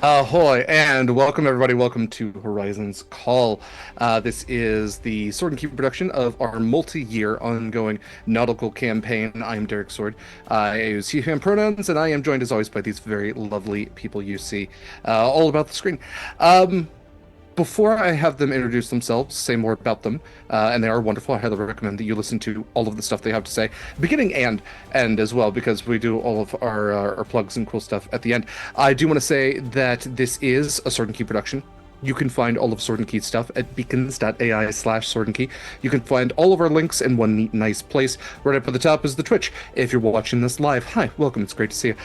Ahoy, and welcome everybody. Welcome to Horizon's Call. This is the Sword and Keep production of our multi-year ongoing nautical campaign. I am Derek Sword. I use he, him pronouns, and I am joined as always by these very lovely people you see all about the screen. Um, Before I have them introduce themselves, say more about them, and they are wonderful. I highly recommend that you listen to all of the stuff they have to say, beginning and end as well, because we do all of our plugs and cool stuff at the end. I do want to say that this is a Sword and Key production. You can find all of Sword and Key stuff at beacons.ai/Sword and Key. You can find all of our links in one neat, nice place. Right up at the top is the Twitch. If you're watching this live, hi, welcome. It's great to see you.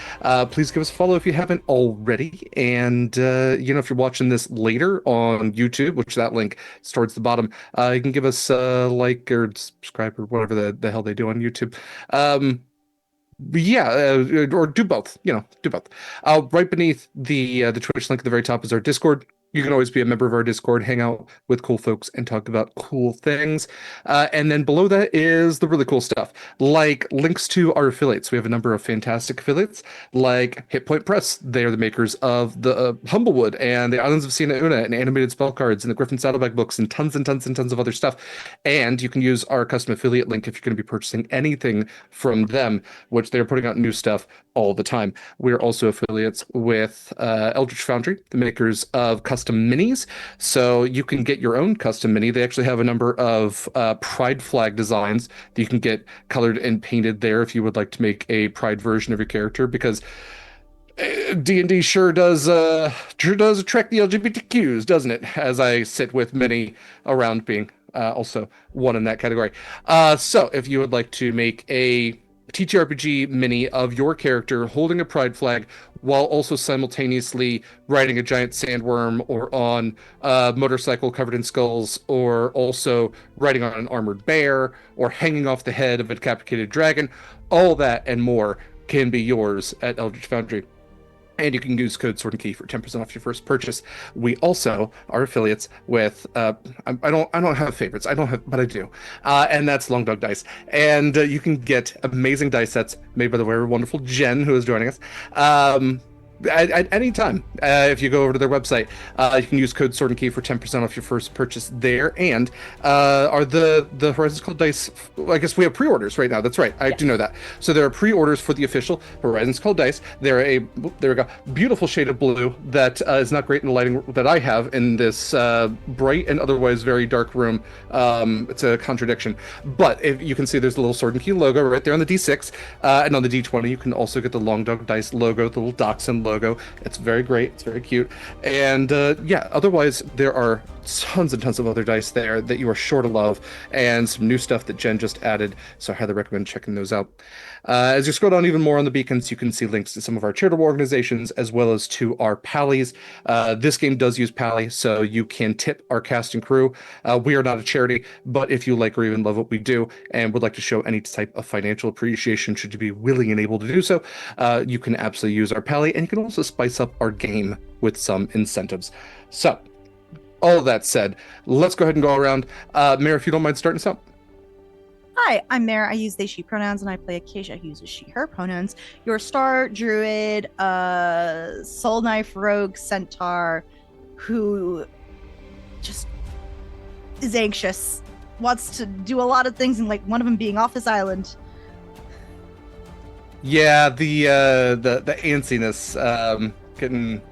Please give us a follow if you haven't already. And, if you're watching this later on YouTube, which that link is towards the bottom, you can give us a like or subscribe or whatever the hell they do on YouTube. Um, yeah, or do both. Do both. Right beneath the Twitch link at the very top is our Discord. You can always be a member of our Discord, hang out with cool folks, and talk about cool things. And then below that is the really cool stuff, like links to our affiliates. We have a number of fantastic affiliates, like Hit Point Press. They are the makers of the Humblewood and the Islands of Siena Una and animated spell cards and the Griffin Saddleback books and tons and tons and tons of other stuff. And you can use our custom affiliate link if you're going to be purchasing anything from them, which they're putting out new stuff all the time. We're also affiliates with Eldritch Foundry, the makers of custom minis. So you can get your own custom mini. They actually have a number of Pride flag designs that you can get colored and painted there if you would like to make a Pride version of your character, because D&D sure does attract the LGBTQs, doesn't it? As I sit with many around, being also one in that category. So if you would like to make a TTRPG mini of your character holding a pride flag while also simultaneously riding a giant sandworm or on a motorcycle covered in skulls, or also riding on an armored bear or hanging off the head of a decapitated dragon, all that and more can be yours at Eldritch Foundry. And you can use code Sword and Key for 10% off your first purchase. We also are affiliates with I don't have favorites. I don't have, but I do. And that's Long Dog Dice. And you can get amazing dice sets made by the very wonderful Jenn, who is joining us. At any time, if you go over to their website, you can use code Sword and Key for 10% off your first purchase there. And are the Horizons Call Dice? I guess we have pre-orders right now. That's right. I do know that. So there are pre-orders for the official Horizons Call Dice. There we go, beautiful shade of blue that is not great in the lighting that I have in this bright and otherwise very dark room. It's a contradiction, but if you can see, there's a little Sword and Key logo right there on the D6, and on the D20 you can also get the Long Dog Dice logo, the little dachshund logo. It's very great. It's very cute. And yeah, otherwise there are tons and tons of other dice there that you are sure to love, and some new stuff that Jenn just added. So I highly recommend checking those out. As you scroll down even more on the beacons, you can see links to some of our charitable organizations as well as to our Pallies. This game does use Pally, so you can tip our cast and crew. We are not a charity, but if you like or even love what we do and would like to show any type of financial appreciation, should you be willing and able to do so, you can absolutely use our Pally, and you can also spice up our game with some incentives. So, all of that said, let's go ahead and go around. Mare, if you don't mind starting us out. Hi, I'm Mare. I use they, she pronouns, and I play Acacia, who uses she, her pronouns. Your star druid, soul knife rogue centaur, who just is anxious, wants to do a lot of things, and like one of them being off his island. Yeah, the antsiness, getting.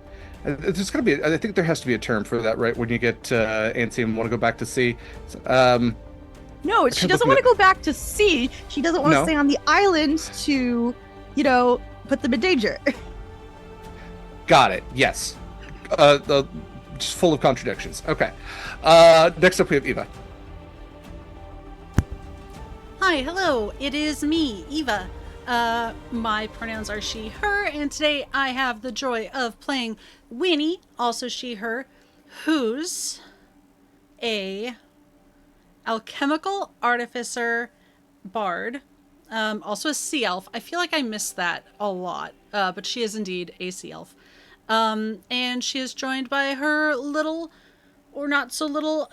There's gonna be. I think there has to be a term for that, right? When you get antsy and want to go back to sea. Um, No, she doesn't want to go back to sea. She doesn't want to No. stay on the island to, put them in danger. Got it. Yes. Just full of contradictions. Okay. Next up we have Eva. Hi, hello, it is me, Eva. My pronouns are she, her, and today I have the joy of playing Winnie, also she, her, who's a alchemical artificer bard, also a sea elf. I feel like I missed that a lot, but she is indeed a sea elf. And she is joined by her little, or not so little,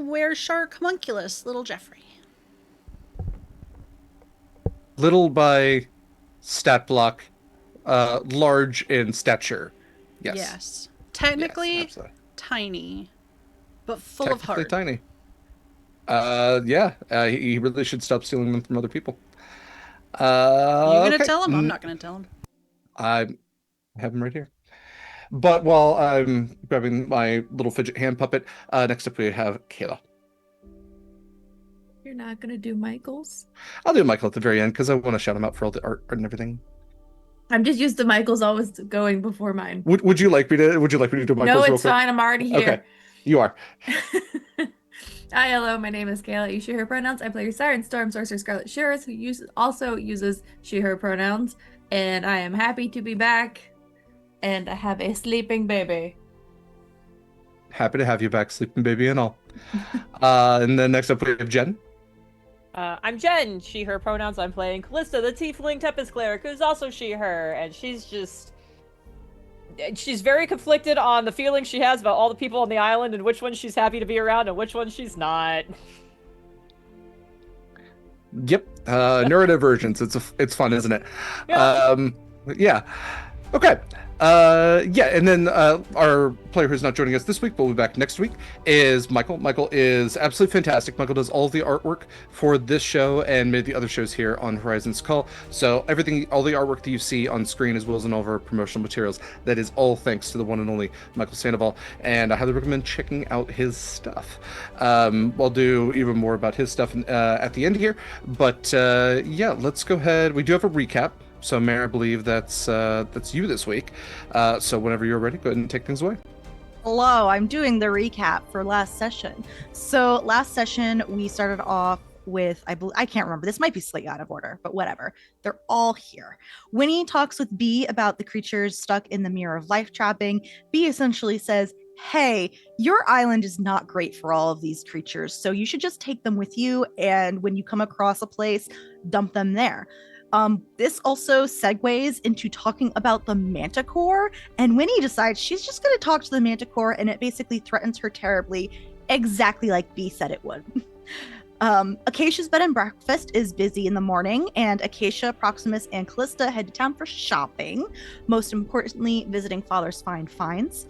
were shark homunculus, little Jeffrey. Little by stat block, large in stature. Yes. Technically Yes, tiny, but full of heart. tiny. He really should stop stealing them from other people. You gonna Okay. tell him? I'm not gonna tell him. I have him right here. But while I'm grabbing my little fidget hand puppet, next up we have Kaila. You're not gonna do Michael's? I'll do Mikyl at the very end because I want to shout him out for all the art and everything. I'm just used to Michael's always going before mine. Would you like me to do Michael's No, real it's quick? fine. I'm already here. Okay, you are. Hi, hello. My name is Kaila. You her pronouns. I play your Siren Storm Sorcerer Scarlett who also uses she/her pronouns, and I am happy to be back. And I have a sleeping baby. Happy to have you back, sleeping baby and all. And then next up we have Jenn. I'm Jenn, she, her pronouns. I'm playing Kallista, the Tiefling Tempest Cleric, who's also she, her, and she's very conflicted on the feelings she has about all the people on the island and which ones she's happy to be around and which ones she's not. Yep, neurodivergence. It's fun, isn't it? Yeah. Yeah. Okay. And then our player who's not joining us this week, but will be back next week, is Mikyl. Mikyl is absolutely fantastic. Mikyl does all the artwork for this show and made the other shows here on Horizons Call. So all the artwork that you see on screen, as well as in all of our promotional materials, that is all thanks to the one and only Mikyl Sandoval. And I highly recommend checking out his stuff. We'll do even more about his stuff at the end here. But let's go ahead. We do have a recap. So, Mare, I believe that's you this week. So, whenever you're ready, go ahead and take things away. Hello, I'm doing the recap for last session. So, last session we started off with I can't remember. This might be slightly out of order, but whatever. They're all here. Winnie talks with B about the creatures stuck in the Mirror of Life trapping. B essentially says, "Hey, your island is not great for all of these creatures, so you should just take them with you. And when you come across a place, dump them there." This also segues into talking about the Manticore, and Winnie decides she's just going to talk to the Manticore, and it basically threatens her terribly, exactly like B said it would. Acacia's bed and breakfast is busy in the morning, and Acacia, Proximus, and Kallista head to town for shopping, most importantly, visiting Father's Fine Finds.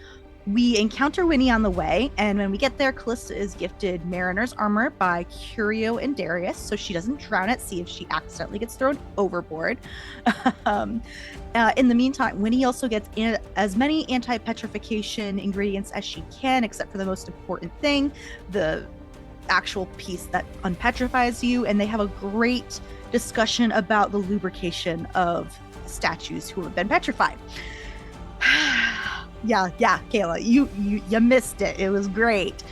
We encounter Winnie on the way, and when we get there, Kallista is gifted Mariner's armor by Curio and Darius, so she doesn't drown at sea if she accidentally gets thrown overboard. In the meantime, Winnie also gets as many anti-petrification ingredients as she can, except for the most important thing, the actual piece that unpetrifies you, and they have a great discussion about the lubrication of statues who have been petrified. Yeah, Kaila, you missed it. It was great.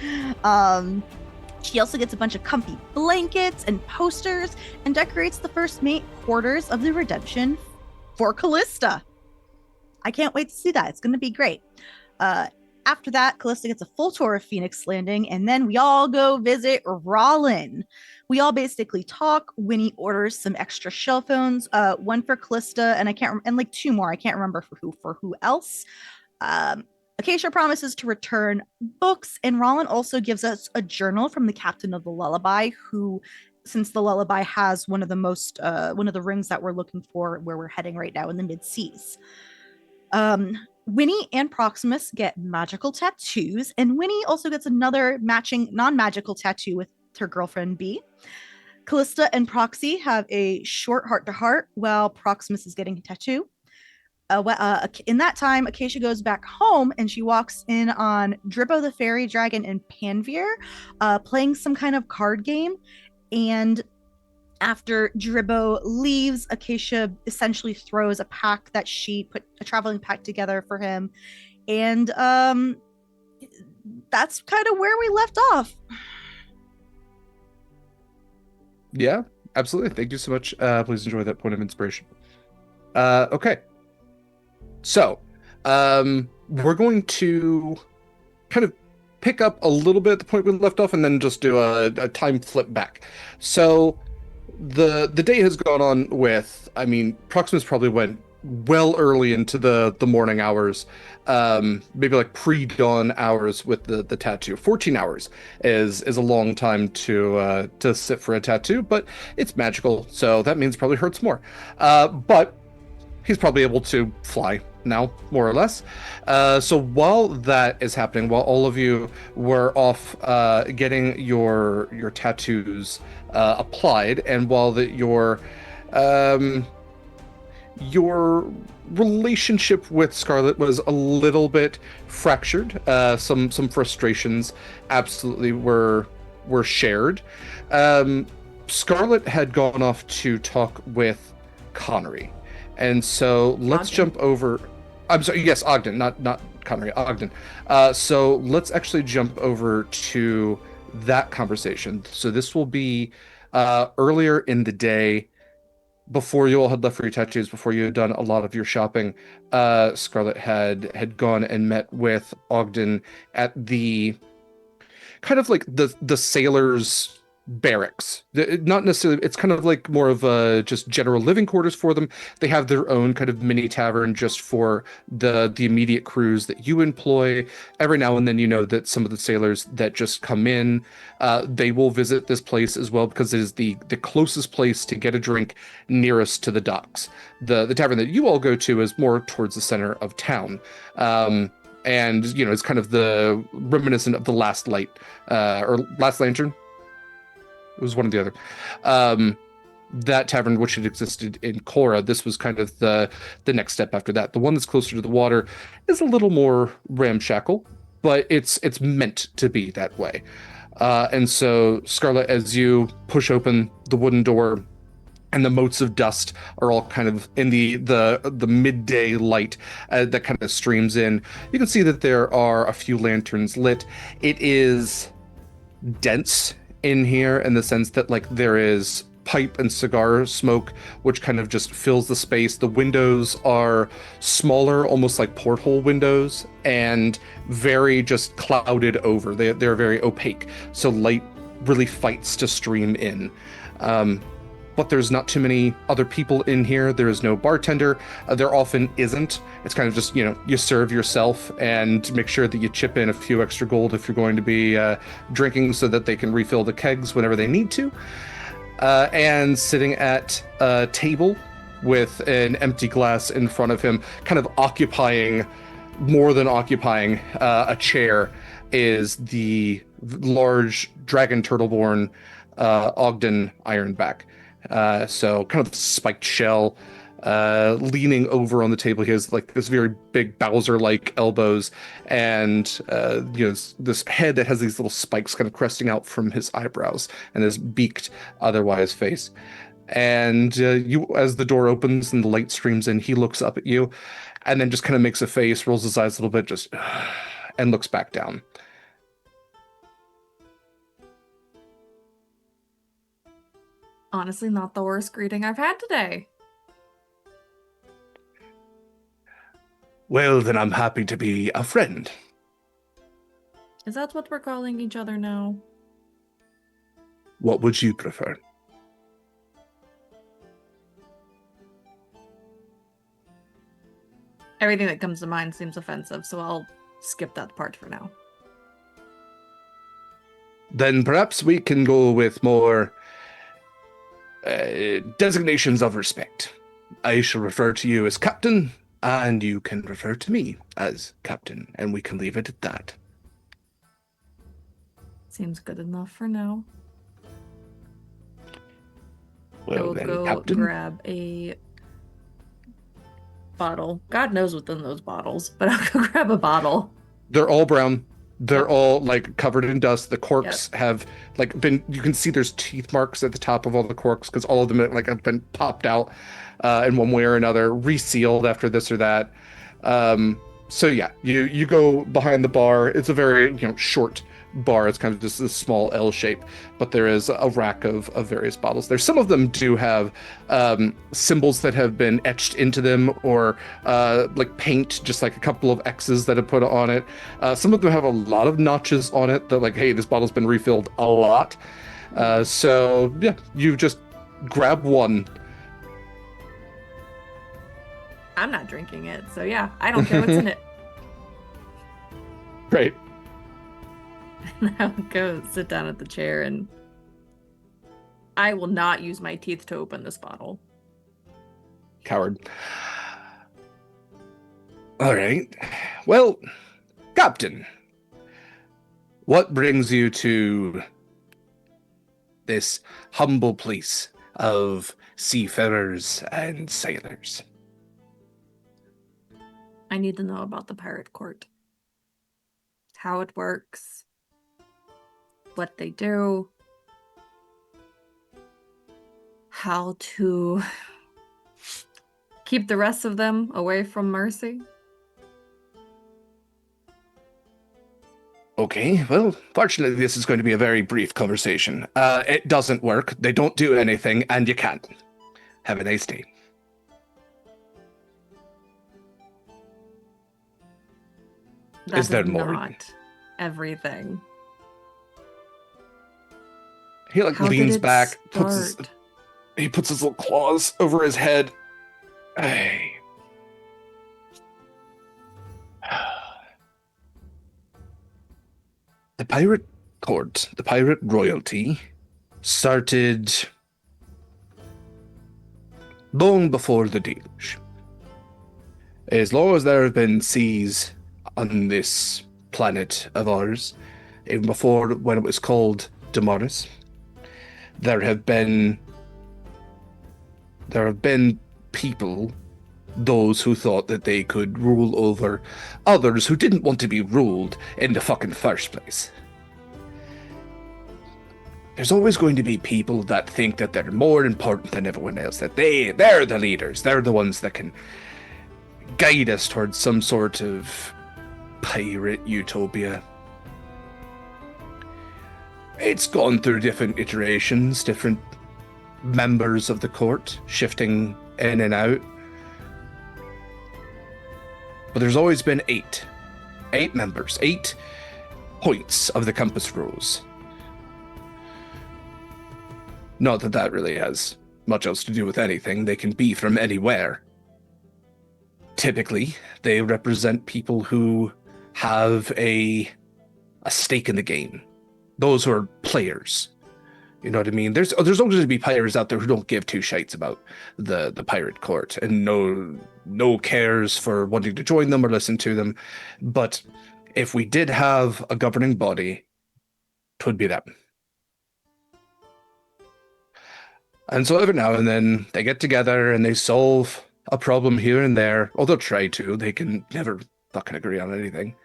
She also gets a bunch of comfy blankets and posters and decorates the first mate quarters of the Redemption for Kallista. I can't wait to see that. It's going to be great. After that, Kallista gets a full tour of Phoenix Landing, and then we all go visit Rollin. We all basically talk. Winnie orders some extra shell phones, one for Kallista, and like two more. I can't remember for who else. Acacia promises to return books, and Rollin also gives us a journal from the captain of the Lullaby, who, since the Lullaby has one of the rings that we're looking for, where we're heading right now in the mid-seas. Winnie and Proximus get magical tattoos, and Winnie also gets another matching non-magical tattoo with her girlfriend B. Kallista and Proxy have a short heart-to-heart while Proximus is getting a tattoo. In that time, Acacia goes back home and she walks in on Dribbo the Fairy Dragon and Panveer playing some kind of card game. And after Dribbo leaves, Acacia essentially throws a pack that she put a traveling pack together for him. And that's kind of where we left off. Yeah, absolutely. Thank you so much. Please enjoy that point of inspiration. Okay. So, we're going to kind of pick up a little bit at the point we left off and then just do a time flip back. So, the day has gone on with, Proximus probably went well early into the morning hours, maybe like pre-dawn hours with the tattoo. 14 hours is a long time to sit for a tattoo, but it's magical, so that means it probably hurts more. But he's probably able to fly now, more or less. So while that is happening, while all of you were off getting your tattoos applied, and while your relationship with Scarlett was a little bit fractured, some frustrations absolutely were shared. Scarlett had gone off to talk with Connery. And so let's Ogden. jump over. I'm sorry, yes, Ogden, not Connery, Ogden. So let's actually jump over to that conversation. So this will be earlier in the day, before you all had left for your tattoos, before you had done a lot of your shopping. Scarlett had gone and met with Ogden at the kind of like the sailors' barracks. Not necessarily, it's kind of like more of a just general living quarters for them. They have their own kind of mini tavern just for the immediate crews that you employ. Every now and then, you know that some of the sailors that just come in, they will visit this place as well, because it is the closest place to get a drink nearest to the docks. The tavern that you all go to is more towards the center of town. And you know, it's kind of the reminiscent of the Last Light, or Last Lantern. It was one or the other. That tavern, which had existed in Korra, this was kind of the next step after that. The one that's closer to the water is a little more ramshackle, but it's meant to be that way. And so, Scarlett, as you push open the wooden door, and the motes of dust are all kind of in the midday light that kind of streams in, you can see that there are a few lanterns lit. It is dense in here in the sense that like there is pipe and cigar smoke which kind of just fills the space. The windows are smaller, almost like porthole windows, and very just clouded over. They're very opaque, so light really fights to stream in. But there's not too many other people in here. There is no bartender. There often isn't. It's kind of just, you know, you serve yourself and make sure that you chip in a few extra gold if you're going to be drinking, so that they can refill the kegs whenever they need to. And sitting at a table with an empty glass in front of him, kind of more than occupying a chair, is the large dragon turtleborn Ogden Ironback. So kind of spiked shell, leaning over on the table. He has like this very big Bowser-like elbows, and you know, this head that has these little spikes kind of cresting out from his eyebrows, and his beaked otherwise face. And you, as the door opens and the light streams in, he looks up at you, and then just kind of makes a face, rolls his eyes a little bit, just and looks back down. Honestly, not the worst greeting I've had today. Well, then I'm happy to be a friend. Is that what we're calling each other now? What would you prefer? Everything that comes to mind seems offensive, so I'll skip that part for now. Then perhaps we can go with more designations of respect. I shall refer to you as Captain, and you can refer to me as Captain, and we can leave it at that. Seems good enough for now. I Well will then, go Captain. grab a bottle. God knows what's in those bottles, but I'll go grab a bottle. They're all brown. They're Yep. all like covered in dust. The corks have like been. You can see there's teeth marks at the top of all the corks because all of them like have been popped out in one way or another, resealed after this or that. So yeah, you go behind the bar. It's a very short bar. It's kind of just this small L shape, but there is a rack of various bottles there. Some of them do have symbols that have been etched into them, or like paint, just like a couple of X's that have put on it. Some of them have a lot of notches on it that like, hey, this bottle's been refilled a lot. So yeah, you just grab one. I'm not drinking it, so yeah, I don't care what's in it. Great. I'll go sit down at the chair, and I will not use my teeth to open this bottle. Coward. All right. Well, Captain, what brings you to this humble place of seafarers and sailors? I need to know about the pirate court. How it works. What they do. How to keep the rest of them away from Mercy. Okay, well, fortunately, this is going to be a very brief conversation. It doesn't work, they don't do anything, and you can't. Have a nice day. That Is there is more? not everything. He How leans did it back, start? he puts his little claws over his head. Ay. The pirate court, the pirate royalty, started long before the deluge. As long as there have been seas on this planet of ours, even before when it was called Damaris, there have been people, those who thought that they could rule over others who didn't want to be ruled in the fucking first place. There's always going to be people that think that they're more important than everyone else, that they're the leaders, they're the ones that can guide us towards some sort of pirate utopia. It's gone through different iterations, different members of the court shifting in and out. But there's always been eight members, 8 points of the compass rose. Not that that really has much else to do with anything. They can be from anywhere. Typically, they represent people who have a stake in the game. Those who are players. You know what I mean? There's always going to be pirates out there who don't give two shites about the pirate court and no cares for wanting to join them or listen to them. But if we did have a governing body, it would be them. And so every now and then they get together and they solve a problem here and there. Or they'll try to. They can never fucking agree on anything.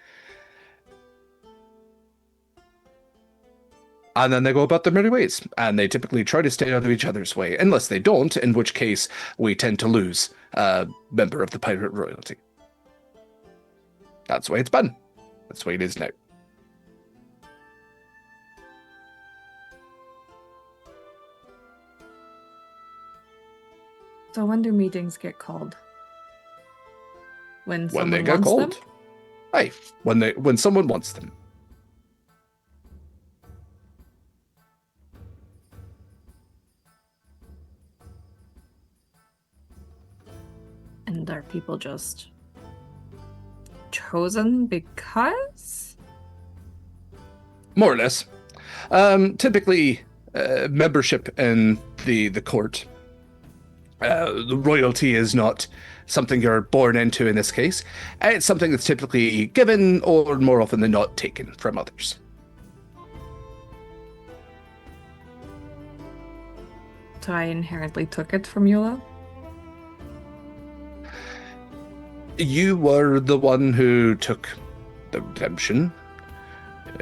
And then they go about their merry ways. And they typically try to stay out of each other's way. Unless they don't, in which case we tend to lose a member of the pirate royalty. That's the way it's been. That's the way it is now. So when do meetings get called? When When they someone get wants called. them? Aye, when someone wants them. And are people just chosen because? More or less. Typically, membership in the court. The royalty is not something you're born into in this case. It's something that's typically given or more often than not taken from others. So I inherently took it from Eula? You were the one who took the redemption.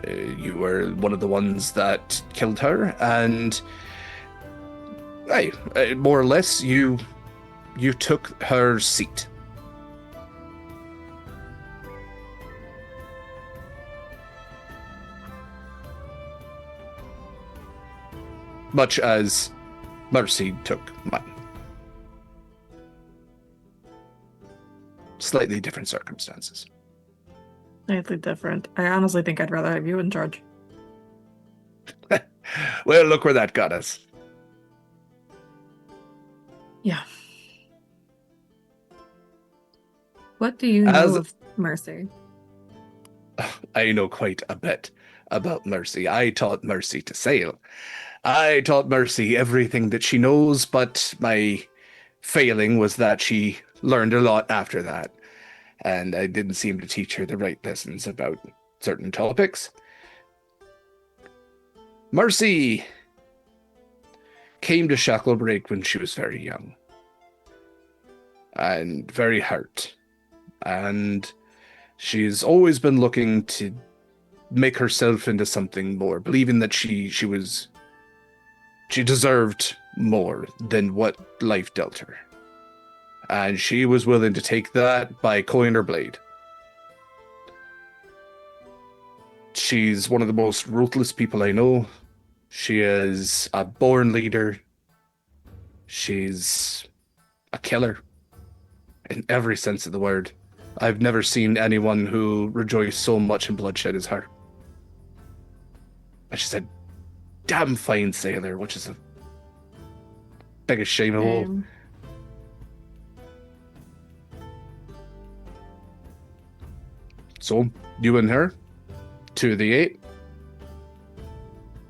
You were one of the ones that killed her, and more or less, you took her seat. Much as Mercy took mine. Slightly different circumstances. Slightly different. I honestly think I'd rather have you in charge. Well, look where that got us. Yeah. What do you know of Mercy? I know quite a bit about Mercy. I taught Mercy to sail. I taught Mercy everything that she knows, but my failing was that she learned a lot after that. and I didn't seem to teach her the right lessons about certain topics. Mercy came to Shacklebreak when she was very young and very hurt, and she's always been looking to make herself into something more, believing that she deserved more than what life dealt her. And she was willing to take that by coin or blade. She's one of the most ruthless people I know. She is a born leader. She's a killer in every sense of the word. I've never seen anyone who rejoiced so much in bloodshed as her. And she's a damn fine sailor, which is the biggest shame of all. So, you and her, 2 of the 8.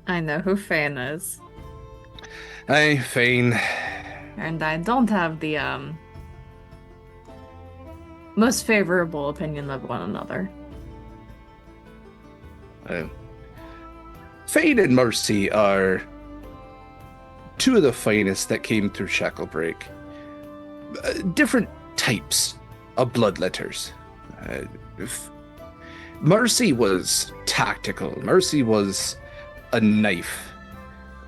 I know who Fane is. Aye, Fane. And I don't have the most favorable opinion of one another. Fane and Mercy are 2 of the finest that came through Shacklebreak. Different types of bloodletters. Mercy was tactical. Mercy was a knife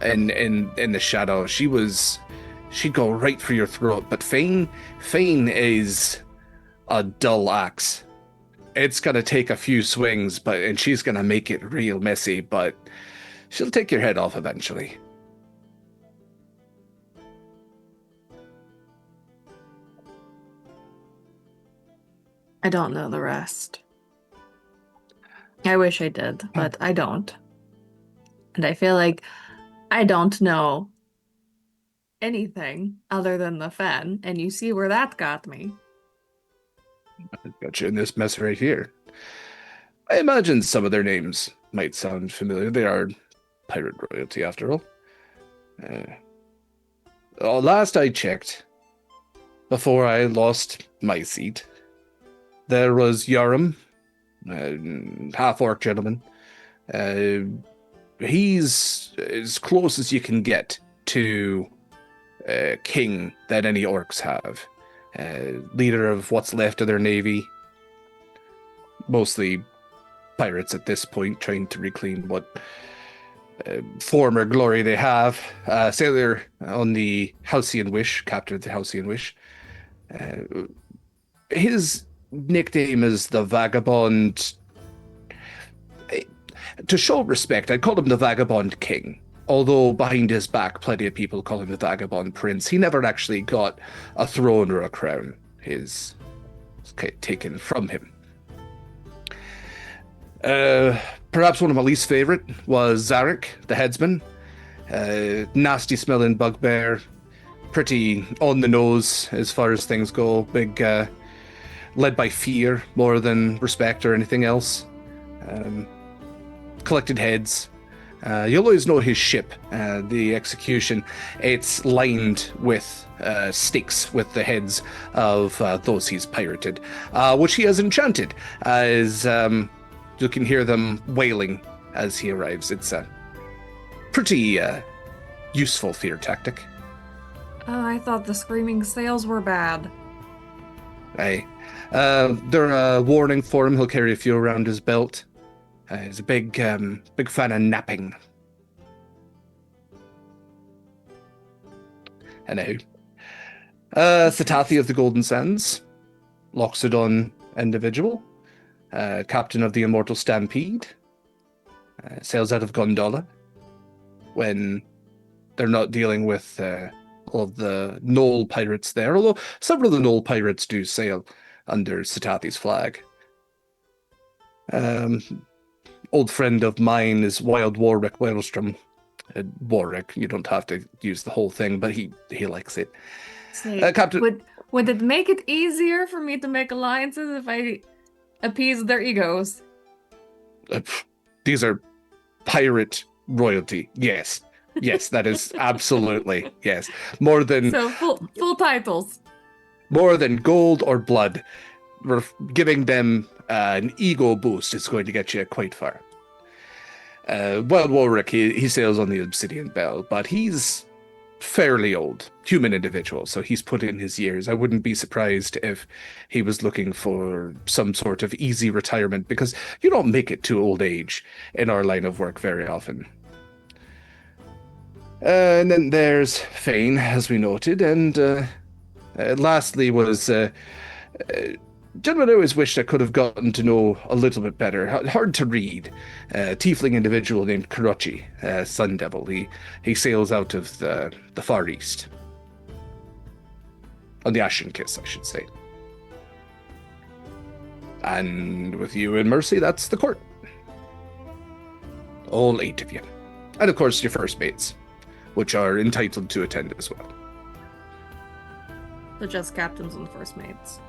in the shadow. She'd go right for your throat. But Fane is a dull axe. It's gonna take a few swings, and she's gonna make it real messy, but she'll take your head off eventually. I don't know the rest. I wish I did, but I don't. And I feel like I don't know anything other than the Fen, and you see where that got me. I got you in this mess right here. I imagine some of their names might sound familiar. They are pirate royalty, after all. Last I checked, before I lost my seat, there was Yarum, half-orc gentleman. He's as close as you can get to king that any orcs have. Leader of what's left of their navy. Mostly pirates at this point, trying to reclaim what former glory they have. Sailor on the Halcyon Wish, captain of the Halcyon Wish. His nickname is the Vagabond. To show respect, I'd call him the Vagabond King. Although behind his back, plenty of people call him the Vagabond Prince. He never actually got a throne or a crown. His was taken from him. Perhaps one of my least favorite was Zarek, the headsman. Nasty smelling bugbear. Pretty on the nose as far as things go. Big, led by fear more than respect or anything else. Collected heads. You'll always know his ship, the Execution. It's lined with sticks with the heads of those he's pirated, which he has enchanted, as you can hear them wailing as he arrives. It's a pretty useful fear tactic. Oh, I thought the screaming sails were bad. Aye. They're a warning for him. He'll carry a few around his belt. He's a big fan of napping. Anyhow. Satathi of the Golden Sands. Loxodon individual. Captain of the Immortal Stampede. Sails out of Gondola. When they're not dealing with all of the Knoll pirates there. Although several of the Knoll pirates do sail under Satathi's flag. Old friend of mine is Wild Warwick Wellstrom. Warwick, you don't have to use the whole thing, but he likes it. Say, Captain, would it make it easier for me to make alliances if I appease their egos? These are pirate royalty. Yes, that is absolutely yes. More than so full titles. More than gold or blood. giving them an ego boost is going to get you quite far. Well, Warwick, he sails on the Obsidian Bell, but he's fairly old, human individual, so he's put in his years. I wouldn't be surprised if he was looking for some sort of easy retirement, because you don't make it to old age in our line of work very often. And then there's Fane, as we noted, and lastly was gentleman I always wished I could have gotten to know a little bit better. Hard to read. Tiefling individual named Karuchi, Sun Devil. He sails out of the Far East. On the Ashen Kiss, I should say. And with you and Mercy, that's the court. All 8 of you. And of course, your first mates, which are entitled to attend as well. So just captains and first mates.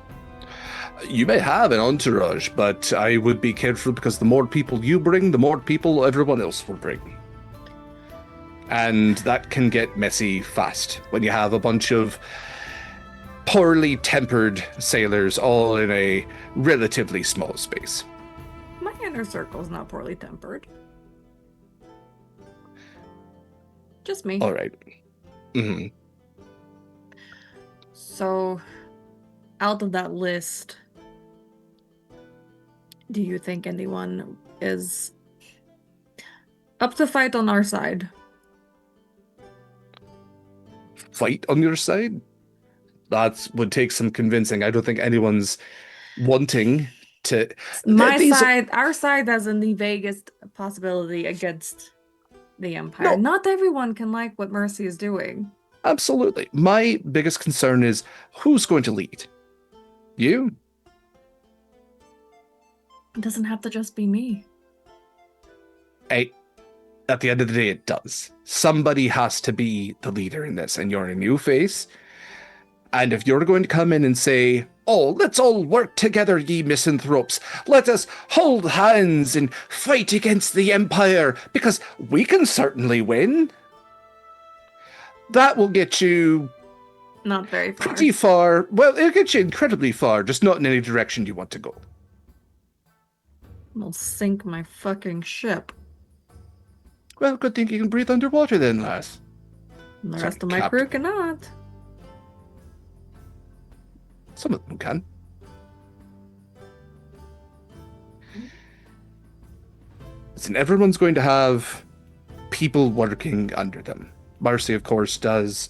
You may have an entourage, but I would be careful, because the more people you bring, the more people everyone else will bring. And that can get messy fast when you have a bunch of poorly tempered sailors all in a relatively small space. My inner circle is not poorly tempered. Just me. All right. Mm-hmm. So, out of that list, do you think anyone is up to fight on our side? Fight on your side? That would take some convincing. I don't think anyone's wanting to. Our side has the vaguest possibility against the Empire. No. Not everyone can like what Mercy is doing. Absolutely. My biggest concern is who's going to lead? You? It doesn't have to just be me. At the end of the day, it does. Somebody has to be the leader in this, and you're a new face. And if you're going to come in and say, "Oh, let's all work together, ye misanthropes. Let us hold hands and fight against the Empire, because we can certainly win," that will get you Not very far. pretty far. Well, it'll get you incredibly far, just not in any direction you want to go. I'll sink my fucking ship. Well, good thing you can breathe underwater then, lass. And the Sorry, rest of my Captain. crew cannot. Some of them can. Listen, everyone's going to have people working under them. Marcy, of course, does.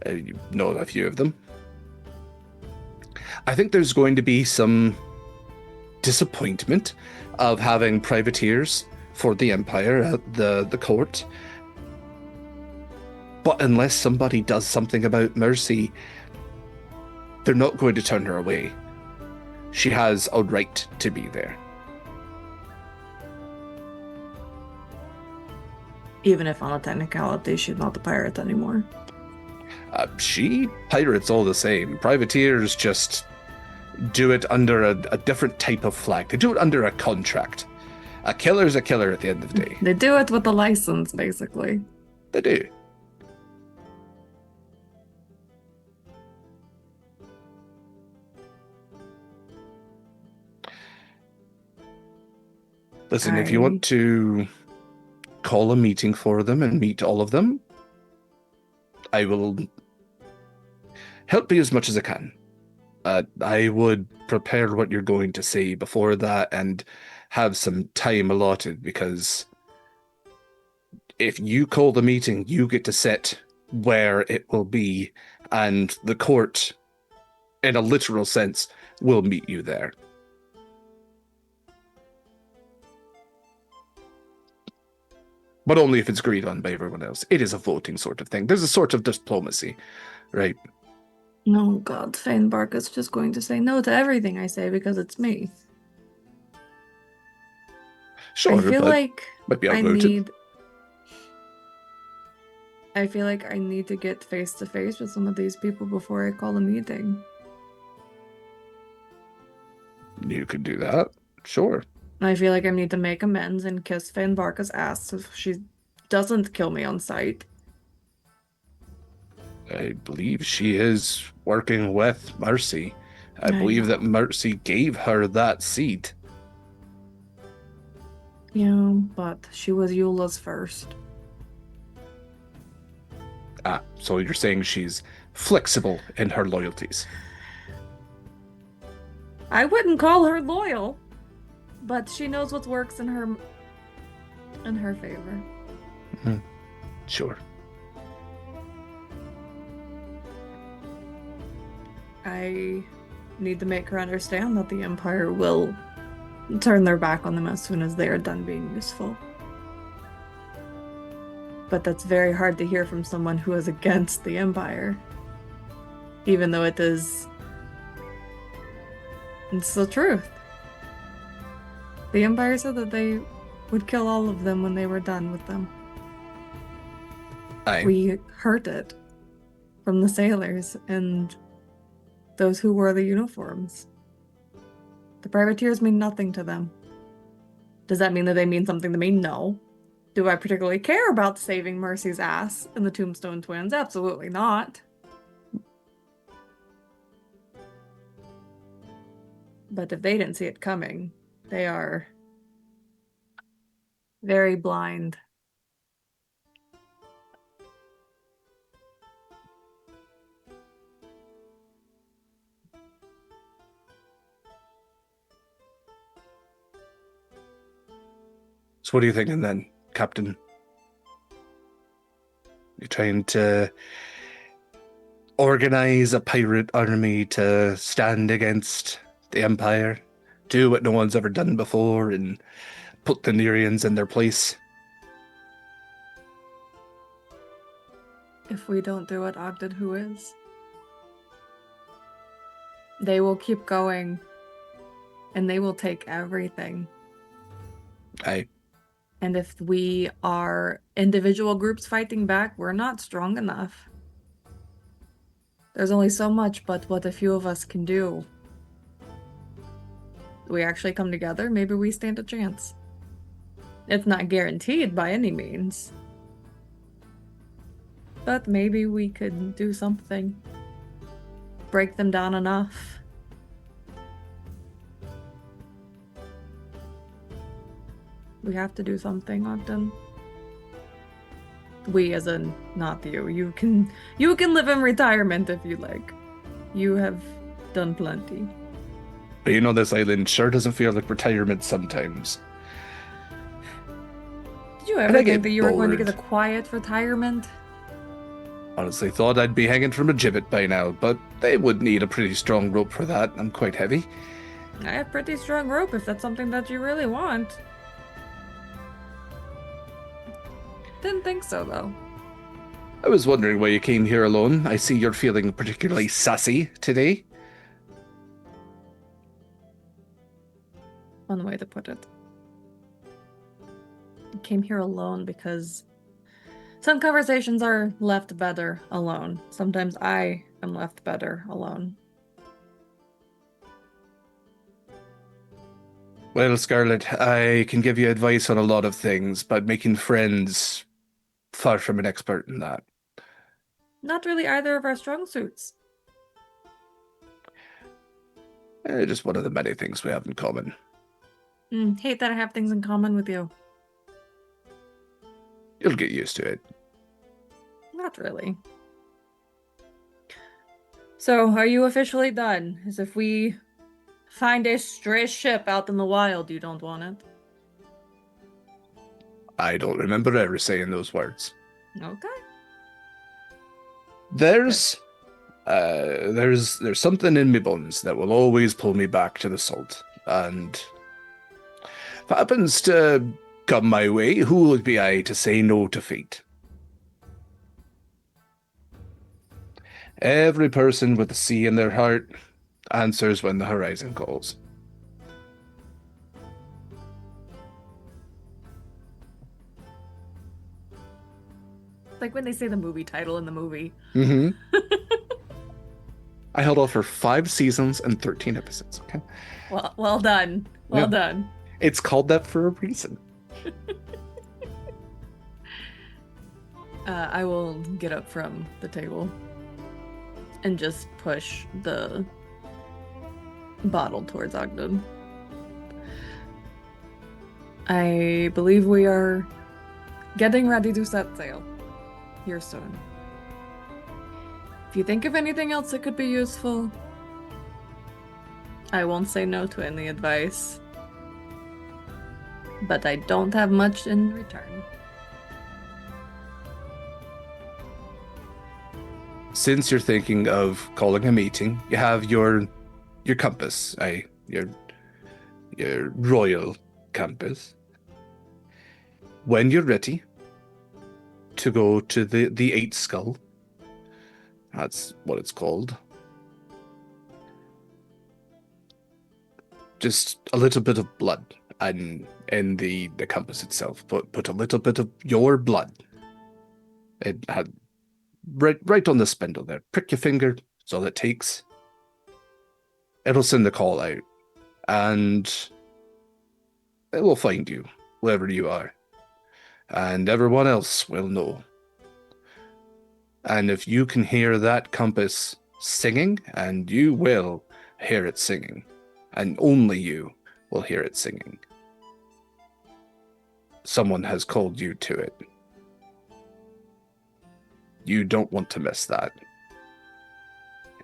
You know a few of them. I think there's going to be some disappointment of having privateers for the Empire at the court. But unless somebody does something about Mercy, they're not going to turn her away. She has a right to be there. Even if on a technicality, she's not the pirate anymore. She pirates all the same. Privateers just do it under a different type of flag. They do it under a contract. A killer's a killer at the end of the day. They do it with a license, basically. They do. Listen, if you want to call a meeting for them and meet all of them, I will help you as much as I can. I would prepare what you're going to say before that and have some time allotted, because if you call the meeting, you get to set where it will be, and the court, in a literal sense, will meet you there. But only if it's agreed on by everyone else. It is a voting sort of thing. There's a sort of diplomacy, right? No, God, Fanebark is just going to say no to everything I say because it's me. Sure, I feel but like might be I outvoted. I feel like I need to get face to face with some of these people before I call a meeting. You could do that, sure. I feel like I need to make amends and kiss Fanebarka's ass if she doesn't kill me on sight. I believe she is working with Mercy. I believe that know. Mercy gave her that seat. Yeah, but she was Eula's first. Ah, so you're saying she's flexible in her loyalties. I wouldn't call her loyal, but she knows what works in her favor. Sure. I need to make her understand that the Empire will turn their back on them as soon as they are done being useful. But that's very hard to hear from someone who is against the Empire. Even though it's the truth. The Empire said that they would kill all of them when they were done with them. Aye. We heard it from the sailors and those who wore the uniforms. The privateers mean nothing to them. Does that mean that they mean something to me? No. Do I particularly care about saving Mercy's ass and the Tombstone Twins? Absolutely not. But if they didn't see it coming, they are very blind. So what are you thinking then, Captain? You trying to organize a pirate army to stand against the Empire? Do what no one's ever done before and put the Nerians in their place? If we don't do it, Ogden, who is? They will keep going, and they will take everything. Aye. And if we are individual groups fighting back, we're not strong enough. There's only so much but what a few of us can do. We actually come together, maybe we stand a chance. It's not guaranteed by any means. But maybe we could do something. Break them down enough. We have to do something, Ogden. We as in not you. You can live in retirement if you like. You have done plenty. But you know, this island sure doesn't feel like retirement sometimes. Did you And ever I get think that you were going to bored. get a quiet retirement? Honestly, thought I'd be hanging from a gibbet by now, but they would need a pretty strong rope for that. I'm quite heavy. I have pretty strong rope if that's something that you really want. Didn't think so, though. I was wondering why you came here alone. I see you're feeling particularly sassy today. One way to put it. I came here alone because some conversations are left better alone. Sometimes I am left better alone. Well, Scarlett, I can give you advice on a lot of things, but making friends, far from an expert in that. Not really either of our strong suits. Just one of the many things we have in common. Hate that I have things in common with you. You'll get used to it. Not really. So, are you officially done? As if we find a stray ship out in the wild, you don't want it? I don't remember ever saying those words. Okay. There's something in me bones that will always pull me back to the salt. And if it happens to come my way, who would be I to say no to fate? Every person with a sea in their heart answers when the horizon calls. Like when they say the movie title in the movie. Mm-hmm. I held off for 5 seasons and 13 episodes, okay? Well done. Well Yep. done. It's called that for a reason. I will get up from the table and just push the bottle towards Ogden. I believe we are getting ready to set sail here soon. If you think of anything else that could be useful, I won't say no to any advice. But I don't have much in return. Since you're thinking of calling a meeting, you have your compass, your royal compass. When you're ready to go to the Eight Skull, that's what it's called. Just a little bit of blood and in the compass itself. Put a little bit of your blood. It had right on the spindle there. Prick your finger. That's all it takes. It'll send the call out, and it will find you wherever you are, and everyone else will know. And if you can hear that compass singing, and you will hear it singing, and only you will hear it singing, someone has called you to it. You don't want to miss that.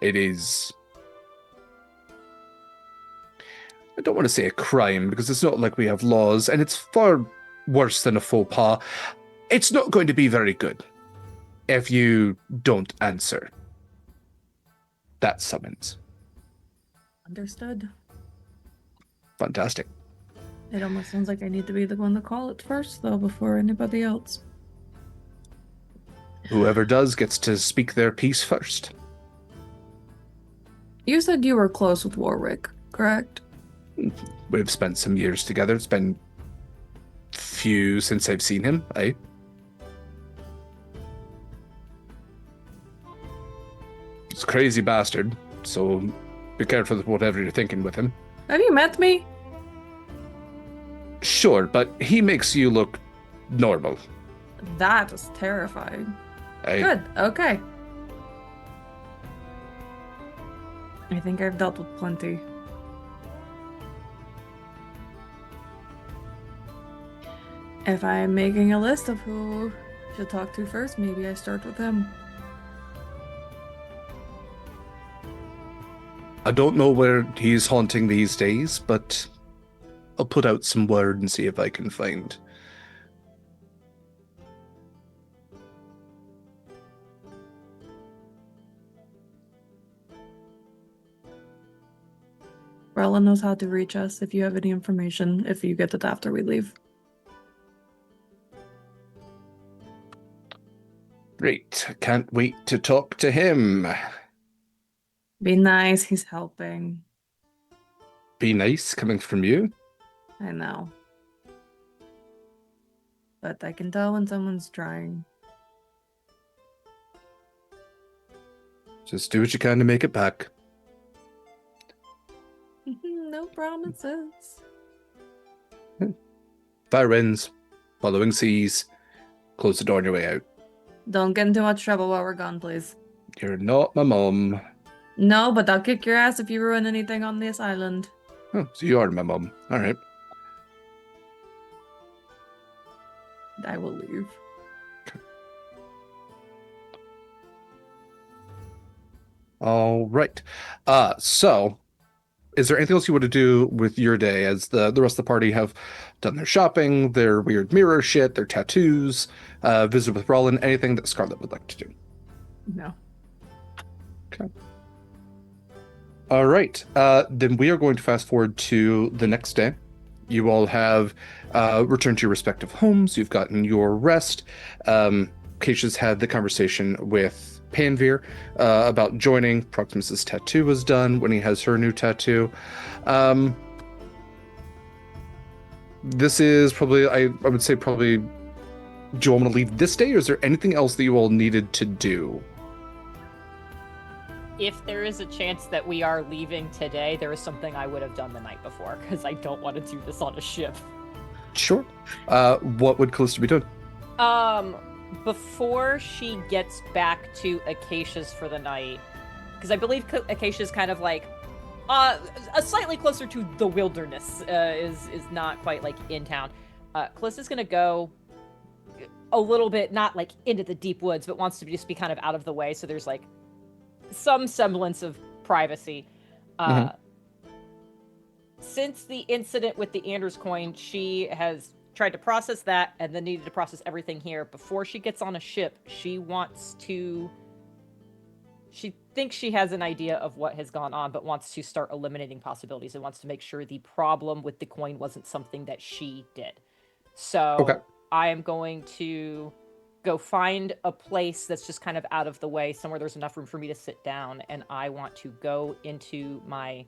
It is... I don't want to say a crime, because it's not like we have laws, and it's far worse than a faux pas. It's not going to be very good if you don't answer that summons. Understood. Fantastic. It almost sounds like I need to be the one to call it first, though, before anybody else. Whoever does gets to speak their piece first. You said you were close with Warwick, correct? We've spent some years together. It's been few since I've seen him, eh? He's a crazy bastard, so be careful with whatever you're thinking with him. Have you met me? Sure, but he makes you look normal. That is terrifying. Eh? Good, okay. I think I've dealt with plenty. If I'm making a list of who I should talk to first, maybe I start with him. I don't know where he's haunting these days, but I'll put out some word and see if I can find. Rella knows how to reach us if you have any information, if you get it after we leave. Great. I can't wait to talk to him. Be nice, he's helping. Be nice coming from you. I know. But I can tell when someone's trying. Just do what you can to make it back. No promises. Fire winds, following seas. Close the door on your way out. Don't get in too much trouble while we're gone, please. You're not my mom. No, but I'll kick your ass if you ruin anything on this island. Oh, so you are my mom. All right. I will leave. All right. So, is there anything else you want to do with your day as the rest of the party have done their shopping, their weird mirror shit, their tattoos, visit with Rollin, anything that Scarlett would like to do? No. Okay. All right. Then we are going to fast forward to the next day. You all have returned to your respective homes. You've gotten your rest. Acacia's had the conversation with Panveer about joining. Proximus's tattoo was done when he has her new tattoo. This is probably, I would say probably, do you all want to leave this day, or is there anything else that you all needed to do? If there is a chance that we are leaving today, there is something I would have done the night before, because I don't want to do this on a ship. Sure. What would Kallista be doing? Before she gets back to Acacia's for the night, because I believe Acacia's kind of like A slightly closer to the wilderness, is not quite like in town. Kallista's gonna go a little bit, not like into the deep woods, but wants to just be kind of out of the way, so there's like some semblance of privacy. Since the incident with the Anders coin, she has tried to process that and then needed to process everything here. Before she gets on a ship, she thinks she has an idea of what has gone on, but wants to start eliminating possibilities and wants to make sure the problem with the coin wasn't something that she did. So Okay. I am going to go find a place that's just kind of out of the way, somewhere there's enough room for me to sit down, and I want to go into my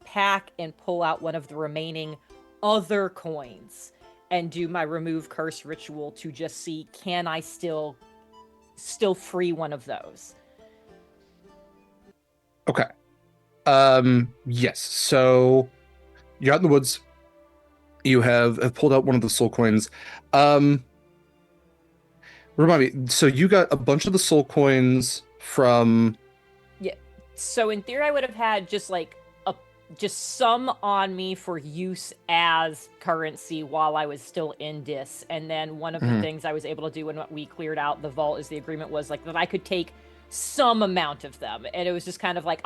pack and pull out one of the remaining other coins and do my remove curse ritual to just see, can I still free one of those? Okay. Yes. So you're out in the woods. You have pulled out one of the soul coins. Remind me. So you got a bunch of the soul coins from. Yeah. So in theory, I would have had just some on me for use as currency while I was still in Dis. And then one of the things I was able to do when we cleared out the vault is the agreement was like that I could take some amount of them. And it was just kind of like,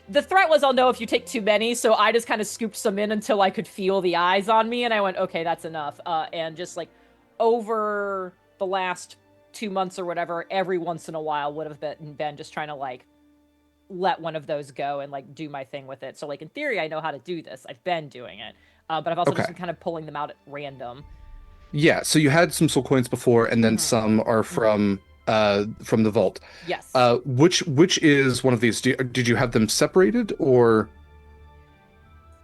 the threat was I'll know if you take too many. So I just kind of scooped some in until I could feel the eyes on me. And I went, okay, that's enough. And just like over the last 2 months or whatever, every once in a while would have been just trying to like let one of those go and like do my thing with it. So like in theory, I know how to do this. I've been doing it, but I've also just been kind of pulling them out at random. Yeah. So you had some soul coins before, and then some are from the vault. Yes. Which is one of these? Did you have them separated or?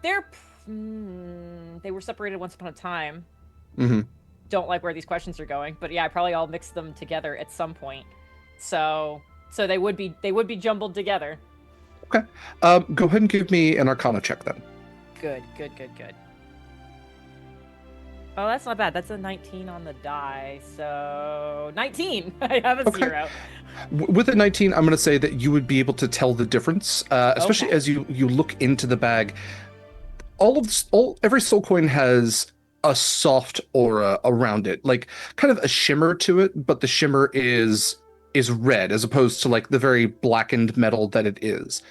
They were separated once upon a time. Mm-hmm. Don't like where these questions are going, but yeah, I probably all mixed them together at some point. So they would be jumbled together. Okay. Go ahead and give me an Arcana check then. Good. Oh, that's not bad. That's a 19 on the die. So 19. I have a 0. With a 19, I'm going to say that you would be able to tell the difference, especially as you look into the bag. Every soul coin has a soft aura around it, like kind of a shimmer to it, but the shimmer is red as opposed to like the very blackened metal that it is.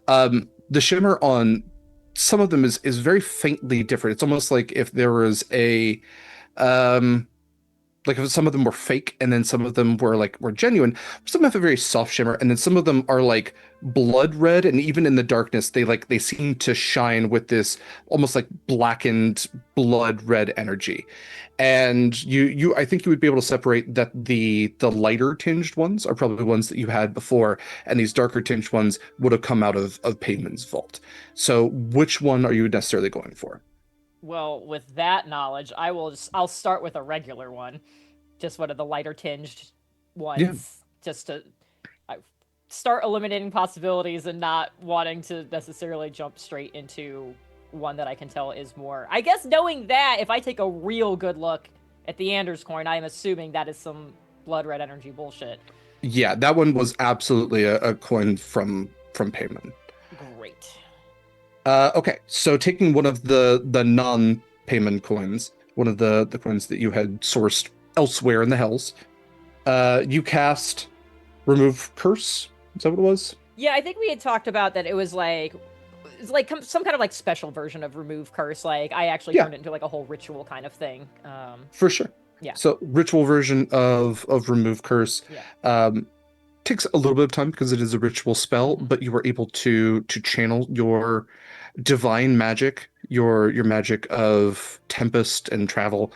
The shimmer on some of them is very faintly different. It's almost like if there was a like if some of them were fake and then some of them were genuine. Some have a very soft shimmer, and then some of them are like blood red, and even in the darkness they seem to shine with this almost like blackened blood red energy. And I think you would be able to separate that the lighter tinged ones are probably the ones that you had before, and these darker tinged ones would have come out of Payman's vault. So which one are you necessarily going for? Well, with that knowledge, I'll start with a regular one. Just one of the lighter tinged ones. Yeah. Just to start eliminating possibilities and not wanting to necessarily jump straight into one that I can tell is more. I guess knowing that, if I take a real good look at the Anders coin, I am assuming that is some blood red energy bullshit. Yeah, that one was absolutely a coin from Payman. Great. Okay, so taking one of the non-payment coins, one of the coins that you had sourced elsewhere in the Hells, you cast Remove Curse. Is that what it was? Yeah, I think we had talked about that. It was like some kind of like special version of Remove Curse. Like I actually turned it into like a whole ritual kind of thing. For sure. Yeah. So ritual version of Remove Curse. Yeah. Takes a little bit of time because it is a ritual spell, but you were able to channel your divine magic, your magic of tempest and travel,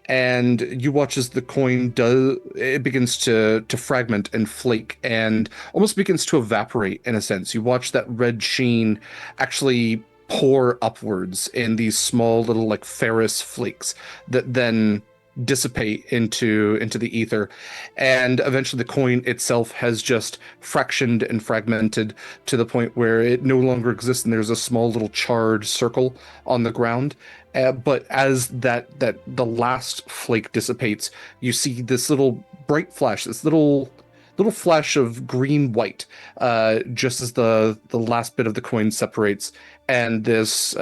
and you watch as the coin begins to fragment and flake and almost begins to evaporate in a sense. You watch that red sheen actually pour upwards in these small little like ferrous flakes that then dissipate into the ether, and eventually the coin itself has just fractioned and fragmented to the point where it no longer exists, and there's a small little charred circle on the ground. But as the last flake dissipates, you see this little bright flash, this little flash of green white, just as the last bit of the coin separates, and this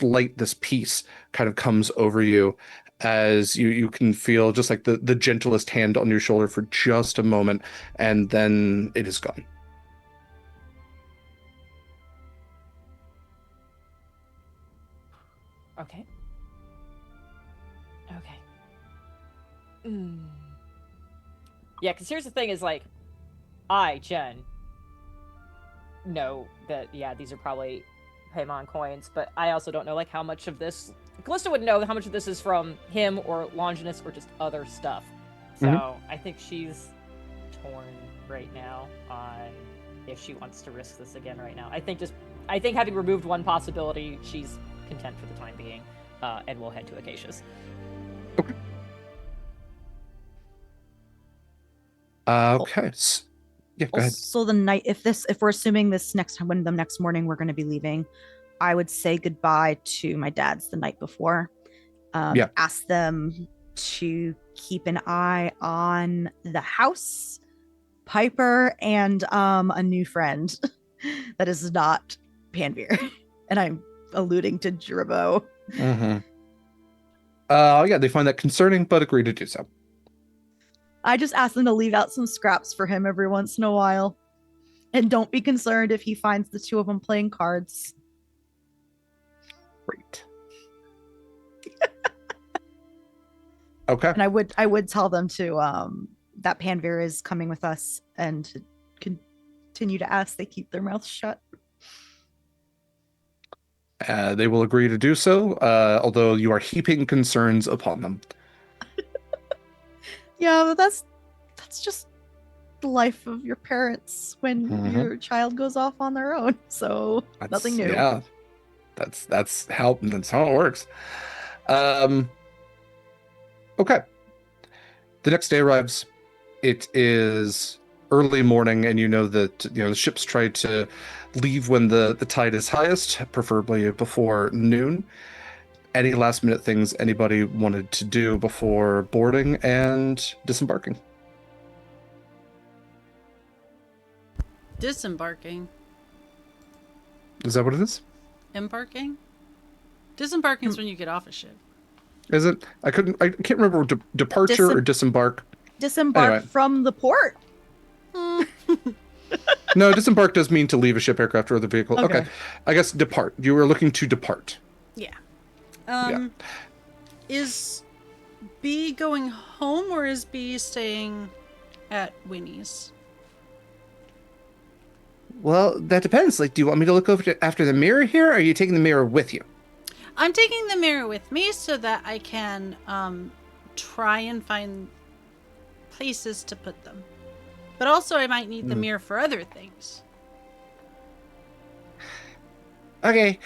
light, this peace kind of comes over you as you can feel just like the gentlest hand on your shoulder for just a moment, and then it is gone. Okay. Okay. Mm. Yeah, because here's the thing is, like, I, Jen, know that, yeah, these are probably Paimon coins, but I also don't know, like, how much of this... Kallista would know how much of this is from him or Longinus or just other stuff. So I think she's torn right now on if she wants to risk this again right now. I think having removed one possibility, she's content for the time being, and we'll head to Acacia's. Okay. Okay. Yeah, go ahead. So the night, if we're assuming this when the next morning we're going to be leaving, I would say goodbye to my dad's the night before. Yeah. Ask them to keep an eye on the house, Piper, and a new friend that is not Panveer. And I'm alluding to Dribbo. Mm-hmm. Yeah, they find that concerning, but agree to do so. I just asked them to leave out some scraps for him every once in a while. And don't be concerned if he finds the two of them playing cards. Great. Okay. And I would tell them to that Panveer is coming with us and to continue to ask they keep their mouths shut. They will agree to do so, although you are heaping concerns upon them. Yeah, but that's just the life of your parents when your child goes off on their own. So nothing new. Yeah, that's how it works. Okay. The next day arrives. It is early morning, and you know that the ships try to leave when the tide is highest, preferably before noon. Any last minute things anybody wanted to do before boarding and disembarking? Disembarking. Is that what it is? Embarking? Disembarking is when you get off a ship. Is it? I can't remember departure or disembark. Disembark Anyway. from the port. No, disembark does mean to leave a ship, aircraft, or other vehicle. Okay. I guess depart. You were looking to depart. Yeah. Yeah. Is B going home or is B staying at Winnie's? Well, that depends. Like, do you want me to look after the mirror here, or are you taking the mirror with you? I'm taking the mirror with me so that I can try and find places to put them. But also I might need the mirror for other things. Okay.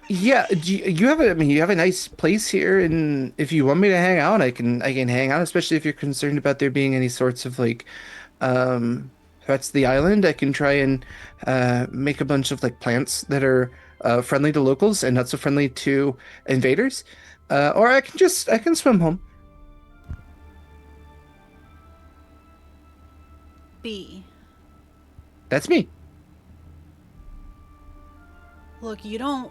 Yeah, you have you have a nice place here, and if you want me to hang out, I can hang out, especially if you're concerned about there being any sorts of like threats to the island. I can try and make a bunch of like plants that are friendly to locals and not so friendly to invaders. Or I can swim home. B. That's me. Look, you don't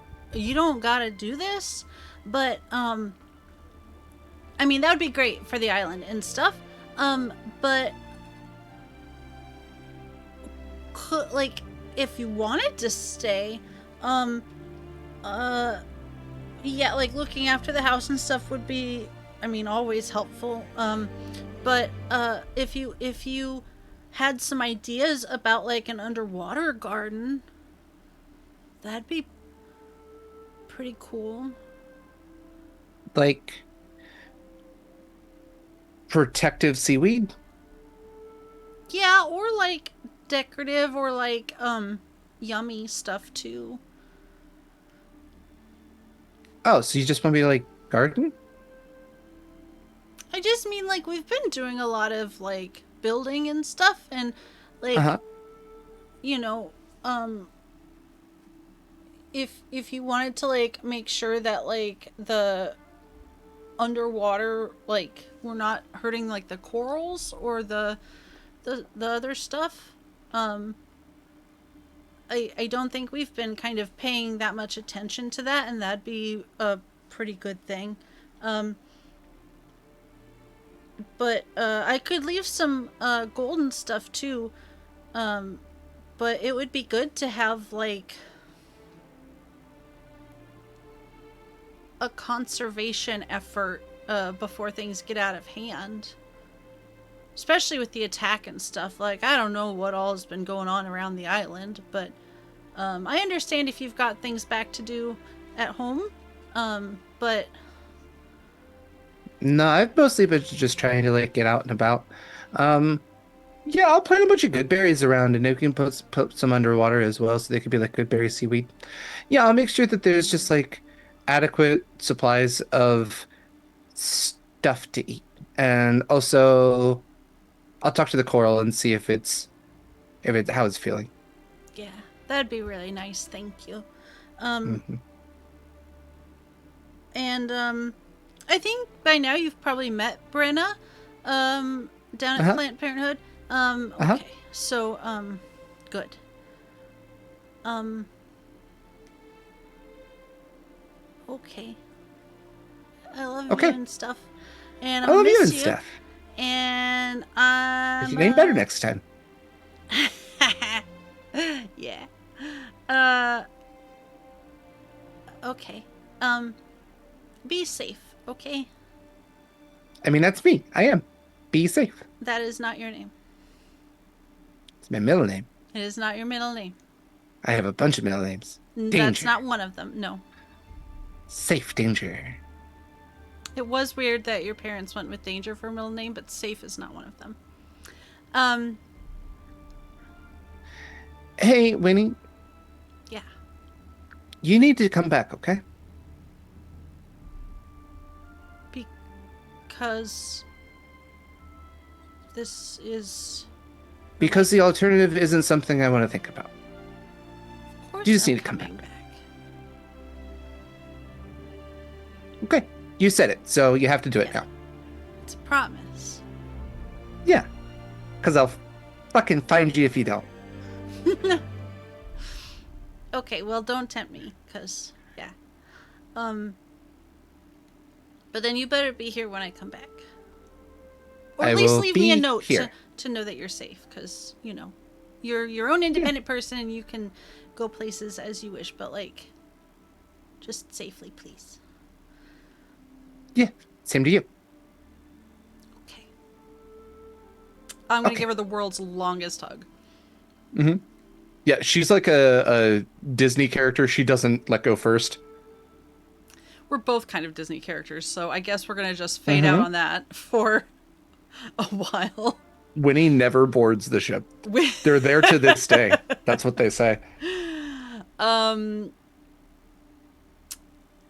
gotta do this, but I mean that would be great for the island and stuff. But like if you wanted to stay, yeah, like looking after the house and stuff would be, I mean, always helpful. But if you had some ideas about like an underwater garden, that'd be pretty cool. Like protective seaweed? Yeah, or like decorative or like yummy stuff too. Oh, so you just want me to like garden? I just mean like we've been doing a lot of like building and stuff, and like you know, if you wanted to like make sure that like the underwater, like we're not hurting like the corals or the other stuff, I don't think we've been kind of paying that much attention to that, and that'd be a pretty good thing. But I could leave some golden stuff too. But it would be good to have like a conservation effort before things get out of hand. Especially with the attack and stuff. Like, I don't know what all has been going on around the island, but I understand if you've got things back to do at home. But No, I've mostly been just trying to like get out and about. Yeah, I'll plant a bunch of good berries around, and you can put some underwater as well, so they could be like good berry seaweed. Yeah, I'll make sure that there's just like adequate supplies of stuff to eat, and also I'll talk to the coral and see if it's how it's feeling. yeah, that'd be really nice. Thank you. Mhm. And I think by now you've probably met Brenna down at Uh-huh. Planned Parenthood. Uh-huh. Okay. So good. Okay. I love Okay. you and stuff. And I I'll love you miss and stuff. And I'm Make your name better next time. yeah. Okay. Be safe, okay? I mean, that's me. I am. Be safe. That is not your name. It's my middle name. It is not your middle name. I have a bunch of middle names. That's Danger. not one of them. No. Safe danger. It was weird that your parents went with Danger for a middle name, but Safe is not one of them. Hey, Winnie. Yeah. You need to come back, okay? Because this is... Because the alternative isn't something I want to think about. Of course You just I'm need to come coming back. Okay. You said it, so you have to do it now. It's a promise. Yeah. Because I'll fucking find you if you don't. Okay, well, don't tempt me, because, yeah. But then you better be here when I come back. Or I at least will leave me a be note here. to know that you're safe, because, you know, you're your own independent person and you can go places as you wish, but, like, just safely, please. Yeah. Same to you. Okay. I'm gonna Okay. give her the world's longest hug. Mm-hmm. Yeah, she's like a Disney character. She doesn't let go first. We're both kind of Disney characters, so I guess we're gonna just fade out on that for a while. Winnie never boards the ship. They're there to this day. That's what they say.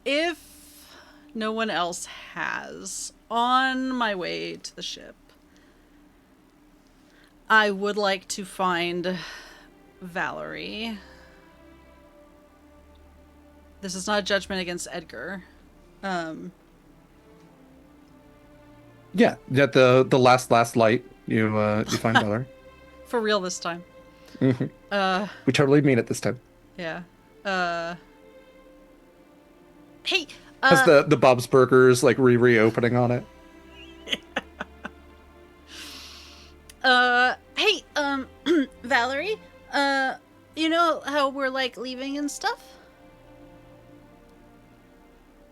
If no one else has, on my way to the ship, I would like to find Valerie. This is not a judgment against Edgar. Yeah, at the last light, you find Valerie. For real this time. Mm-hmm. We totally mean it this time. Yeah. Hey, Has the Bob's Burgers like reopening on it? Hey, Valerie, you know how we're like leaving and stuff?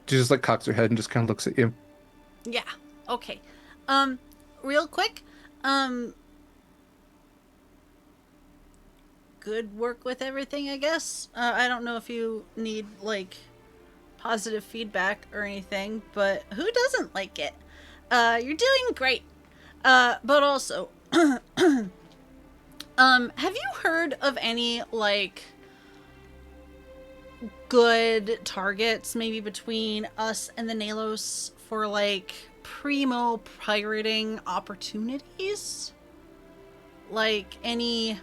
She just like cocks her head and just kind of looks at you. Yeah. Okay. Real quick, good work with everything, I guess. I don't know if you need like positive feedback or anything, but who doesn't like it? You're doing great. But also, have you heard of any like good targets maybe between us and the Nalos for like primo pirating opportunities? Like any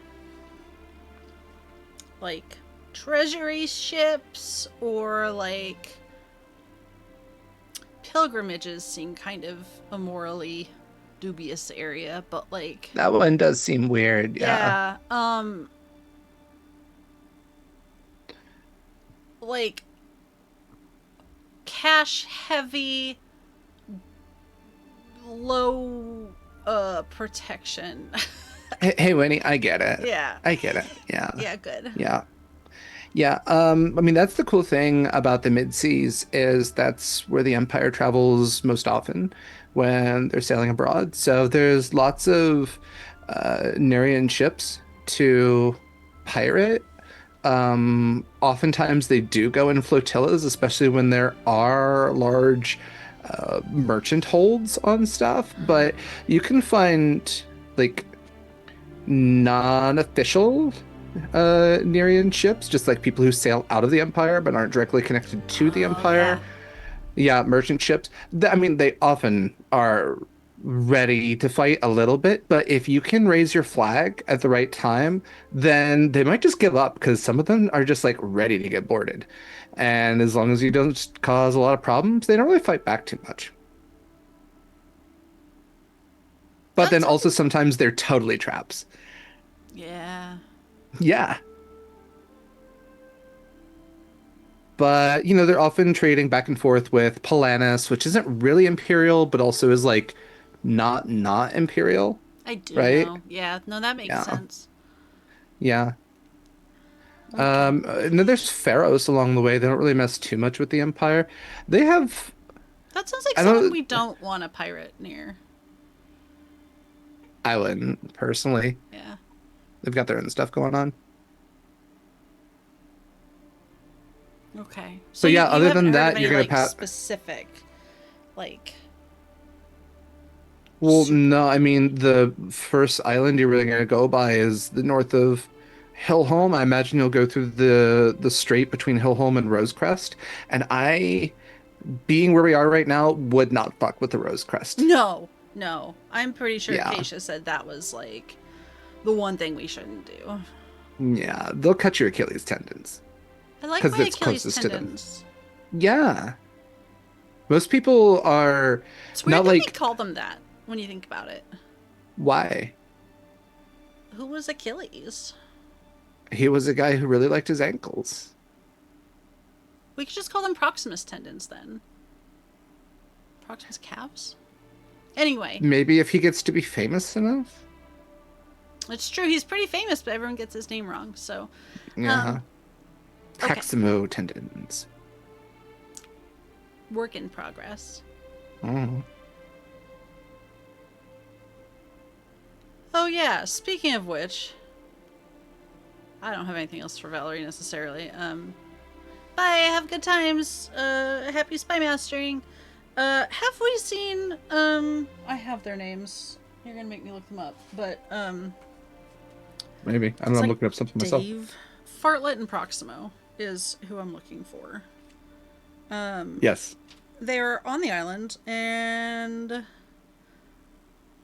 like treasury ships or like pilgrimages seem kind of a morally dubious area, but like That one does seem weird. Yeah. like cash heavy, low protection. Hey, Winnie, I get it. Yeah. I get it. Yeah. Yeah, good. Yeah. Yeah. I mean, that's the cool thing about the mid-seas is that's where the Empire travels most often when they're sailing abroad. So there's lots of Nerian ships to pirate. Oftentimes they do go in flotillas, especially when there are large merchant holds on stuff. But you can find like non-official Nerian ships, just like people who sail out of the Empire but aren't directly connected to the Empire. Yeah, merchant ships. I mean, they often are ready to fight a little bit, but if you can raise your flag at the right time, then they might just give up because some of them are just like ready to get boarded. And as long as you don't cause a lot of problems, they don't really fight back too much. But then also sometimes they're totally traps. Yeah. Yeah. But, you know, they're often trading back and forth with Polanis, which isn't really Imperial, but also is like not Imperial. I do Right? know. Yeah, no, that makes Yeah. sense. Yeah. And then there's Pharaohs along the way. They don't really mess too much with the Empire. They have, That sounds like I someone don't, we don't want to pirate near. I wouldn't personally. Yeah. They've got their own stuff going on. Okay. So yeah, you other haven't than heard of that, any, you're gonna like, pass. specific, like. Well, no, I mean the first island you're really gonna go by is the north of Hillholm. I imagine you'll go through the strait between Hillholm and Rosecrest. And I, being where we are right now, would not fuck with the Rosecrest. No, no. I'm pretty sure Yeah. Acacia said that was like the one thing we shouldn't do. Yeah, they'll cut your Achilles tendons. I like 'Cause my it's Achilles closest to them. tendons. Yeah. Most people are It's weird not that we like, call them that when you think about it. why? Who was Achilles? He was a guy who really liked his ankles. We could just call them Proximus tendons then. Proximus calves? Anyway, Maybe if he gets to be famous enough? it's true. He's pretty famous, but everyone gets his name wrong. So, Yeah. okay. Proximo tendons. work in progress. Mm. Oh yeah, speaking of which, I don't have anything else for Valerie necessarily. Bye, have good times. Happy spy mastering. Have we seen, I have their names. You're gonna make me look them up, but, Maybe. I don't know. I'm like looking up something myself. Dave, Fartlett, and Proximo is who I'm looking for. Yes. They're on the island, and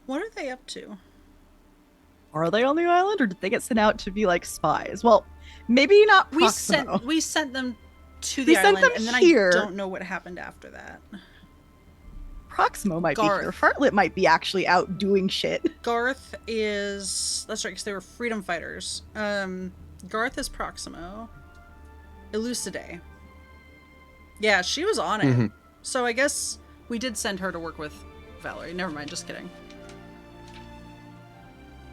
what are they up to? Are they on the island, or did they get sent out to be like spies? Well, maybe not Proximo. We sent them to We the sent island, them and then here. I don't know what happened after that. Proximo might Garth. be here. Fartlett might be actually out doing shit. Garth is... That's right, because they were freedom fighters. Garth is Proximo. Elucidae. Yeah, she was on it. Mhm. So I guess we did send her to work with Valerie. Never mind, just kidding.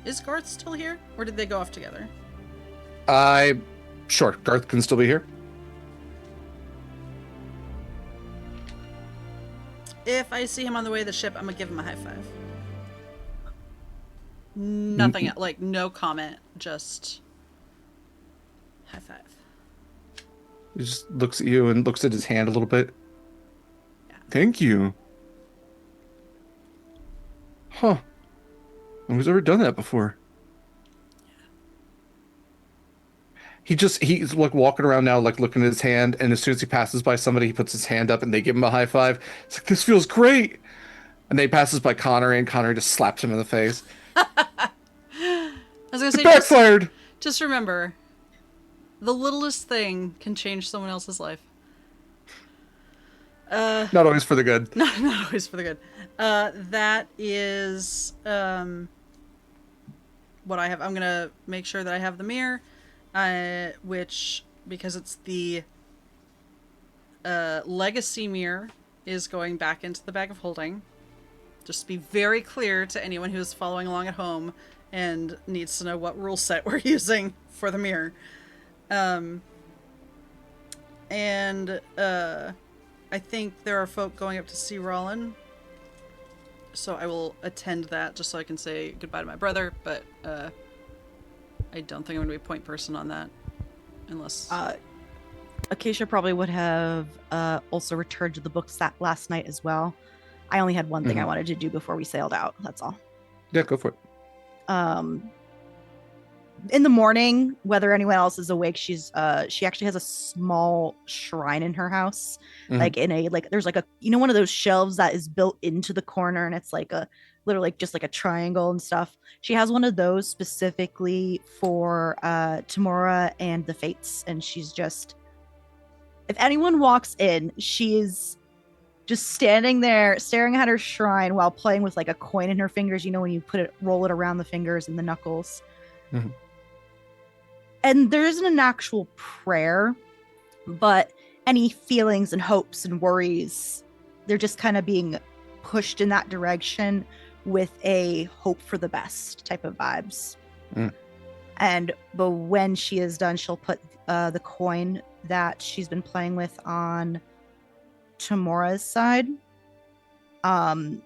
Is Garth still here? Or did they go off together? Sure, Garth can still be here. If I see him on the way to the ship, I'm gonna give him a high five. Nothing, like, no comment, just high five. He just looks at you and looks at his hand a little bit. Yeah. Thank you. Huh. Nobody's ever done that before. He's like walking around now, like looking at his hand, and as soon as he passes by somebody, he puts his hand up and they give him a high five. It's like, this feels great. And then he passes by Connor, and Connor just slaps him in the face. I was gonna It say, backfired! just remember, the littlest thing can change someone else's life. Not always for the good. Not always for the good. That is what I have. I'm gonna make sure that I have the mirror, which, because it's the Legacy Mirror is going back into the bag of holding. Just to be very clear to anyone who's following along at home and needs to know what rule set we're using for the mirror. I think there are folk going up to see Rollin. So I will attend that just so I can say goodbye to my brother, but I don't think I'm going to be a point person on that. Unless... Acacia probably would have also returned to the books that last night as well. I only had one thing I wanted to do before we sailed out. That's all. Yeah, go for it. In the morning, whether anyone else is awake, she actually has a small shrine in her house, like in a there's like a one of those shelves that is built into the corner, and it's like a literally just like a triangle and stuff. She has one of those specifically for Tamora and the Fates, and she's just, if anyone walks in, she is just standing there staring at her shrine while playing with like a coin in her fingers. When you roll it around the fingers and the knuckles. And there isn't an actual prayer, but any feelings and hopes and worries, they're just kind of being pushed in that direction with a hope for the best type of vibes. But when she is done, she'll put the coin that she's been playing with on Tamora's side.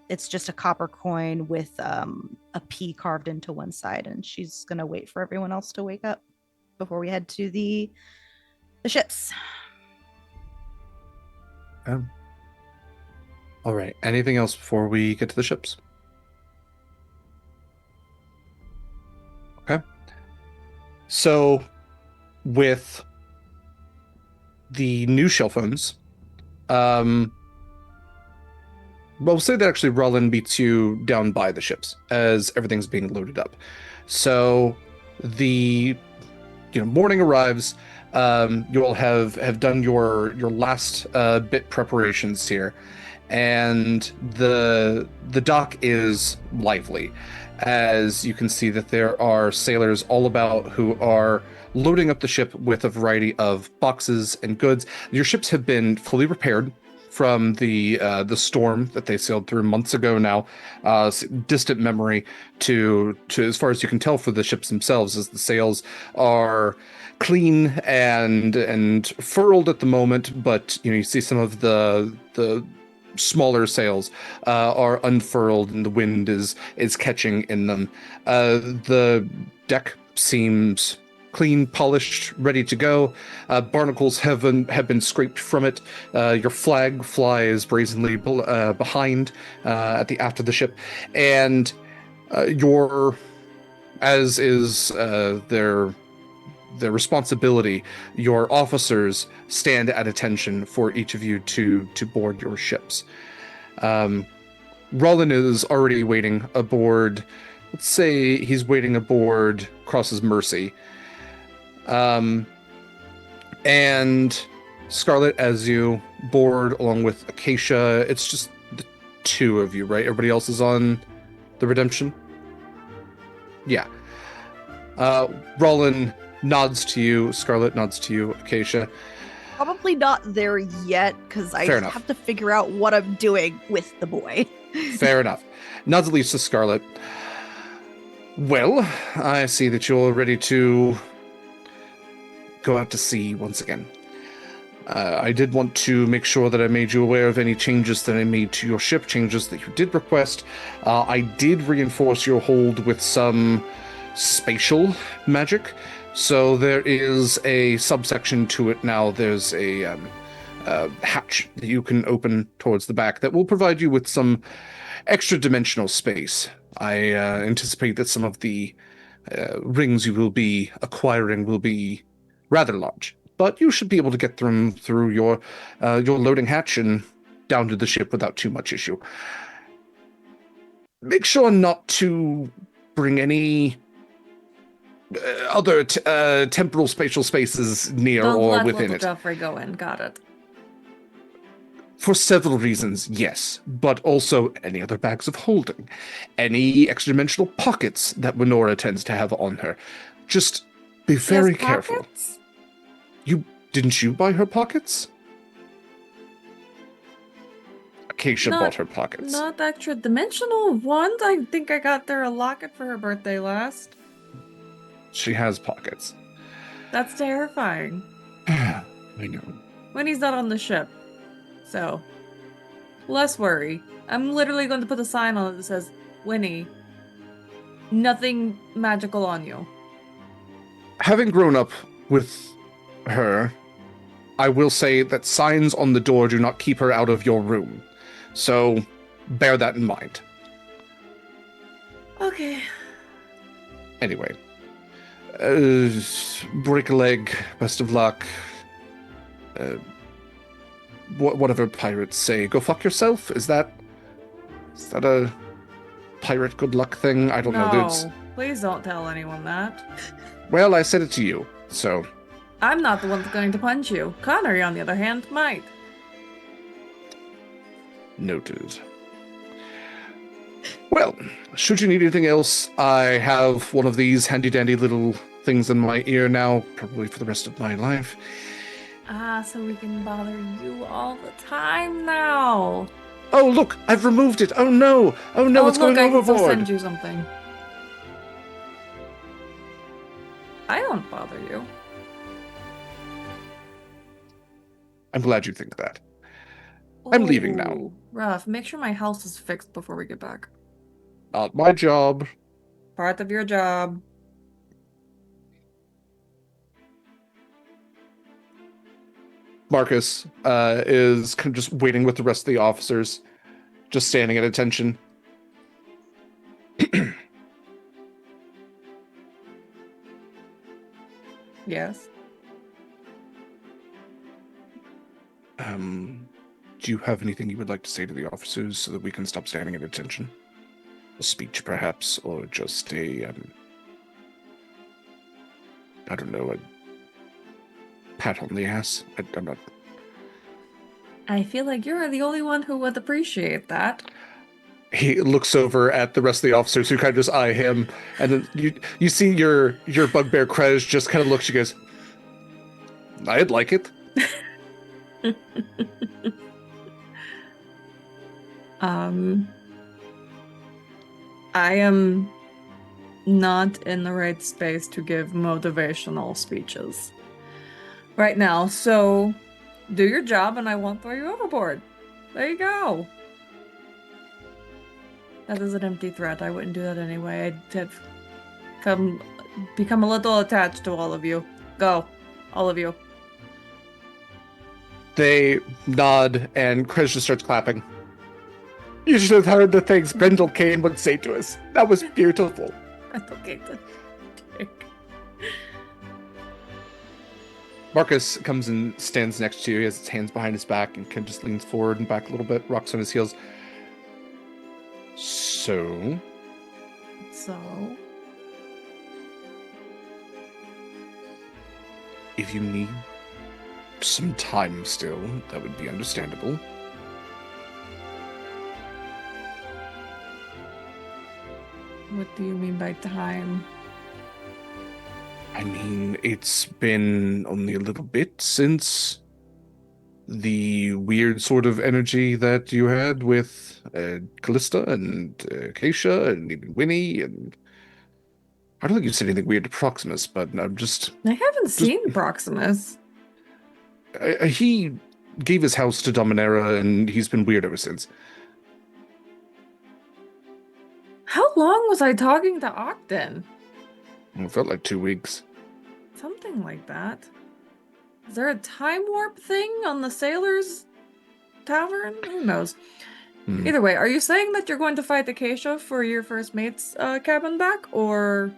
It's just a copper coin with a P carved into one side, and she's gonna wait for everyone else to wake up before we head to the ships. All right. Anything else before we get to the ships? Okay. So, with the new shell phones, we'll say that actually Rollin meets you down by the ships as everything's being loaded up. So, the morning arrives. You'll have done your last bit preparations here, and the dock is lively, as you can see that there are sailors all about who are loading up the ship with a variety of boxes and goods. Your ships have been fully repaired from the storm that they sailed through months ago now. Distant memory to as far as you can tell for the ships themselves, as the sails are clean and furled at the moment, but you see some of the smaller sails are unfurled and the wind is catching in them. The deck seems clean, polished, ready to go. Barnacles have been scraped from it. Your flag flies brazenly behind at the aft of the ship, and as is their responsibility, your officers stand at attention for each of you to board your ships. Rollin is already waiting aboard. Let's say he's waiting aboard Cross's Mercy. And Scarlett, as you board along with Acacia, it's just the two of you, right? Everybody else is on the Redemption? Yeah. Rollin nods to you, Scarlett nods to you, Acacia. Probably not there yet, because I have to figure out what I'm doing with the boy. Fair enough. Nods at least to Scarlett. Well, I see that you're ready to go out to sea once again. I did want to make sure that I made you aware of any changes that I made to your ship, changes that you did request. I did reinforce your hold with some spatial magic, so there is a subsection to it now. There's a hatch that you can open towards the back that will provide you with some extra dimensional space. I anticipate that some of the rings you will be acquiring will be rather large, but you should be able to get them through your loading hatch and down to the ship without too much issue. Make sure not to bring any other temporal spatial spaces near or within it. Joffrey go in. Got it. For several reasons, yes, but also any other bags of holding, any extra-dimensional pockets that Winora tends to have on her. Just be very careful. Pockets? Didn't you buy her pockets? Acacia Not- bought her pockets. Not extra dimensional ones. I think I got her a locket for her birthday last. She has pockets. That's terrifying. I know. When he's not on the ship. So, less worry. I'm literally going to put a sign on it that says, Winnie, nothing magical on you. Having grown up with her, I will say that signs on the door do not keep her out of your room. So, bear that in mind. Okay. Anyway. Break a leg, best of luck. Whatever pirates say. Go fuck yourself? Is that a pirate good luck thing? I don't know. No, please don't tell anyone that. Well, I said it to you, so... I'm not the one that's going to punch you. Connery, on the other hand, might. Noted. Well, should you need anything else, I have one of these handy-dandy little things in my ear now, probably for the rest of my life. Ah, so we can bother you all the time now. Oh, look! I've removed it! Oh, no! Oh, no, it's going I can still overboard! send you something. I don't bother you. I'm glad you think that. I'm leaving now. Ooh, rough. Make sure my house is fixed before we get back. Not my job. Part of your job. Marcus is kind of just waiting with the rest of the officers, just standing at attention. Yes. Do you have anything you would like to say to the officers so that we can stop standing at attention? A speech, perhaps, or just a, I don't know, a pat on the ass? I'm not... I feel like you're the only one who would appreciate that. He looks over at the rest of the officers who kind of just eye him, and then you see your bugbear Krez just kind of looks, she goes, I'd like it. I am not in the right space to give motivational speeches right now, so do your job and I won't throw you overboard. There you go. That is an empty threat. I wouldn't do that anyway. I'd have become a little attached to all of you. Go. All of you. They nod, and Krez just starts clapping. You should have heard the things Grendel Kane would say to us. That was beautiful. That's okay. Marcus comes and stands next to you. He has his hands behind his back and kind of just leans forward and back a little bit, rocks on his heels. So, if you need some time still, that would be understandable. What do you mean by time? I mean, it's been only a little bit since the weird sort of energy that you had with Kallista and Acacia and even Winnie, and I don't think you said anything weird to Proximus, but I'm just... I haven't seen Proximus. He gave his house to Dominera, and he's been weird ever since. How long was I talking to Ogden? It felt like 2 weeks. Something like that. Is there a time warp thing on the Sailor's Tavern? Who knows? Either way, are you saying that you're going to fight Acacia for your first mate's cabin back, or...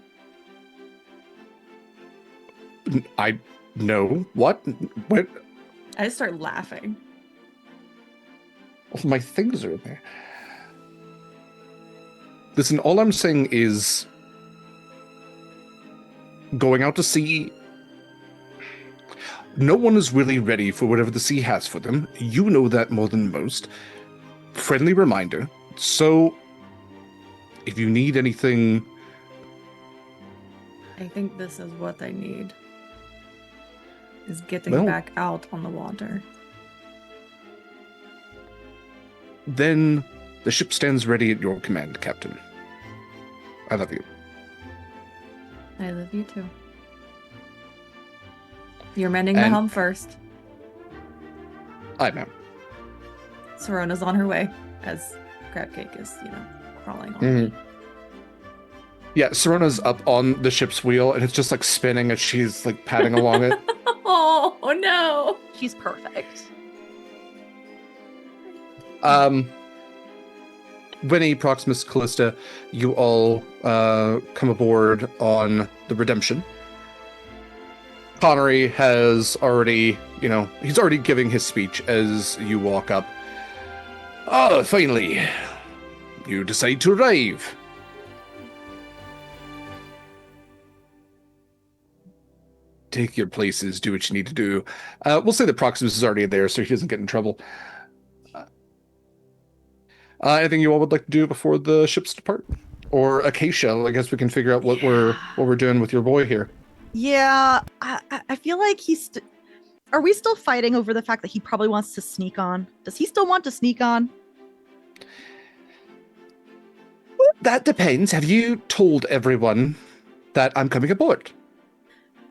No. What? What? I just start laughing. Oh, my things are in there. Listen, all I'm saying is going out to sea, no one is really ready for whatever the sea has for them. You know that more than most. Friendly reminder. So, if you need anything... I think this is what I need. Is getting back out on the water. Then the ship stands ready at your command, Captain. I love you. I love you too. You're mending the And- helm first. I know. Sorona's on her way as Crab Cake is, crawling on. Mhm. Yeah, Sorona's up on the ship's wheel, and it's just like spinning as she's like padding along it. Oh no! She's perfect. Winnie, Proximus, Kallista, you all come aboard on the Redemption. Connery has already, he's already giving his speech as you walk up. Oh, finally, you decide to arrive. Take your places, do what you need to do. We'll say that Proximus is already there, so he doesn't get in trouble. Anything you all would like to do before the ships depart? Or Acacia, I guess we can figure out what we're doing with your boy here. Yeah, I feel like are we still fighting over the fact that he probably wants to sneak on? Does he still want to sneak on? Well, that depends. Have you told everyone that I'm coming aboard?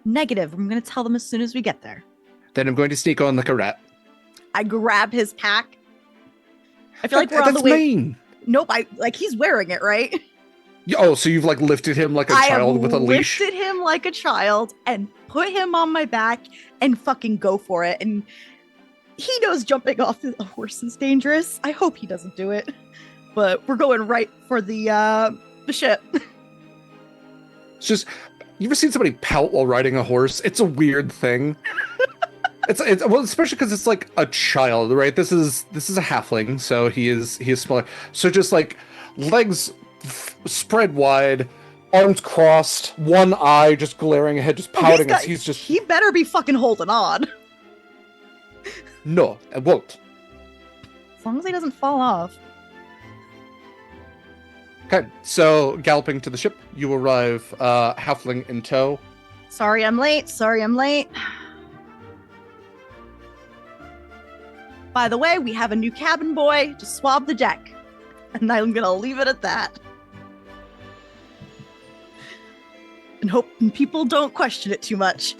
Negative. I'm going to tell them as soon as we get there. Then I'm going to sneak on like a rat. I grab his pack. I feel like we're on the That's way. mean. Nope, he's wearing it, right? Oh, so you've like lifted him like a child with a leash? I lifted him like a child and put him on my back and fucking go for it. And he knows jumping off a horse is dangerous. I hope he doesn't do it. But we're going right for the ship. It's just, you ever seen somebody pout while riding a horse? It's a weird thing. It's well, especially because it's like a child, right? This is a halfling, so he is smaller. So just like legs spread wide, arms crossed, one eye just glaring ahead, just pouting as he's just. He better be fucking holding on. No, I won't. As long as he doesn't fall off. Okay, so galloping to the ship, you arrive, halfling in tow. Sorry, I'm late. By the way, we have a new cabin boy to swab the deck. And I'm gonna leave it at that. And hope people don't question it too much.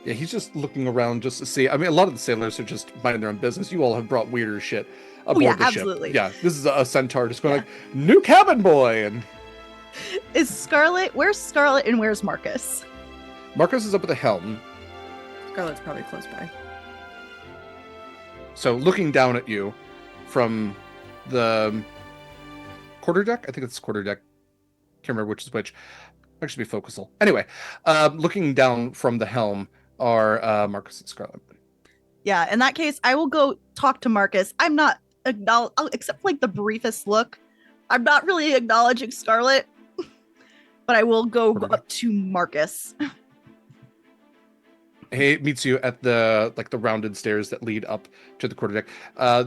Yeah, he's just looking around just to see. I mean, a lot of the sailors are just minding their own business. You all have brought weirder shit aboard the absolutely. ship. Yeah, this is a centaur just going like, new cabin boy! And Where's Scarlett and where's Marcus? Marcus is up at the helm. Scarlett's probably close by. So looking down at you from the quarterdeck, I think it's quarterdeck. Can't remember which is which. That should be forecastle. Anyway, looking down from the helm are Marcus and Scarlett. Yeah, in that case, I will go talk to Marcus. I'm not except like the briefest look. I'm not really acknowledging Scarlett, but I will go up to Marcus. He meets you at the rounded stairs that lead up to the quarterdeck.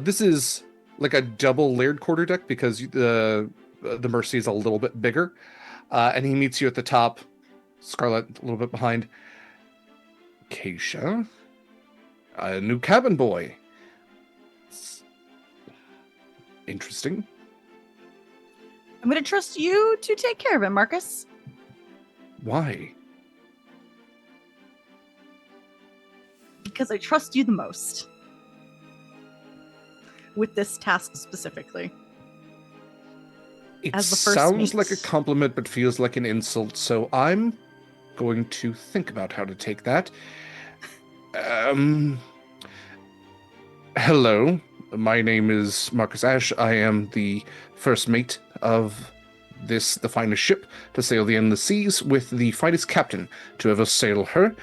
This is like a double layered quarterdeck because the Mercy is a little bit bigger. And he meets you at the top. Scarlett a little bit behind. Acacia, a new cabin boy. It's interesting. I'm going to trust you to take care of him, Marcus. Why? Because I trust you the most. With this task specifically. It As the first sounds mate. like a compliment, but feels like an insult, so I'm going to think about how to take that. Hello, my name is Marcus Ash. I am the first mate of the finest ship to sail the endless seas with the finest captain to ever sail her.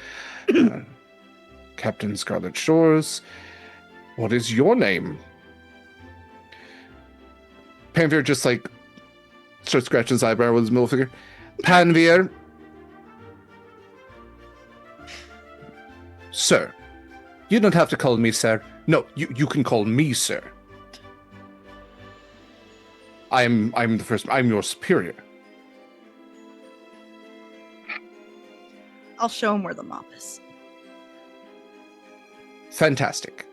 Captain Scarlet Shores. What is your name? Panvier just like starts scratching his eyebrow with his middle finger. Panvier. Sir. You don't have to call me sir. No, you can call me sir. I'm the first. I'm your superior. I'll show him where the mop is. Fantastic.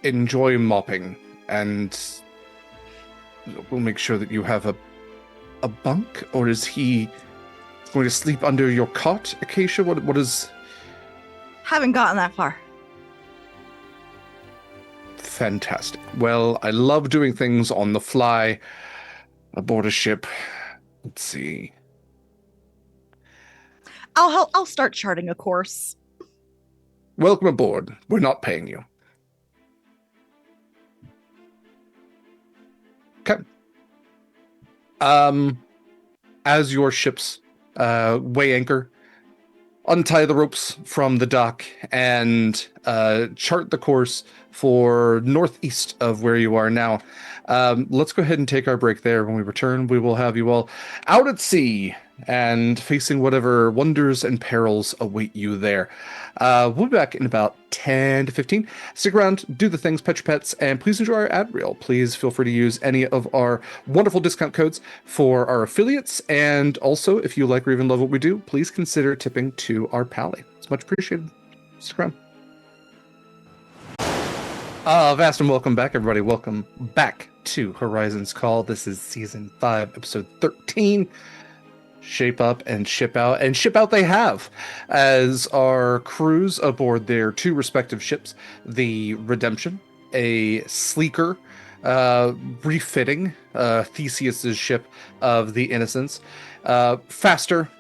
enjoy mopping, and we'll make sure that you have a bunk, or is he going to sleep under your cot, Acacia? What is... Haven't gotten that far. Fantastic. Well, I love doing things on the fly aboard a ship. Let's see. I'll start charting a course. Welcome aboard. We're not paying you. Okay. As your ships weigh anchor, untie the ropes from the dock, and chart the course for northeast of where you are now. Let's go ahead and take our break there. When we return, we will have you all out at sea and facing whatever wonders and perils await you there. We'll be back in about 10 to 15. Stick around, do the things, pet your pets, and please enjoy our ad reel. Please feel free to use any of our wonderful discount codes for our affiliates. And also, if you like or even love what we do, please consider tipping to our pally. It's much appreciated. Stick around. Vast and welcome back, everybody. Welcome back to Horizons Call. This is Season 5, Episode 13. Shape up and ship out, and ship out they have, as our crews aboard their two respective ships, the Redemption, a sleeker, refitting Theseus's ship of the Innocents, faster,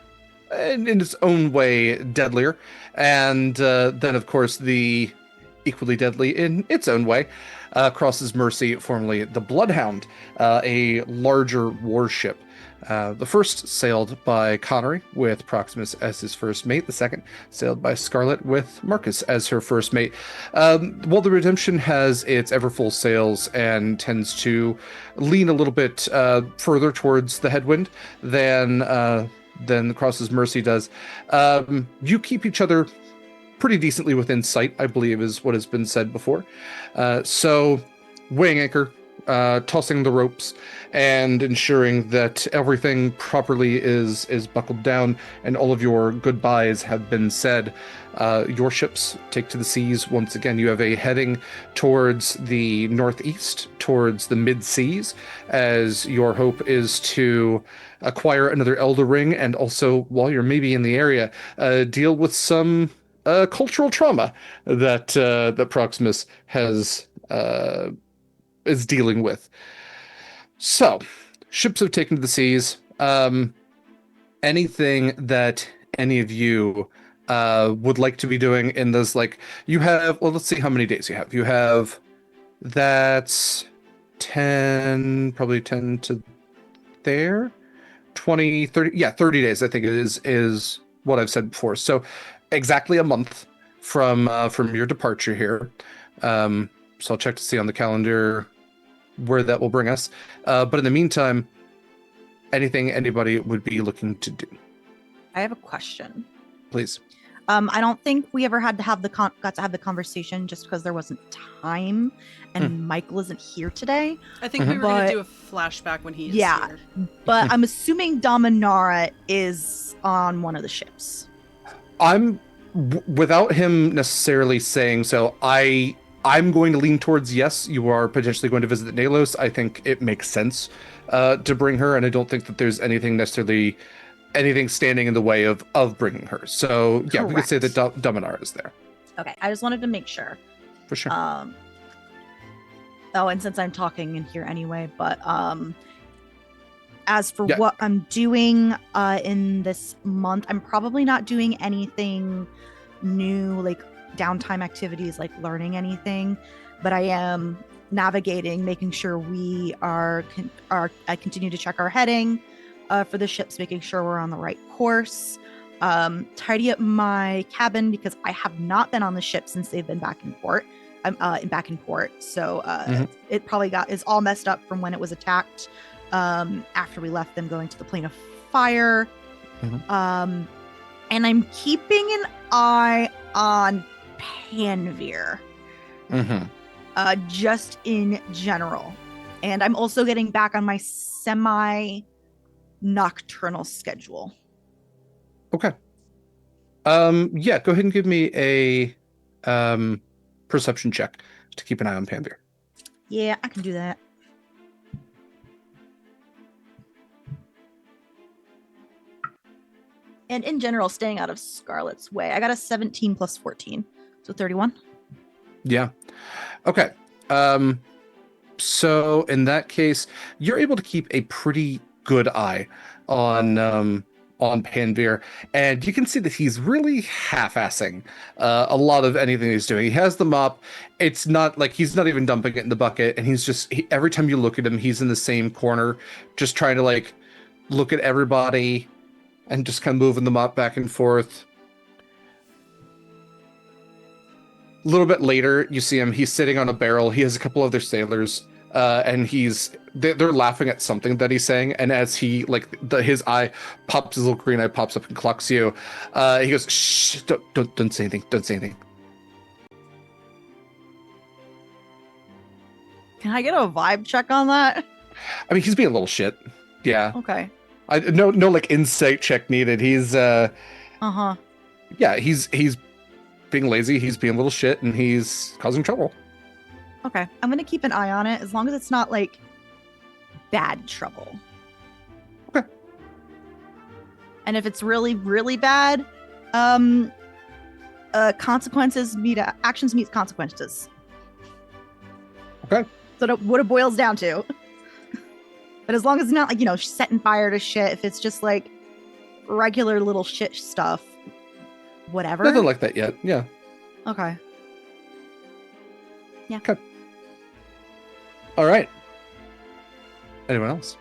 and in its own way deadlier, and then of course the equally deadly in its own way, Cross's Mercy, formerly the Bloodhound, a larger warship. The first sailed by Connery with Proximus as his first mate. The second sailed by Scarlett with Marcus as her first mate. While the Redemption has its ever full sails and tends to lean a little bit further towards the headwind than the Cross's Mercy does, you keep each other pretty decently within sight, I believe is what has been said before. So weighing anchor, tossing the ropes, and ensuring that everything properly is buckled down and all of your goodbyes have been said. Your ships take to the seas once again. You have a heading towards the northeast, towards the mid-seas, as your hope is to acquire another Elder Ring, and also, while you're maybe in the area, deal with some cultural trauma that Proximus has is dealing with. So, ships have taken to the seas. Anything that any of you would like to be doing in this, like, you have, well, let's see how many days you have. You have, that's 10, probably 10 to there, 20, 30, yeah, 30 days, I think it is what I've said before. So, exactly a month from your departure here. So I'll check to see on the calendar where that will bring us. But in the meantime, anything anybody would be looking to do. I have a question. Please. I don't think we ever had to have got to have the conversation just because there wasn't time, and Mikyl isn't here today. I think we were going to do a flashback when he is here. But I'm assuming Dominara is on one of the ships. Without him necessarily saying so, I'm going to lean towards yes, you are potentially going to visit Nalos. I think it makes sense to bring her, and I don't think that there's anything standing in the way of bringing her. So, yeah, we could say that Dominar is there. Okay, I just wanted to make sure. For sure. And since I'm talking in here anyway, but as for what I'm doing in this month, I'm probably not doing anything new, like downtime activities, like learning anything, but I am navigating, making sure we I continue to check our heading for the ships, making sure we're on the right course, tidy up my cabin because I have not been on the ship since they've been back in port. I'm back in port, so it probably is all messed up from when it was attacked after we left them going to the plane of fire. And I'm keeping an eye on Panveer, just in general, and I'm also getting back on my semi-nocturnal schedule. Okay. Yeah, go ahead and give me a perception check to keep an eye on Panveer. Yeah, I can do that. And in general, staying out of Scarlett's way. I got a 17 plus 14, so 31. Yeah. Okay. So in that case, you're able to keep a pretty good eye on Panveer, and you can see that he's really half-assing a lot of anything he's doing. He has the mop. It's not like he's not even dumping it in the bucket, and he's just every time you look at him, he's in the same corner, just trying to like look at everybody and just kind of moving the mop back and forth. A little bit later, you see him. He's sitting on a barrel. He has a couple other sailors, and they're laughing at something that he's saying. And as he his eye pops, his little green eye pops up and clocks you. He goes, "Shh! Don't say anything. Don't say anything." Can I get a vibe check on that? I mean, he's being a little shit. Yeah. Okay. No like insight check needed. He's Uh-huh. yeah, he's being lazy, he's being a little shit, and he's causing trouble. Okay. I'm going to keep an eye on it as long as it's not like bad trouble. Okay. And if it's really, really bad, actions meet consequences. Okay. So what it boils down to. But as long as it's not like, setting fire to shit, if it's just like regular little shit stuff, whatever. Nothing like that yet. Yeah. Okay. Yeah. Okay. All right. Anyone else?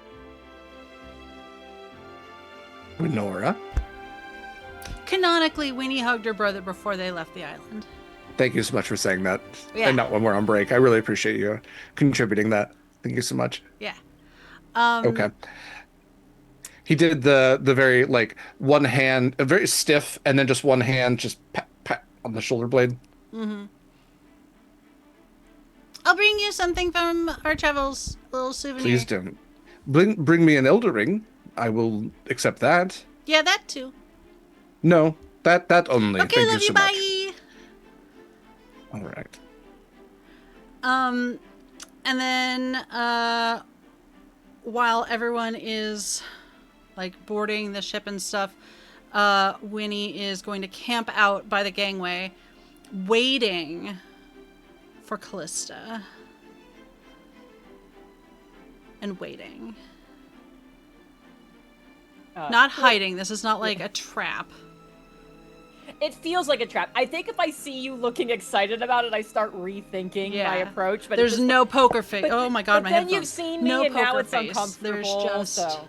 Winora. Canonically, Winnie hugged her brother before they left the island. Thank you so much for saying that. Yeah. And not when we're on break. I really appreciate you contributing that. Thank you so much. Yeah. Okay. He did the very one hand, very stiff, and then just one hand, just pat pat on the shoulder blade. Mm-hmm. I'll bring you something from our travels, a little souvenir. Please don't. Bring me an elder ring. I will accept that. Yeah, that too. No, that only. Okay, Thank love you so you, bye. Much. All right. And then while everyone is boarding the ship and stuff, Winnie is going to camp out by the gangway, waiting for Kallista. And waiting. Not hiding. This is not like a trap. It feels like a trap. I think if I see you looking excited about it, I start rethinking my approach. But there's no poker face. Oh my god, but my then headphones. you've seen me, no and now poker it's face. uncomfortable. There's just...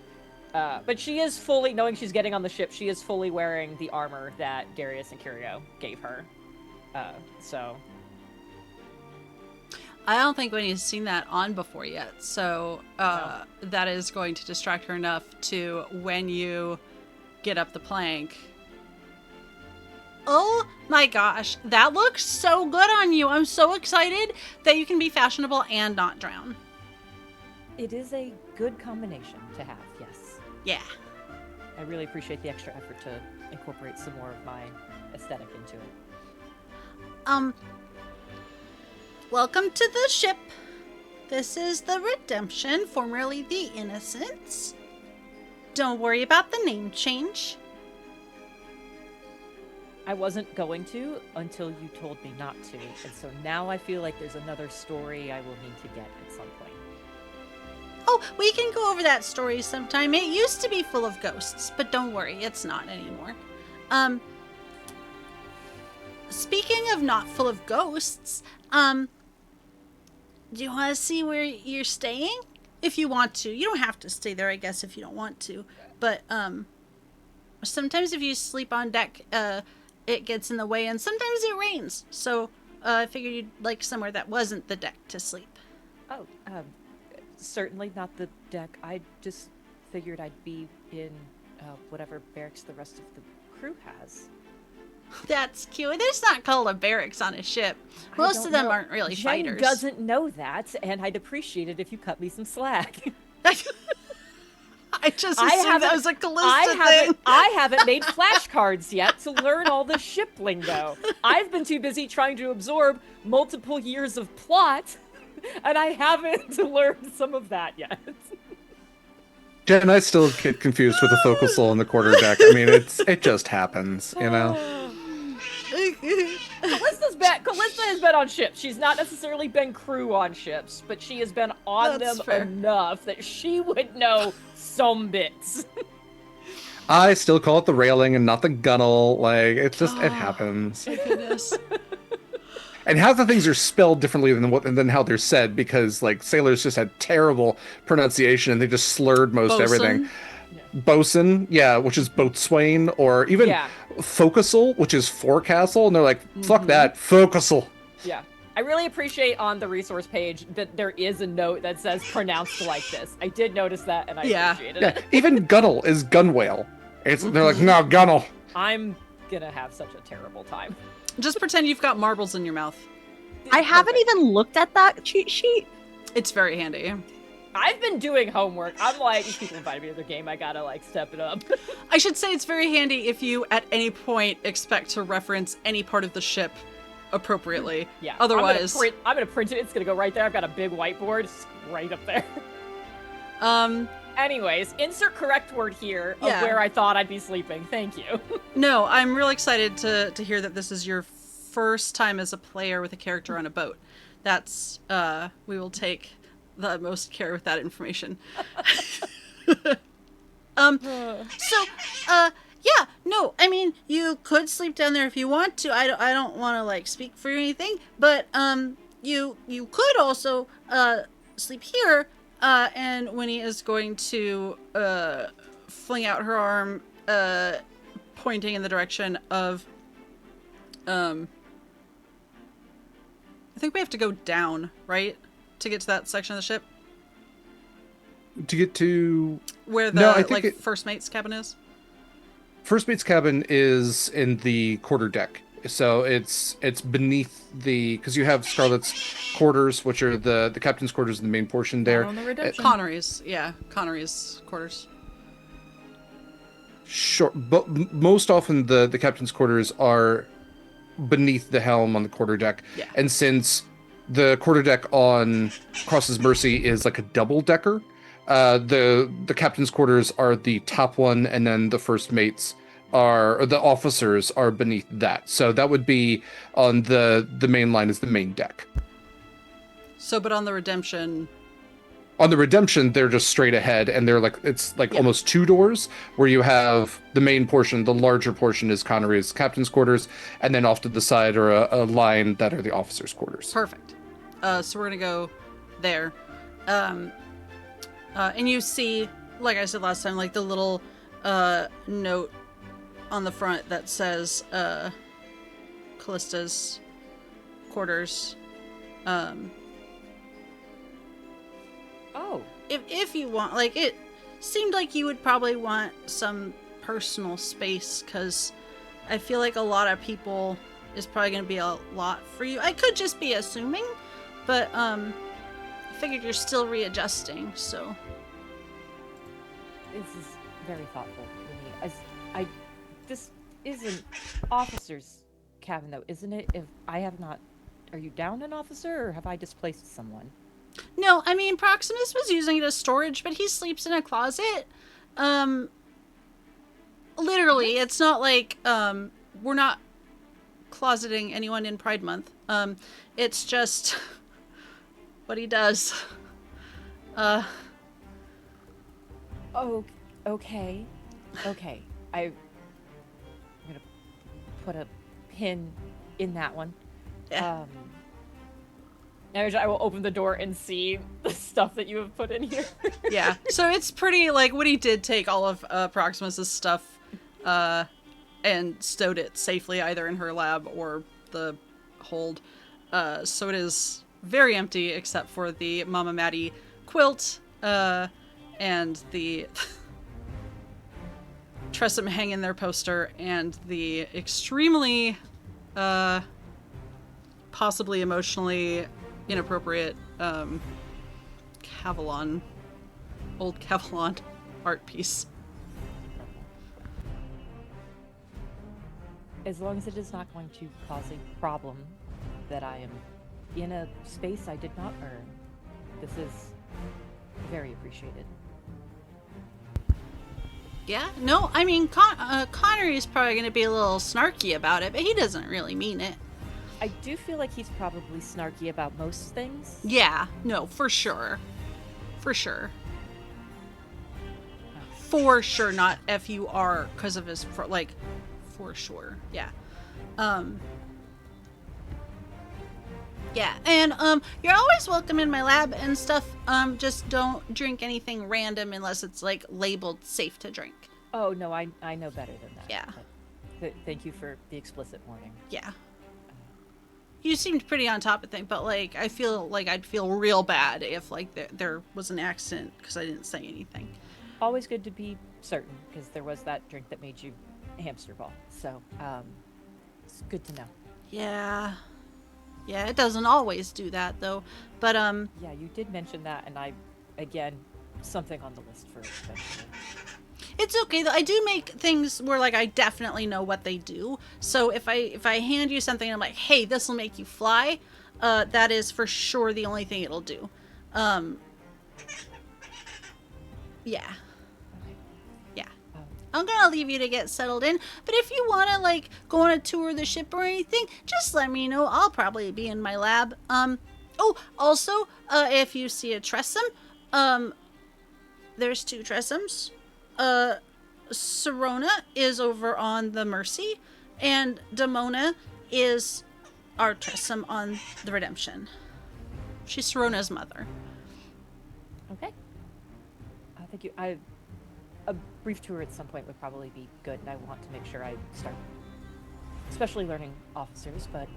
but she is fully, knowing she's getting on the ship, she is fully wearing the armor that Darius and Curio gave her. So... I don't think Winnie's seen that on before yet, so that is going to distract her enough to, when you get up the plank... Oh my gosh, that looks so good on you. I'm so excited that you can be fashionable and not drown. It is a good combination to have, yes. Yeah. I really appreciate the extra effort to incorporate some more of my aesthetic into it. Welcome to the ship. This is the Redemption, formerly the Innocents. Don't worry about the name change. I wasn't going to until you told me not to, and so now I feel like there's another story I will need to get at some point. Oh, we can go over that story sometime. It used to be full of ghosts, but don't worry, it's not anymore. Speaking of not full of ghosts, do you want to see where you're staying? If you want to. You don't have to stay there, I guess, if you don't want to. But, sometimes if you sleep on deck, it gets in the way, and sometimes it rains. So, I figured you'd like somewhere that wasn't the deck to sleep. Oh, certainly not the deck. I just figured I'd be in whatever barracks the rest of the crew has. That's cute. It's not called a barracks on a ship. Most of them aren't really Jenn fighters. Doesn't know that, and I'd appreciate it if you cut me some slack. I I just assumed that was a Kallista thing. I haven't made flashcards yet to learn all the ship lingo. I've been too busy trying to absorb multiple years of plot, and I haven't learned some of that yet. Jenn, I still get confused with the forecastle and the quarterdeck. I mean, it just happens, you know? Kallista has been on ships. She's not necessarily been crew on ships, but she has been on them enough that she would know some bits. I still call it the railing and not the gunnel. Like, it happens. My goodness. And half the things are spelled differently than how they're said, because like sailors just had terrible pronunciation and they just slurred most everything. Bosun, yeah, which is boatswain, or even forecastle, which is forecastle, and they're like, fuck that, forecastle. Yeah. I really appreciate on the resource page that there is a note that says pronounced like this. I did notice that, and I appreciated it. Even gunnel is gunwale. They're like, no, gunnel. I'm gonna have such a terrible time. Just pretend you've got marbles in your mouth. I haven't even looked at that cheat sheet. It's very handy. I've been doing homework. I'm like, these people invited me to their game. I gotta like step it up. I should say it's very handy if you at any point expect to reference any part of the ship appropriately. Yeah. Otherwise, I'm gonna print it. It's gonna go right there. I've got a big whiteboard right up there. Anyways, insert correct word here of where I thought I'd be sleeping. Thank you. No, I'm real excited to hear that this is your first time as a player with a character on a boat. That's we will take the utmost care with that information. Yeah, no, I mean, you could sleep down there if you want to. I don't want to like speak for you or anything, but you could also sleep here. And Winnie is going to fling out her arm, pointing in the direction of. I think we have to go down, right, to get to that section of the ship. To get to where the first mate's cabin is. First mate's cabin is in the quarterdeck. So it's beneath because you have Scarlett's quarters, which are the captain's quarters in the main portion there. Connery's quarters. Sure, but most often the captain's quarters are beneath the helm on the quarterdeck. Yeah. And since the quarterdeck on Cross's Mercy is like a double decker, the captain's quarters are the top one, and then the first mate's or the officers are beneath that. So that would be on the main line is the main deck. So, but on the Redemption, they're just straight ahead, and they're like, it's like almost two doors where you have the main portion, the larger portion is Connery's captain's quarters, and then off to the side are a line that are the officers' quarters. Perfect. So we're gonna go there. And you see, like I said last time, like the little note on the front that says Kallista's quarters. If you want, like, it seemed like you would probably want some personal space, because I feel like a lot of people is probably going to be a lot for you. I could just be assuming, but I figured you're still readjusting, so. This is very thoughtful, Winnie. This is an officer's cabin, though, isn't it? If I have not... Are you down an officer, or have I displaced someone? No, I mean, Proximus was using it as storage, but he sleeps in a closet. Literally, it's not like, we're not closeting anyone in Pride Month. It's just what he does. Oh, okay. I'm gonna put a pin in that one. Yeah. I will open the door and see the stuff that you have put in here. Yeah. So it's pretty, like, Woody did take all of Proximus's stuff and stowed it safely either in her lab or the hold. So it is very empty except for the Mama Maddie quilt and the Tressum hang in their poster and the extremely possibly emotionally inappropriate Cavalon, old Cavalon art piece. As long as it is not going to cause a problem that I am in a space I did not earn, this is very appreciated. Yeah, no, I mean, Connery's probably going to be a little snarky about it, but he doesn't really mean it. I do feel like he's probably snarky about most things. Yeah, no, for sure. For sure. For sure, not F-U-R, because of his, for sure, yeah. Yeah, and you're always welcome in my lab and stuff. Just don't drink anything random unless it's like labeled safe to drink. Oh no, I know better than that. Yeah. Thank you for the explicit warning. Yeah. You seemed pretty on top of things, but like I feel like I'd feel real bad if like there was an accident because I didn't say anything. Always good to be certain, because there was that drink that made you hamster ball. So it's good to know. Yeah. Yeah, it doesn't always do that though. But yeah, you did mention that, and again, something on the list for eventually. It's okay though. I do make things where like I definitely know what they do. So if I hand you something and I'm like, hey, this will make you fly, that is for sure the only thing it'll do. Yeah. Yeah. I'm gonna leave you to get settled in, but if you wanna like go on a tour of the ship or anything, just let me know. I'll probably be in my lab. Oh, also, if you see a tressum, there's 2 tressums. Serona is over on the Mercy, and Damona is our tressum on the Redemption. She's Serona's mother. Okay. Thank you. A brief tour at some point would probably be good, and I want to make sure I start, especially learning officers, but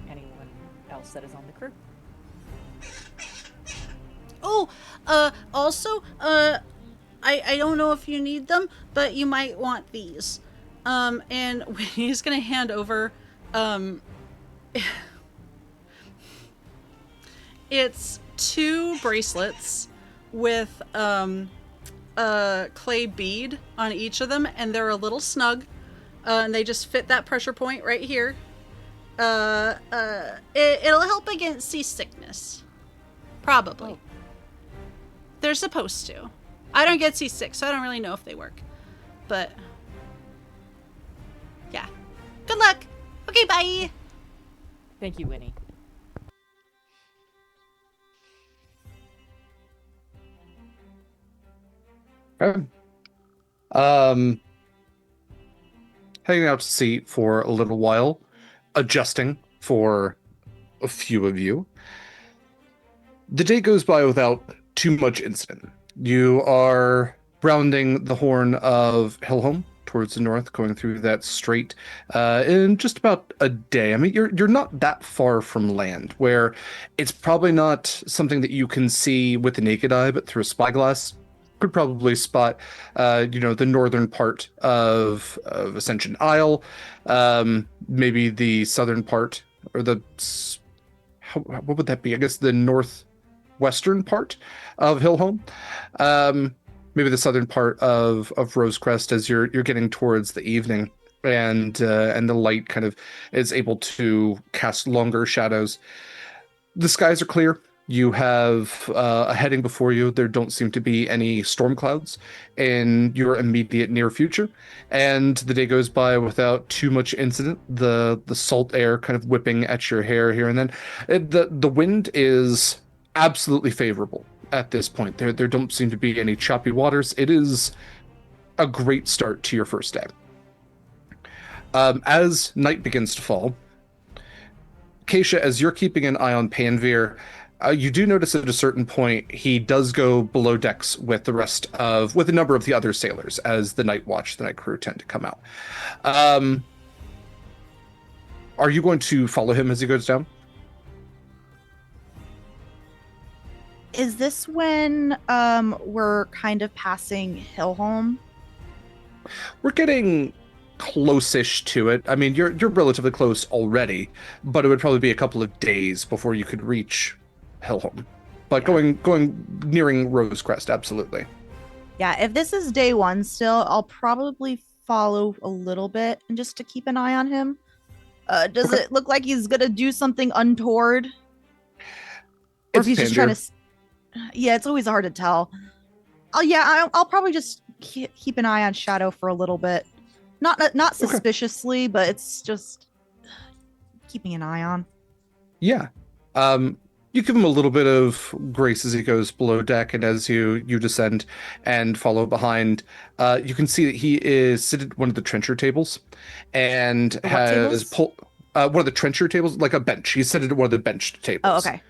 anyone else that is on the crew. Oh, also, I don't know if you need them, but you might want these. And he's gonna hand over, it's 2 bracelets with, a clay bead on each of them, and they're a little snug, and they just fit that pressure point right here. It'll help against seasickness. Probably. Oh. They're supposed to. I don't get seasick, so I don't really know if they work. But, yeah. Good luck! Okay, bye! Thank you, Winnie. Okay. Hanging out to sea for a little while, adjusting for a few of you. The day goes by without too much incident. You are rounding the horn of Hillholm towards the north, going through that strait in just about a day. I mean, you're not that far from land, where it's probably not something that you can see with the naked eye, but through a spyglass, could probably spot, the northern part of Ascension Isle, maybe the southern part, or what would that be? I guess the northwestern part of Hillholm. Maybe the southern part of Rosecrest as you're getting towards the evening, and the light kind of is able to cast longer shadows. The skies are clear. You have a heading before you. There don't seem to be any storm clouds in your immediate near future, and the day goes by without too much incident. The salt air kind of whipping at your hair here and then. The wind is absolutely favorable at this point. There don't seem to be any choppy waters. It is a great start to your first day. As night begins to fall, Acacia, as you're keeping an eye on Panveer, you do notice at a certain point he does go below decks with with a number of the other sailors as the night crew tend to come out. Are you going to follow him as he goes down? Is this when we're kind of passing Hillholm? We're getting close-ish to it. I mean, you're relatively close already, but it would probably be a couple of days before you could reach Hillholm. But Yeah. going nearing Rosecrest, absolutely. Yeah, if this is day one still, I'll probably follow a little bit and just to keep an eye on him. Does Okay. it look like he's gonna do something untoward? Or It's if he's just trying Pandir. to. Yeah, it's always hard to tell. Oh yeah, I'll probably just keep an eye on Shadow for a little bit. Not suspiciously, but it's just keeping an eye on. Yeah. You give him a little bit of grace as he goes below deck, and as you descend and follow behind, you can see that he is seated at one of the trencher tables, and The what has tables? one of the trencher tables, like a bench. He's seated at one of the bench tables. Oh, okay.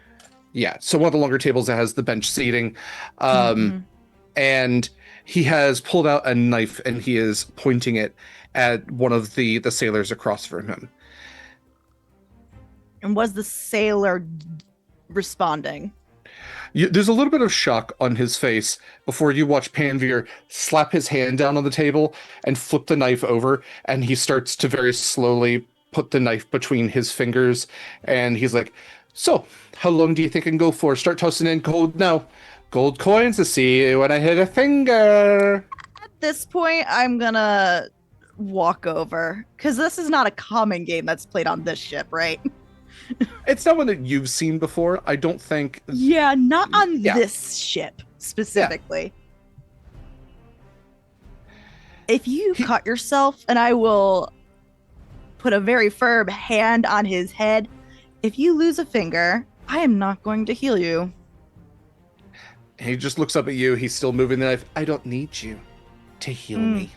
Yeah, so one of the longer tables that has the bench seating, Mm-hmm. and he has pulled out a knife and he is pointing it at one of the sailors across from him. And was the sailor responding? There's a little bit of shock on his face before you watch Panvir slap his hand down on the table and flip the knife over, and he starts to very slowly put the knife between his fingers, and he's like, "So, how long do you think I can go for? Start tossing in gold now. Gold coins to see when I hit a finger." At this point, I'm gonna walk over because this is not a common game that's played on this ship, right? It's not one that you've seen before. I don't think. Yeah, not on Yeah. this ship specifically. If you cut yourself, and I will put a very firm hand on his head, if you lose a finger, I am not going to heal you. He just looks up at you. He's still moving the knife. I don't need you to heal me.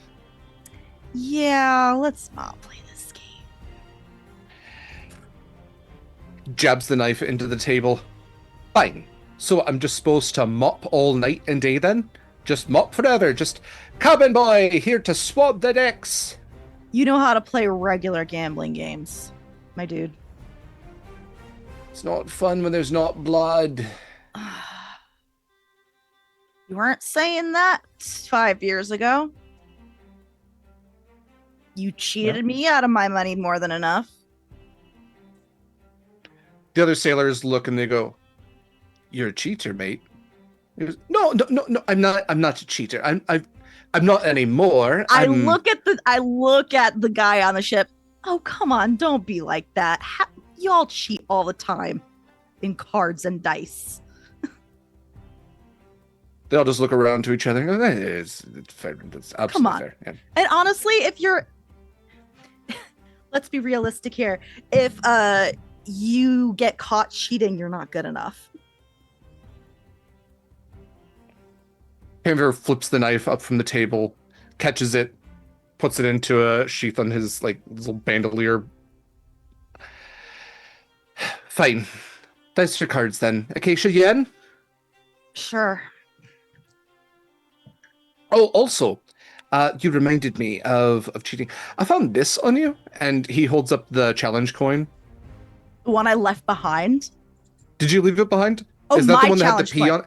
Yeah, let's not play this game. Jabs the knife into the table. Fine. So I'm just supposed to mop all night and day then? Just mop forever. Just cabin boy here to swab the decks. You know how to play regular gambling games, my dude. It's not fun when there's not blood. You weren't saying that 5 years ago. You cheated me out of my money more than enough. The other sailors look and they go, "You're a cheater, mate." He goes, No. I'm not a cheater. I'm not anymore. I look at the guy on the ship. Oh, come on, don't be like that. Y'all cheat all the time in cards and dice. They all just look around to each other and go, it's fair. That's absolutely Come on. fair. Yeah. And honestly, if you're let's be realistic here. If you get caught cheating, you're not good enough. Panver flips the knife up from the table, catches it, puts it into a sheath on his little bandolier. Fine. That's your cards then. Acacia, Yen? Sure. Oh, also, you reminded me of cheating. I found this on you, and he holds up the challenge coin. The one I left behind. Did you leave it behind? Oh, Is that my the one that had the challenge P coin. on?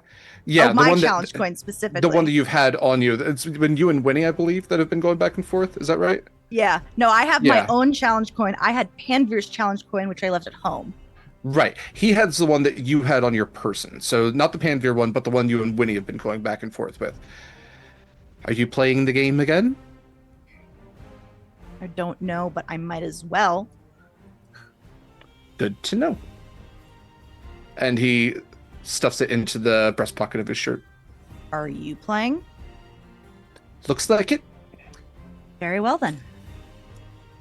Yeah, Oh, my the one challenge that, coin specifically. the one that you've had on you. It's been you and Winnie, I believe, that have been going back and forth. Is that right? Yeah. No, I have Yeah. my own challenge coin. I had Panvir's challenge coin, which I left at home. Right. He has the one that you had on your person. So not the Panvir one, but the one you and Winnie have been going back and forth with. Are you playing the game again? I don't know, but I might as well. Good to know. And he stuffs it into the breast pocket of his shirt. Are you playing? Looks like it. Very well then.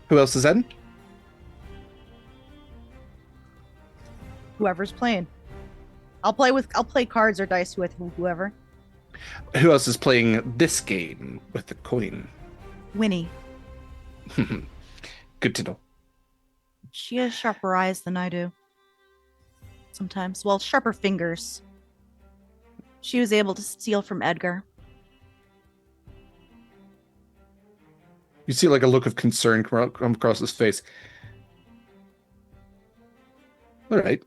Who else is in? Whoever's playing. I'll play cards or dice with whoever. Who else is playing this game with the coin? Winnie. Good to know. She has sharper eyes than I do. Sometimes. Well, sharper fingers. She was able to steal from Edgar. You see like a look of concern come across his face. All right.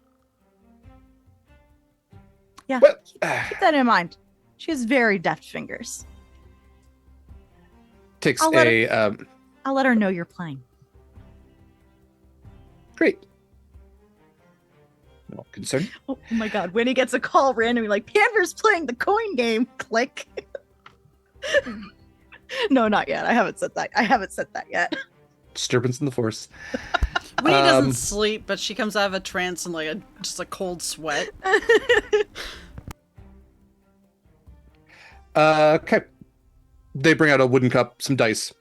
Yeah, Well, keep that in mind. She has very deft fingers. takes I'll let a I'll let her know you're playing. great. No concern. Oh my god, Winnie gets a call randomly like, Panver's playing the coin game. Click. No, not yet. I haven't said that yet. Disturbance in the force. Winnie doesn't sleep, but she comes out of a trance in like just a cold sweat. Okay. They bring out a wooden cup, some dice.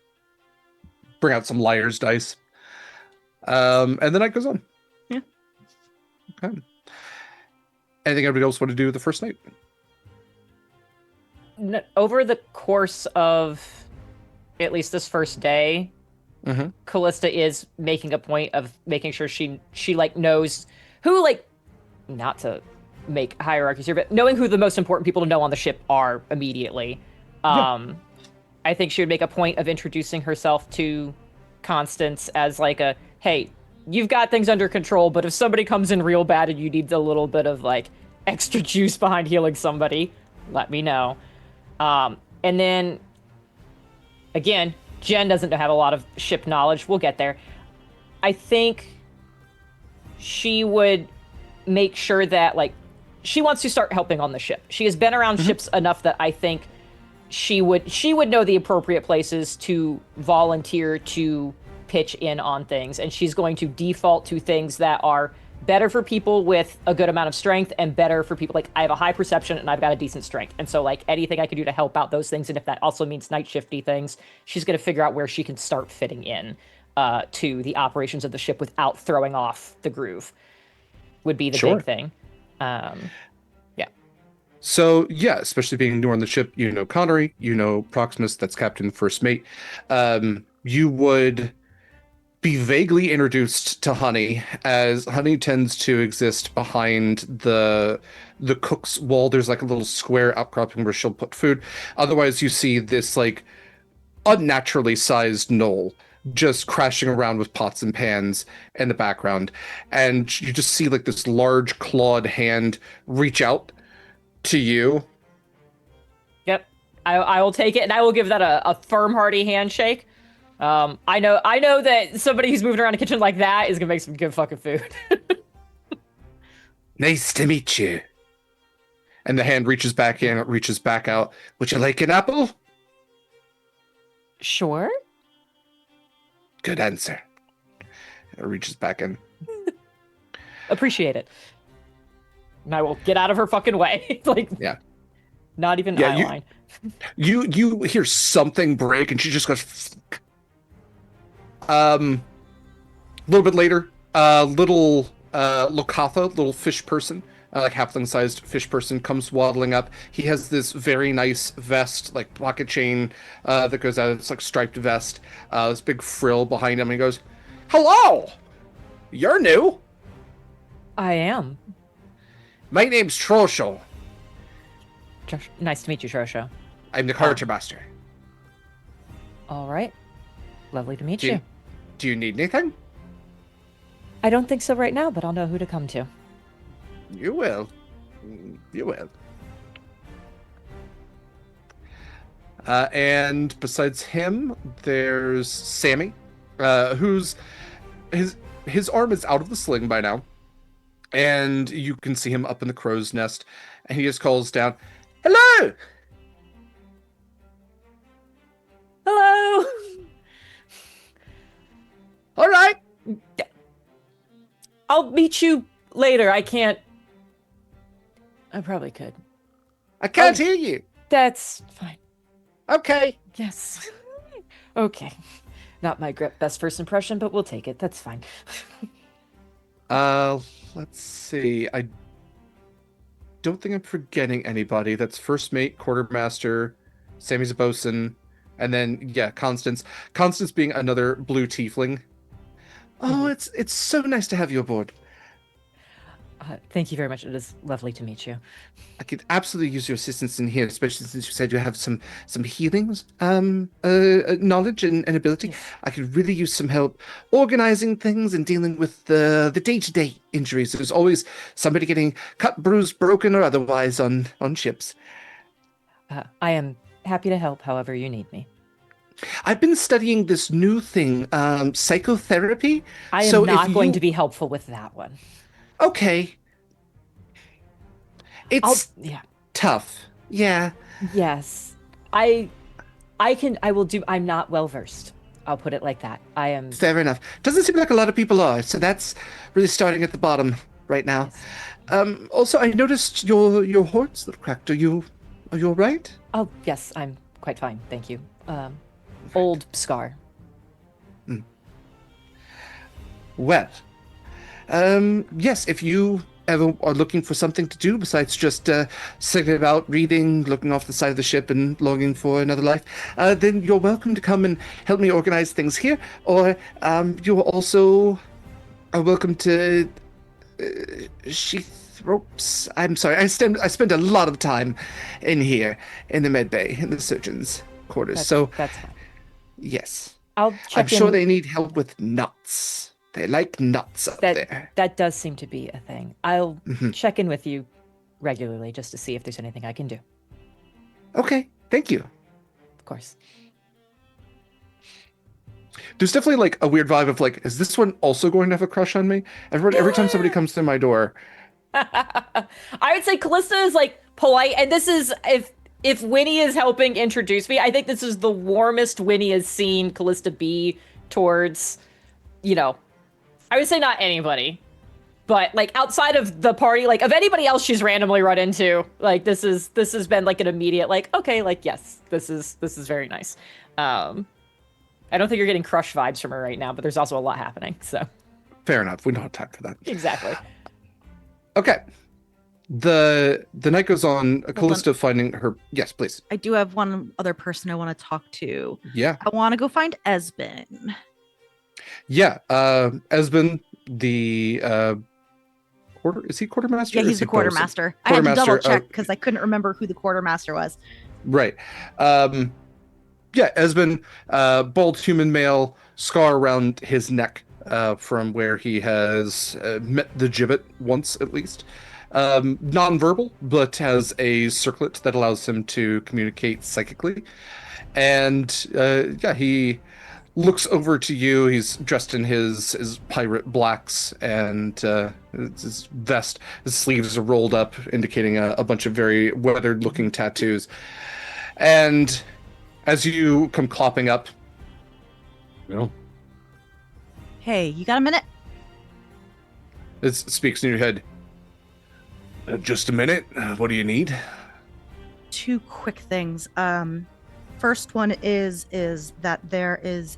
Bring out some liar's dice. And the night goes on. Yeah. Okay. Anything anybody else want to do the first night? Over the course of at least this first day, Kallista is making a point of making sure she like knows who, like, not to make hierarchies here, but knowing who the most important people to know on the ship are immediately. I think she would make a point of introducing herself to Constance as like a, hey, you've got things under control, but if somebody comes in real bad and you need a little bit of like extra juice behind healing somebody, let me know. And then again, Jenn doesn't have a lot of ship knowledge. We'll get there. I think she would make sure that, like, she wants to start helping on the ship. She has been around ships enough that I think she would know the appropriate places to volunteer to pitch in on things, and she's going to default to things that are better for people with a good amount of strength and better for people like I have a high perception and I've got a decent strength. And so like anything I could do to help out those things, and if that also means night shifty things, she's going to figure out where she can start fitting in to the operations of the ship without throwing off the groove would be the big thing. So, yeah, especially being new on the ship, you know Connery, you know Proximus, that's Captain First Mate. You would be vaguely introduced to Honey, as Honey tends to exist behind the cook's wall. There's like a little square outcropping where she'll put food. Otherwise, you see this like unnaturally sized knoll just crashing around with pots and pans in the background. And you just see like this large clawed hand reach out to you. Yep. I will take it, and I will give that a firm, hearty handshake. I know that somebody who's moving around the kitchen like that is gonna make some good fucking food. Nice to meet you. And the hand reaches back in, it reaches back out. Would you like an apple? Sure. Good answer. It reaches back in. Appreciate it. And I will get out of her fucking way. Like, yeah. Not even eye line. You hear something break, and she just goes. A little bit later, little Lokatha, little fish person, like halfling-sized fish person, comes waddling up. He has this very nice vest, like pocket chain, that goes out. It's like striped vest. This big frill behind him. And he goes, "Hello, you're new." I am. My name's Trosho. Nice to meet you, Trosho. I'm the quartermaster. All right. Lovely to meet you. Do you need anything? I don't think so right now, but I'll know who to come to. You will. You will. And besides him, there's Sammy, who's his arm is out of the sling by now, and you can see him up in the crow's nest, and he just calls down, "Hello! Hello! All right. I'll meet you later. I probably could. I can't hear you. That's fine. Okay. Yes. Okay. Not my best first impression, but we'll take it. That's fine. Let's see. I don't think I'm forgetting anybody. That's First Mate, Quartermaster, Sammy's a bosun, and then, yeah, Constance. Constance being another blue tiefling. Oh, it's so nice to have you aboard. Thank you very much. It is lovely to meet you. I could absolutely use your assistance in here, especially since you said you have some healings, knowledge and ability. Yes. I could really use some help organizing things and dealing with the day-to-day injuries. There's always somebody getting cut, bruised, broken, or otherwise on ships. I am happy to help however you need me. I've been studying this new thing, psychotherapy. I am not going to be helpful with that one. Okay. It's tough. Yeah. Yes. I I will do. I'm not well versed. I'll put it like that. I am. Fair enough. Doesn't seem like a lot of people are, so that's really starting at the bottom right now. Yes. Also, I noticed your horns look cracked. Are you all right? Oh, yes, I'm quite fine. Thank you. Old scar. Well, yes, if you ever are looking for something to do besides just sitting about reading, looking off the side of the ship and longing for another life, then you're welcome to come and help me organize things here, or you also are welcome to sheath ropes. I'm sorry, I spend a lot of time in here, in the med bay, in the surgeon's quarters, That's fine. yes. I'll check I'm sure in. they need help with nuts. They like nuts up there. That does seem to be a thing. I'll Mhm. check in with you regularly just to see if there's anything I can do. Okay, thank you. Of course. There's definitely like a weird vibe of like, is this one also going to have a crush on me? Every time somebody comes through my door, I would say Kallista is like polite, and this is if Winnie is helping introduce me, I think this is the warmest Winnie has seen Kallista be towards, I would say not anybody, but like outside of the party, like of anybody else she's randomly run into, like this has been like an immediate like, okay, like yes, this is very nice. I don't think you're getting crush vibes from her right now, but there's also a lot happening, so. fair enough. We don't have time for that. Exactly. Okay. The night goes on. Kallista finding her. Yes, please. I do have one other person I want to talk to. Yeah. I want to go find Esben. Yeah. Esben, the is he quartermaster? Yeah, or he's is the he bosun? quartermaster. I had to double Quartermaster, check because I couldn't remember who the quartermaster was. Right. Yeah, Esben, bald human male, scar around his neck from where he has met the gibbet once at least. Non-verbal, but has a circlet that allows him to communicate psychically. And yeah, he looks over to you. He's dressed in his pirate blacks, and his vest, his sleeves are rolled up, indicating a bunch of very weathered-looking tattoos. And as you come clopping up, Hey, you got a minute? it speaks in your head. Just a minute. What do you need? Two quick things. First one is that there is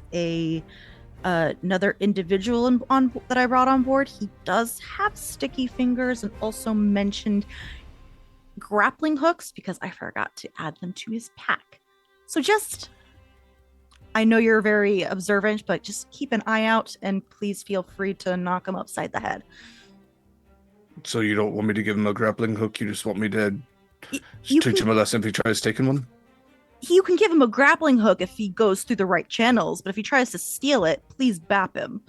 another individual that I brought on board. He does have sticky fingers and also mentioned grappling hooks because I forgot to add them to his pack. So I know you're very observant, but just keep an eye out and please feel free to knock him upside the head. So you don't want me to give him a grappling hook? You just want me to You teach can- him a lesson if he tries taking one? You can give him a grappling hook if he goes through the right channels, but if he tries to steal it, please bap him.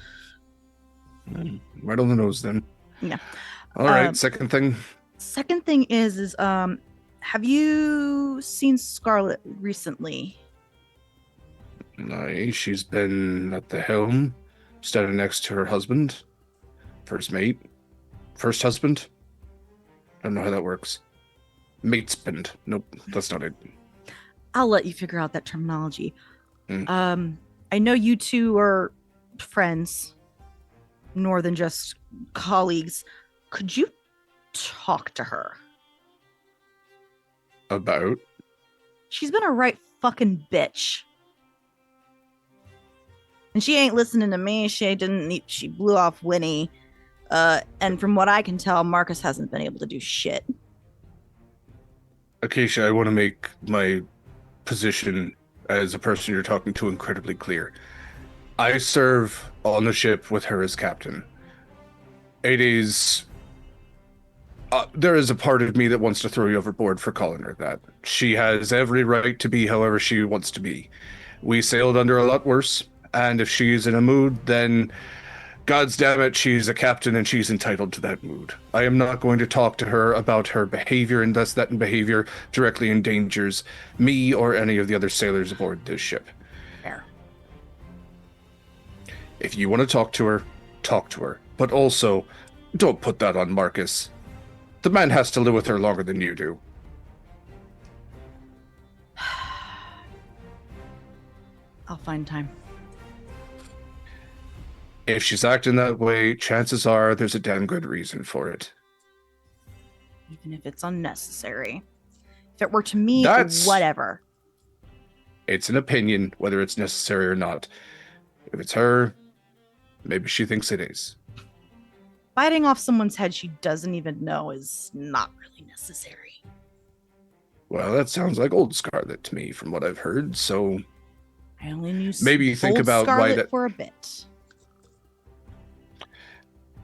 Right on the nose, then. Yeah. All right. Second thing. Second thing is have you seen Scarlett recently? Aye, she's been at the helm, standing next to her husband, first mate, first husband. I don't know how that works. Matespend. Nope, that's not it. I'll let you figure out that terminology. I know you two are friends, more than just colleagues. Could you talk to her? About? She's been a right fucking bitch. And she ain't listening to me. She blew off Winnie. And from what I can tell, Marcus hasn't been able to do shit. Acacia, I want to make my position as a person you're talking to incredibly clear. I serve on the ship with her as captain. It is... there is a part of me that wants to throw you overboard for calling her that. She has every right to be however she wants to be. We sailed under a lot worse, and if she's in a mood, then God's damn it, she's a captain and she's entitled to that mood. I am not going to talk to her about her behavior unless that behavior directly endangers me or any of the other sailors aboard this ship. Fair. If you want to talk to her, talk to her. But also, don't put that on Marcus. The man has to live with her longer than you do. I'll find time. If she's acting that way, chances are there's a damn good reason for it. Even if it's unnecessary. If it were to me, That's- whatever. It's an opinion, whether it's necessary or not. If it's her, maybe she thinks it is. Biting off someone's head she doesn't even know is not really necessary. Well, that sounds like old Scarlett to me, from what I've heard, so I only knew maybe you think old about why Scarlett that... for a bit.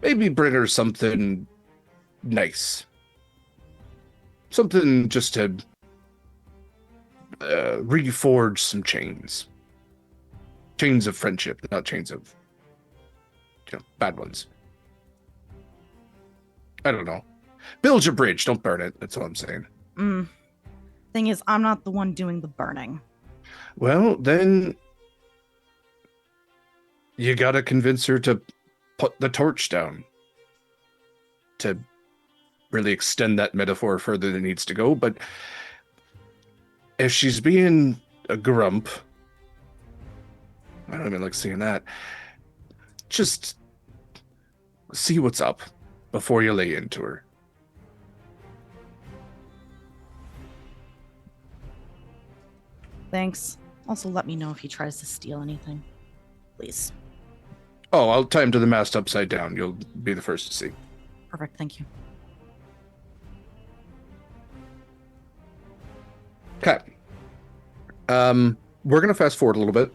Maybe bring her something nice. Something just to reforge some chains. Chains of friendship, not chains of, bad ones. I don't know. Build your bridge, don't burn it. That's all I'm saying. Thing is, I'm not the one doing the burning. Well, then you gotta convince her to put the torch down. To really extend that metaphor further than it needs to go, but if she's being a grump, I don't even like seeing that. Just see what's up before you lay into her. Thanks. Also, let me know if he tries to steal anything. Please. Oh, I'll tie him to the mast upside down. You'll be the first to see. Perfect, thank you. Okay. We're going to fast forward a little bit.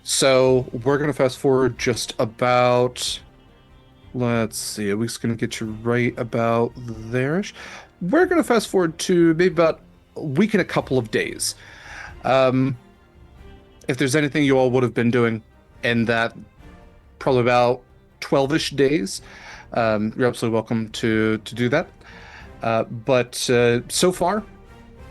So we're going to fast forward just about... Let's see. Are we just going to get you right about there-ish? We're going to fast forward to maybe about a week and a couple of days. If there's anything you all would have been doing in that probably about 12-ish days, you're absolutely welcome to do that. But so far,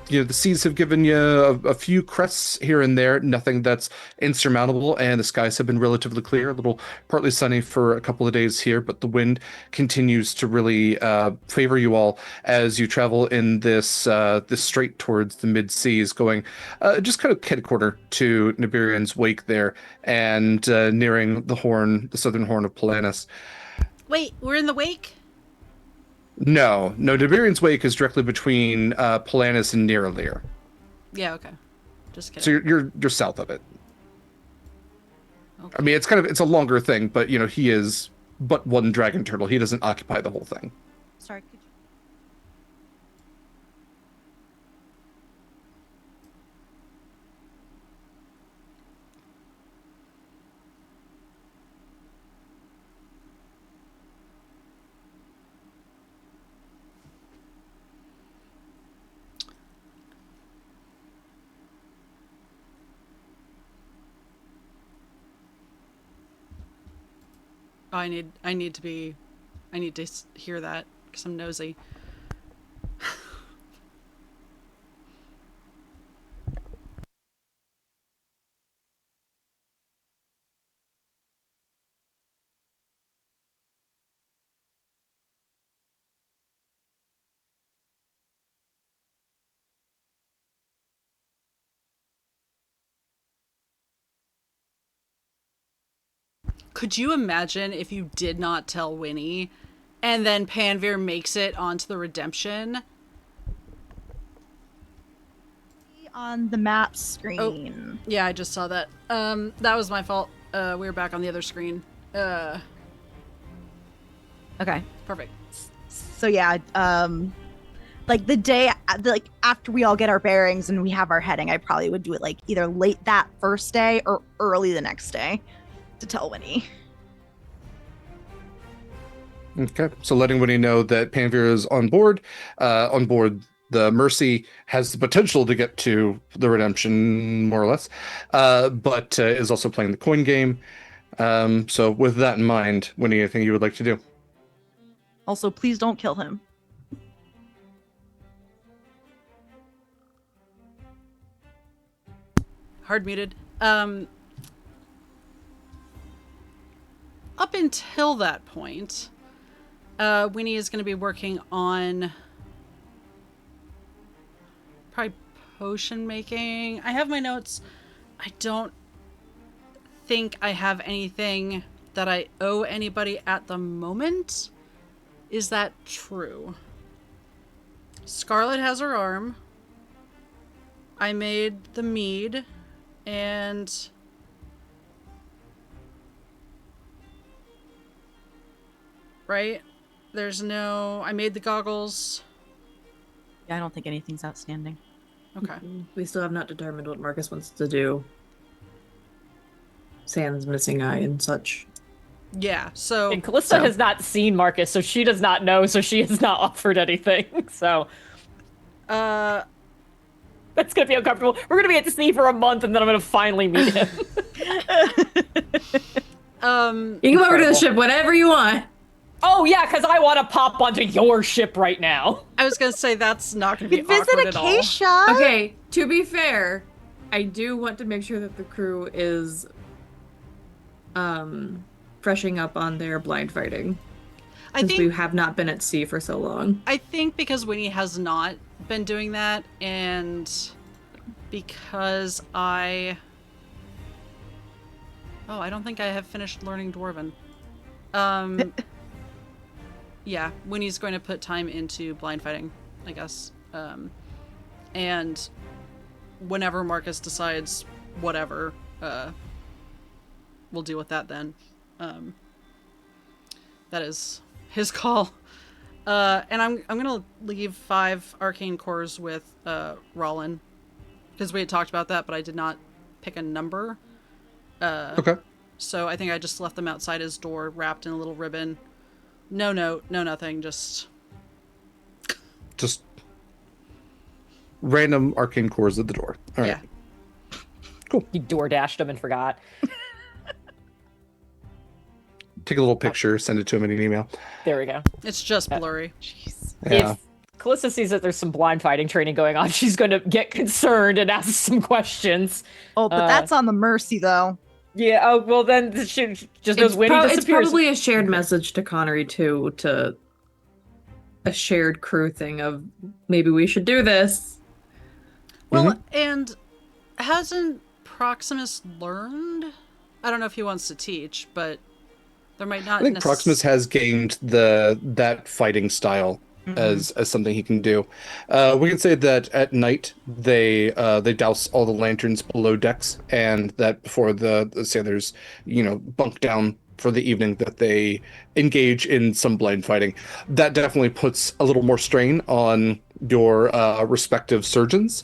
the seas have given you a few crests here and there, nothing that's insurmountable, and the skies have been relatively clear, a little partly sunny for a couple of days here, but the wind continues to really favor you all as you travel in this strait towards the mid-seas, going just kind of headquarter to Nibirian's wake there, and nearing the southern horn of Polanis. Wait, we're in the wake? No, Nibirian's wake is directly between Polanis and Niralir. Yeah, okay. Just kidding. So you're south of it. Okay. I mean, it's a longer thing, but he is but one dragon turtle. He doesn't occupy the whole thing. Sorry, could you... I need to hear that because I'm nosy. Could you imagine if you did not tell Winnie and then Panveer makes it onto the redemption? On the map screen. Oh, yeah, I just saw that. That was my fault. We were back on the other screen. Okay. Perfect. So yeah, like the day, like after we all get our bearings and we have our heading, I probably would do it like either late that first day or early the next day to tell Winnie. Okay, so letting Winnie know that Panveer is on board the Mercy has the potential to get to the redemption, more or less, but is also playing the coin game. So with that in mind, Winnie, anything you would like to do? Also, please don't kill him. Hard muted. Up until that point, Winnie is going to be working on probably potion making. I have my notes. I don't think I have anything that I owe anybody at the moment. Is that true? Scarlett has her arm. I made the mead, and right? There's no... I made the goggles. Yeah, I don't think anything's outstanding. Okay. We still have not determined what Marcus wants to do. Sans missing eye and such. Yeah, so... And Kallista has not seen Marcus, so she does not know, so she has not offered anything. So that's gonna be uncomfortable. We're gonna be at sea for a month, and then I'm gonna finally meet him. You can come over to the ship whenever you want. Oh yeah, because I want to pop onto your ship right now. I was gonna say that's not gonna be Visit awkward at all. Acacia. Okay, to be fair, I do want to make sure that the crew is freshing up on their blind fighting. Since we have not been at sea for so long. I think because Winnie has not been doing that, and because I don't think I have finished learning Dwarven. Yeah, Winnie's going to put time into blind fighting, I guess. And whenever Marcus decides whatever, we'll deal with that then. That is his call. And I'm gonna leave 5 arcane cores with Rollin, because we had talked about that, but I did not pick a number. Okay. So I think I just left them outside his door, wrapped in a little ribbon. No note, no nothing, just random arcane cores at the door. All right. yeah. Cool. He door dashed him and forgot. Take a little picture, send it to him in an email. There we go. It's just blurry. Jeez. Yeah. If Kallista sees that there's some blind fighting training going on, she's going to get concerned and ask some questions. Oh, but that's on the Mercy, though. Yeah, oh, well then she just knows Winnie It's disappears. probably a shared message to Connery, too, to a shared crew thing of maybe we should do this. Well, and hasn't Proximus learned? I don't know if he wants to teach, but there might not. I think Proximus has gained that fighting style as something he can do. We can say that at night they douse all the lanterns below decks, and that before the sailors, bunk down for the evening, that they engage in some blind fighting. That definitely puts a little more strain on your respective surgeons.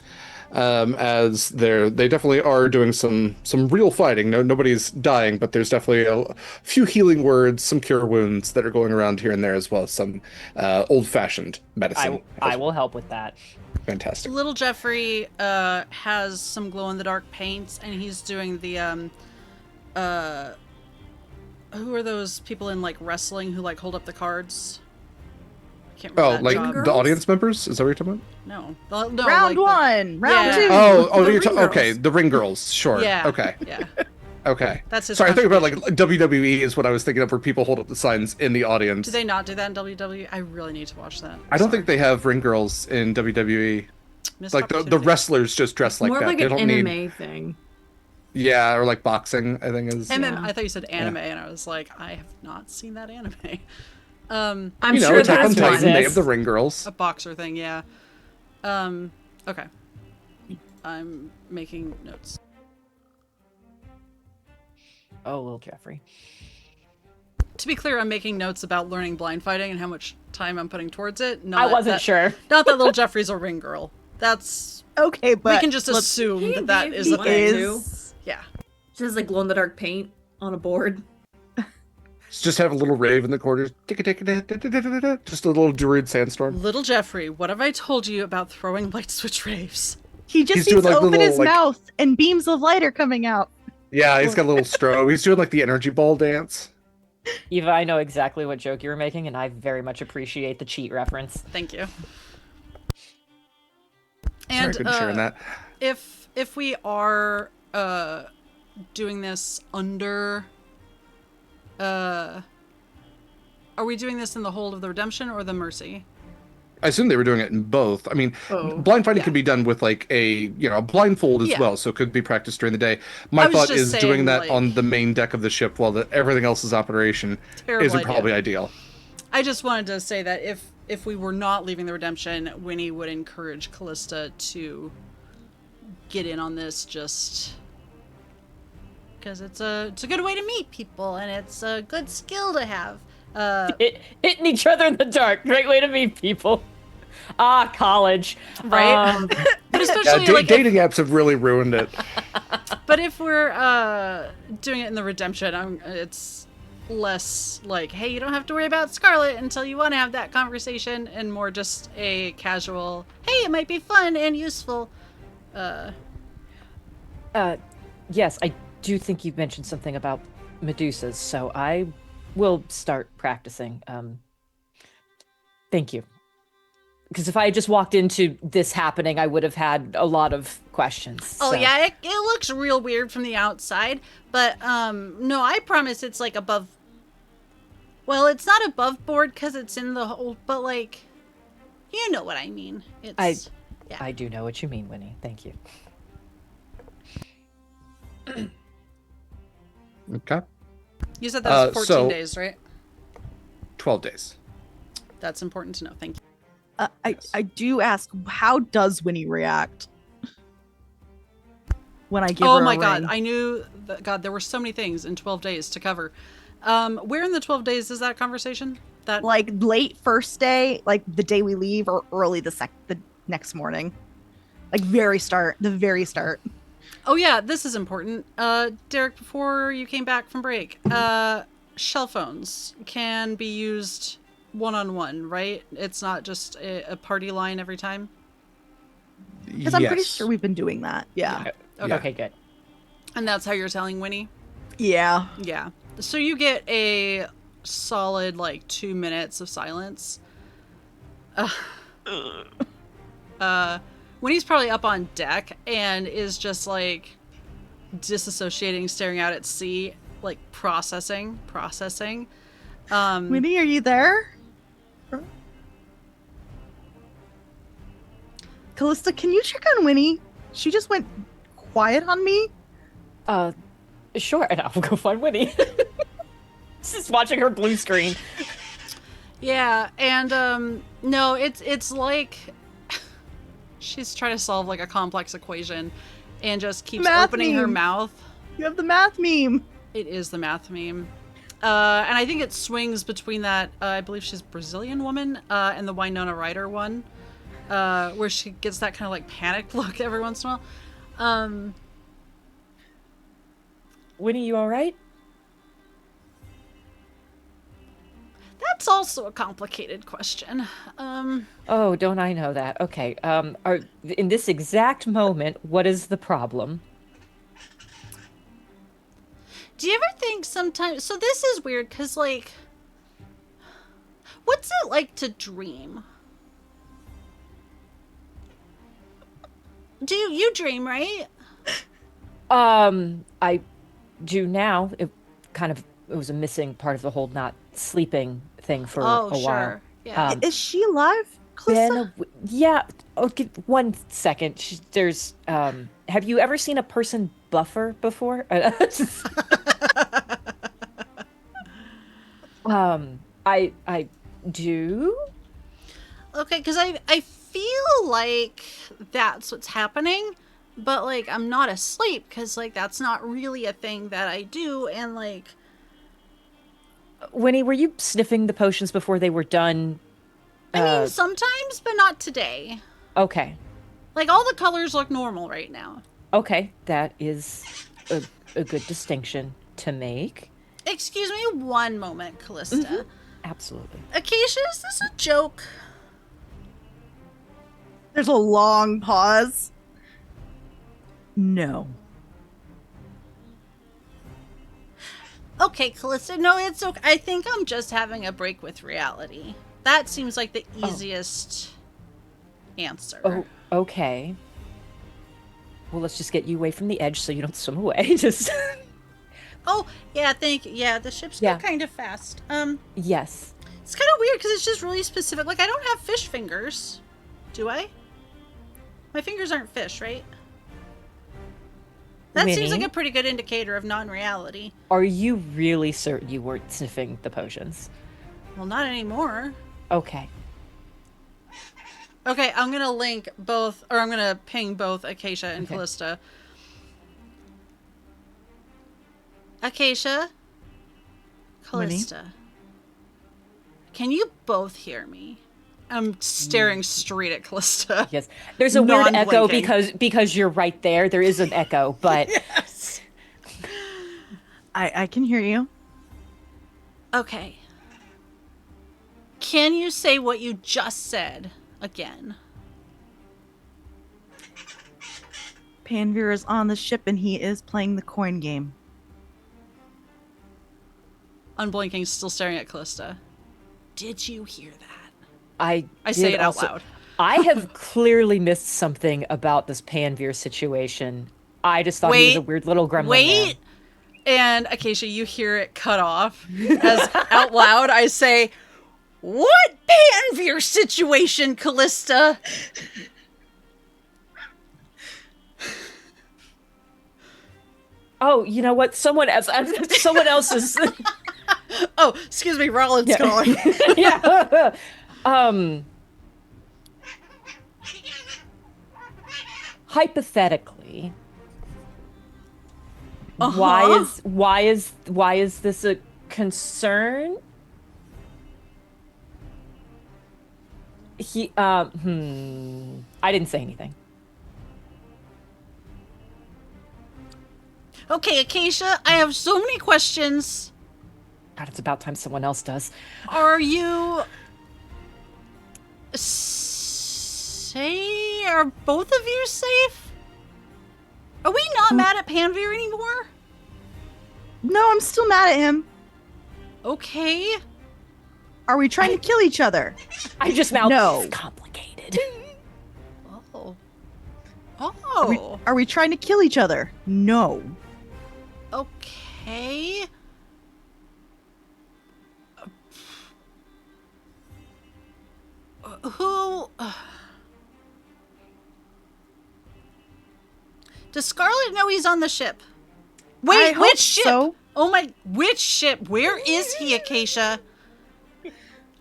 As they definitely are doing some real fighting. Nobody's dying, but there's definitely a few healing words, some cure wounds that are going around here and there, as well as some old-fashioned medicine. I will help with that. Fantastic. Little Jeffrey has some glow-in-the-dark paints, and he's doing the who are those people in like wrestling who like hold up the cards? Can't remember that Like job. the audience members? Is that what you're talking about? No, round one, round two. Oh, the you're ring okay. girls. The ring girls, sure. Yeah. Okay. Yeah. Okay. That's his. Sorry, I think about like WWE is what I was thinking of, where people hold up the signs in the audience. Do they not do that in WWE? I really need to watch that. I don't think they have ring girls in WWE. Missed Like the opportunity. wrestlers just dress like More that. like They an don't anime need. thing. Yeah, or like boxing, I think is. I thought you said anime, and I was like, I have not seen that anime. I'm You know, sure Attack on that's Titan, one. they have the ring girls. A boxer thing, yeah. Okay. I'm making notes. Oh, little Jeffrey. To be clear, I'm making notes about learning blind fighting and how much time I'm putting towards it. I wasn't sure. Not that little Jeffrey's a ring girl. That's Okay, but we can just assume that is a he thing. is. Yeah. She has like glow in the dark paint on a board. Just have a little rave in the corner. Just a little druid sandstorm. Little Jeffrey, what have I told you about throwing light switch raves? he just He's needs doing, to like, the open his little, like- mouth and beams of light are coming out. Yeah, he's got a little strobe. He's doing like the energy ball dance. Eva, I know exactly what joke you were making, and I very much appreciate the cheat reference. Thank you. Sorry, I couldn't share in that. If we are doing this under are we doing this in the Hold of the Redemption or the Mercy? I assume they were doing it in both. I mean, Oh, blind fighting yeah. could be done with like a a blindfold as Yeah. well, so it could be practiced during the day. I My was thought just is saying, doing that like, on the main deck of the ship while everything else is operation Terrible isn't idea. probably ideal. I just wanted to say that if we were not leaving the Redemption, Winnie would encourage Kallista to get in on this, just because it's a good way to meet people and it's a good skill to have. Hitting each other in the dark. Great way to meet people. Ah, college. Right? But especially Yeah, like dating apps have really ruined it. but if we're doing it in the Redemption, it's less like, hey, you don't have to worry about Scarlett until you want to have that conversation, and more just a casual, hey, it might be fun and useful. Yes, I do think you mentioned something about Medusas, so I will start practicing. Thank you. Because if I had just walked into this happening, I would have had a lot of questions. Oh so. yeah, it looks real weird from the outside, but no, I promise it's like above. Well, it's not above board because it's in the hole, but like, you know what I mean. It's I do know what you mean, Winnie. Thank you. Okay. You said that was 14 so- days, right? 12 days. That's important to know. Thank you. I do ask, how does Winnie react when I give her Oh a my god, ring? I knew that. God, there were so many things in 12 days to cover. Where in the 12 days is that conversation? That Like late first day, like the day we leave, or early the next morning, like the very start. Oh yeah, this is important. Derek, before you came back from break, shell phones can be used one-on-one, right? It's not just a party line every time? Because I'm pretty sure we've been doing that. Yeah. Okay. Okay, good. And that's how you're telling Winnie? Yeah. Yeah. So you get a solid, 2 minutes of silence. Winnie's probably up on deck and is just, disassociating, staring out at sea, processing. Winnie, are you there? Kallista, can you check on Winnie? She just went quiet on me. Sure, and I'll go find Winnie. Just watching her blue screen. Yeah, and, no, it's like she's trying to solve, a complex equation and just keeps Math opening her meme. mouth. You have the math meme. It is the math meme. And I think it swings between that, I believe she's Brazilian woman, and the Winona Ryder one, where she gets that kind of panicked look every once in a while. Winnie, you all right? That's also a complicated question. Oh, don't I know that? Okay. In this exact moment, what is the problem? Do you ever think sometimes, so this is weird, because what's it like to dream? Do you dream, right? I do now. It was a missing part of the whole not sleeping thing for a while. Sure. Yeah. Is she alive, Kallista? Yeah. Okay, 1 second. There's. Have you ever seen a person buffer before? I do. Okay, because I feel like that's what's happening, but I'm not asleep because that's not really a thing that I do, and Winnie, were you sniffing the potions before they were done? I mean sometimes, but not today. Okay. All the colors look normal right now. Okay, that is a good distinction to make. Excuse me one moment, Kallista. Mm-hmm. Absolutely. Acacia, is this a joke? There's a long pause. No. Okay, Kallista, no, it's okay. I think I'm just having a break with reality. That seems like the easiest answer. Oh, okay. Well, let's just get you away from the edge so you don't swim away. Just. Oh, yeah, thank you. Yeah, the ships go Yeah. kind of fast. Yes. It's kind of weird because it's just really specific. Like, I don't have fish fingers. Do I? My fingers aren't fish, right? That Winnie? seems like a pretty good indicator of non-reality. Are you really certain you weren't sniffing the potions? Well, not anymore. Okay. Okay, I'm gonna link both, or I'm gonna ping both Acacia and Okay. Kallista. Acacia, Winnie? Kallista, can you both hear me? I'm staring straight at Kallista. Yes. There's a weird echo Non-blinking. because you're right there. There is an echo, but Yes. I can hear you. Okay. Can you say what you just said again? Panveer is on the ship and he is playing the coin game. Unblinking, still staring at Kallista. Did you hear that? I say did it out also- loud. I have clearly missed something about this Panveer situation. I just thought he was a weird little gremlin. Wait! And Acacia, you hear it cut off. As out loud, I say, "What Panveer situation, Kallista?" Oh, you know what? Someone else is. Oh, excuse me, Rollins calling. Yeah. Hypothetically, why is this a concern? I didn't say anything. Okay, Acacia, I have so many questions. God, it's about time someone else does. Are you... Are both of you safe? Are we not mad at Panveer anymore? No, I'm still mad at him. Okay. Are we trying to kill each other? I just mouthed, No. it's complicated. Oh. Are we trying to kill each other? No. Okay. Who... Does Scarlett know he's on the ship? Wait, I hope which ship? so. Oh my, which ship? Where is he, Acacia?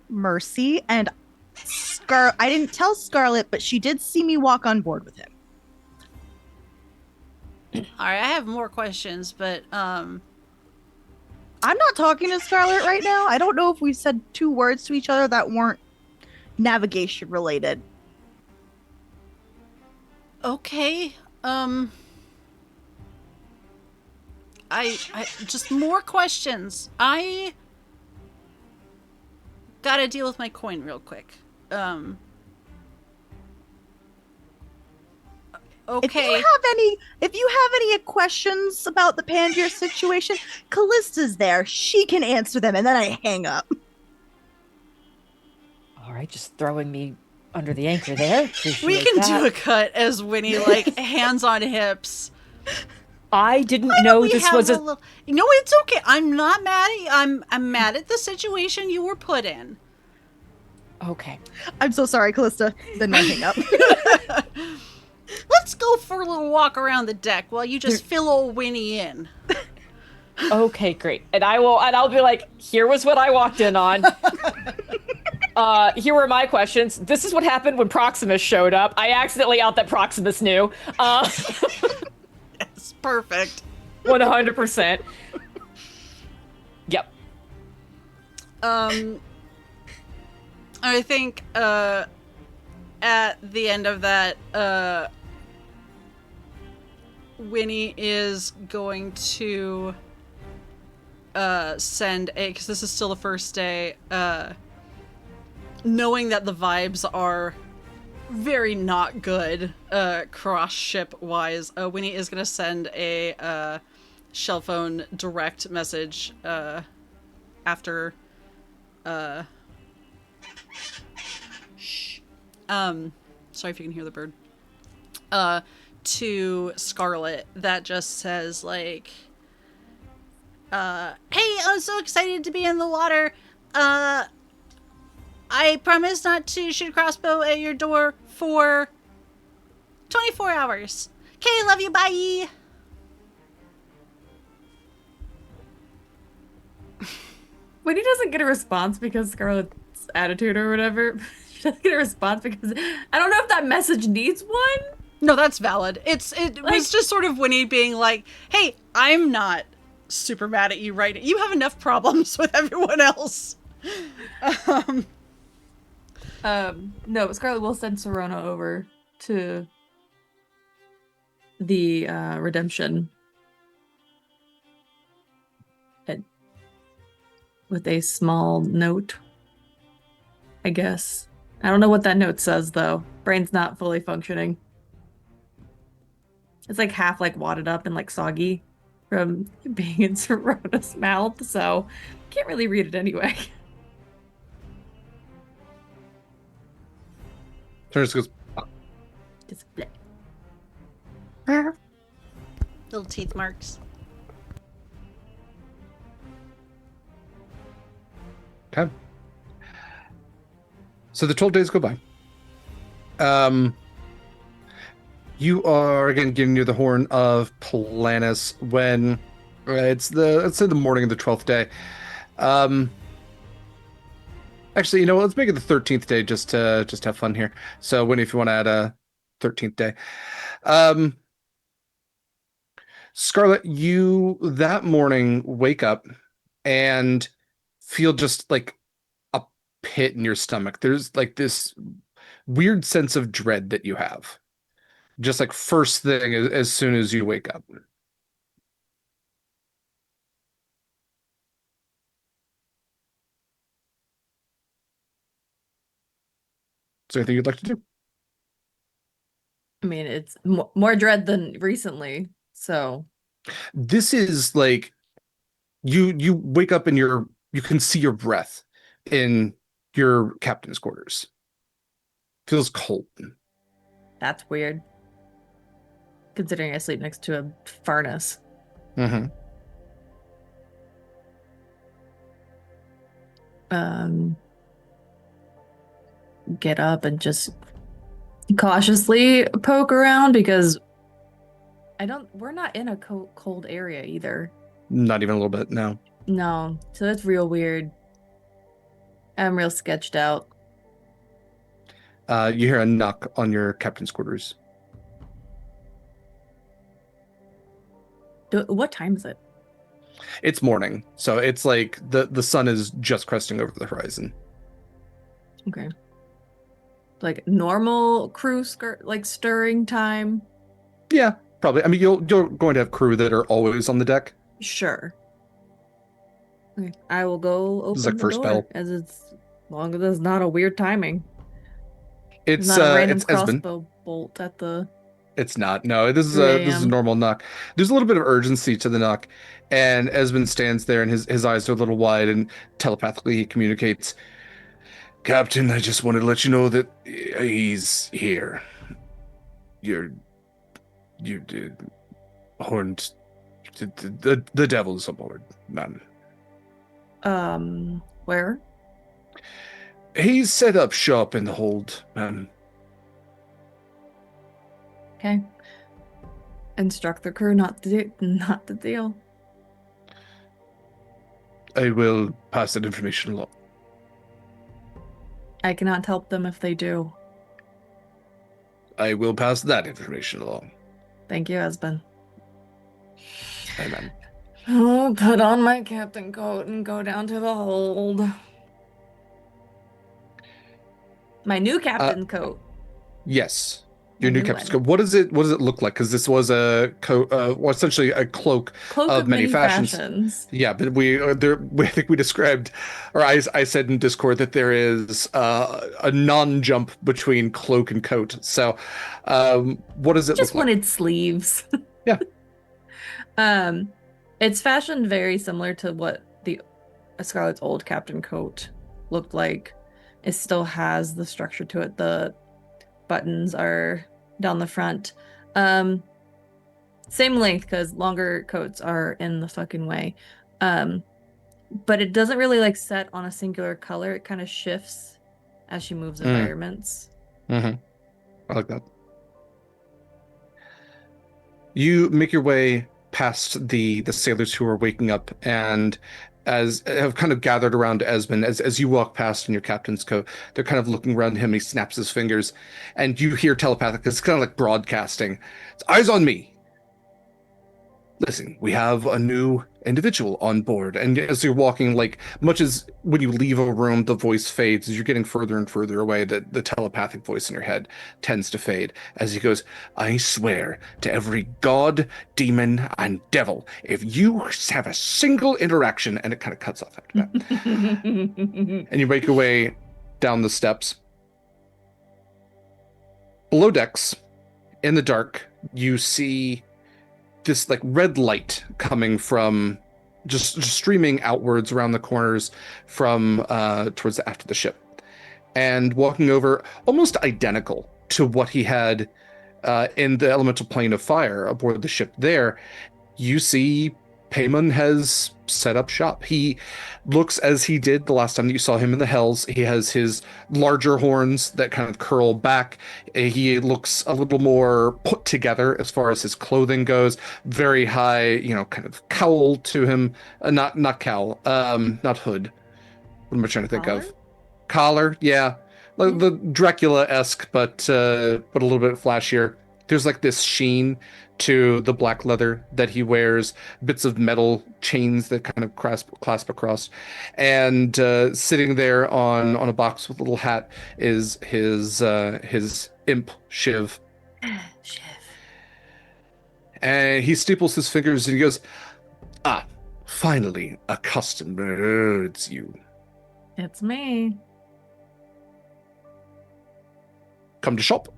Mercy and I didn't tell Scarlett, but she did see me walk on board with him. Alright, I have more questions, but, I'm not talking to Scarlett right now. I don't know if we said 2 words to each other that weren't navigation related. okay, I just more questions. I gotta deal with my coin real quick. Okay. If you have any questions about the Panveer situation, Kallista's there. She can answer them, and then I hang up. All right, just throwing me under the anchor there. Appreciate We can that. do a cut as Winnie, like, hands on hips. I didn't Why know don't we this have was a. little... No, it's okay. I'm not mad at you. I'm mad at the situation you were put in. Okay. I'm so sorry, Kallista. Then I hang up. Let's go for a little walk around the deck while you just fill old Winnie in. Okay, great. And I'll be like, here was what I walked in on. Here were my questions. This is what happened when Proximus showed up. I accidentally out that Proximus knew. It's perfect. 100%. Yep. I think at the end of that, Winnie is going to send a, because this is still the first day, knowing that the vibes are very not good cross ship wise, Winnie is going to send a shell phone direct message after sorry if you can hear the bird, to Scarlett that just says like, hey, I'm so excited to be in the water. I promise not to shoot a crossbow at your door for 24 hours. Okay, love you, bye! When he doesn't get a response because Scarlett's attitude or whatever, she doesn't get a response because I don't know if that message needs one. No, that's valid. It was just sort of Winnie being like, hey, I'm not super mad at you right. You have enough problems with everyone else. No, but Scarlett will send Serona over to the redemption with a small note, I guess. I don't know what that note says though. Brain's not fully functioning. It's like half like wadded up and like soggy from being in Serona's mouth, so can't really read it anyway. Turns goes. Just bleh. Little teeth marks. Okay. So the 12 days go by. You are again getting near the horn of Planis when it's let's say the morning of the 12th day. Actually, you know what? Let's make it the 13th day just to have fun here. So, Winnie, if you want to add a 13th day. Scarlett, you that morning wake up and feel just like a pit in your stomach. There's like this weird sense of dread that you have. Just like first thing as soon as you wake up. Is there anything you'd like to do? I mean, it's more dread than recently, so. This is like you wake up and you can see your breath in your captain's quarters. Feels cold. That's weird. Considering I sleep next to a furnace. Mm-hmm. Get up and just cautiously poke around because we're not in a cold area either. Not even a little bit, no. No, so that's real weird. I'm real sketched out. You hear a knock on your captain's quarters. What time is it? It's morning, so it's like the sun is just cresting over the horizon. Okay. Like normal crew stirring time? Yeah, probably. I mean, you're going to have crew that are always on the deck. Sure. Okay. I will go open like the first door bell. as long as it's not a weird timing. It's not a random it's Esben. crossbow bolt at the. It's not. No, this is 3 this is a a.m. normal knock. There's a little bit of urgency to the knock, and Esben stands there, and his eyes are a little wide, and telepathically he communicates, "Captain, I just wanted to let you know that he's here. You did horned. The devil's aboard, man. Where? He's set up shop in the hold, man. Okay. Instruct the crew not to deal. I will pass that information along. I cannot help them if they do. I will pass that information along. Thank you, Esben. Amen. I'll put on my captain coat and go down to the hold. My new captain coat. Yes. Your My new new captain's one. coat. What does it look like? Because this was a coat, well, essentially a cloak of many fashions. Yeah, but I think we described, or I said in Discord that there is a non-jump between cloak and coat. So, what does it Just look like? wanted sleeves. Yeah. It's fashioned very similar to what the Scarlett's old captain coat looked like. It still has the structure to it. The buttons are down the front. Same length because longer coats are in the fucking way. But it doesn't really like set on a singular color. It kind of shifts as she moves environments. I like that. You make your way past the sailors who are waking up and as have kind of gathered around Esmond as you walk past in your captain's coat. They're kind of looking around him. He snaps his fingers, and you hear telepathic. It's kind of like broadcasting. It's eyes on me. Listen, we have a new individual on board. And as you're walking, like much as when you leave a room, the voice fades, as you're getting further and further away, the telepathic voice in your head tends to fade as he goes, I swear to every god, demon, and devil, if you have a single interaction, and it kind of cuts off after that. And you make your way down the steps. Below decks, in the dark, you see this like red light coming from just streaming outwards around the corners from towards the aft of the ship, and walking over almost identical to what he had in the elemental plane of fire aboard the ship there. You see Paimon has set up shop. He looks as he did the last time that you saw him in the Hells. He has his larger horns that kind of curl back. He looks a little more put together as far as his clothing goes. Very high, kind of cowl to him. Not cowl, not hood. What am I trying to think of? Collar, yeah. Like the Dracula-esque, but a little bit flashier. There's like this sheen to the black leather that he wears, bits of metal chains that kind of clasp across. And sitting there on a box with a little hat is his imp, Shiv. Shiv. And he steeples his fingers and he goes, finally, a customer. It's you. It's me. Come to shop.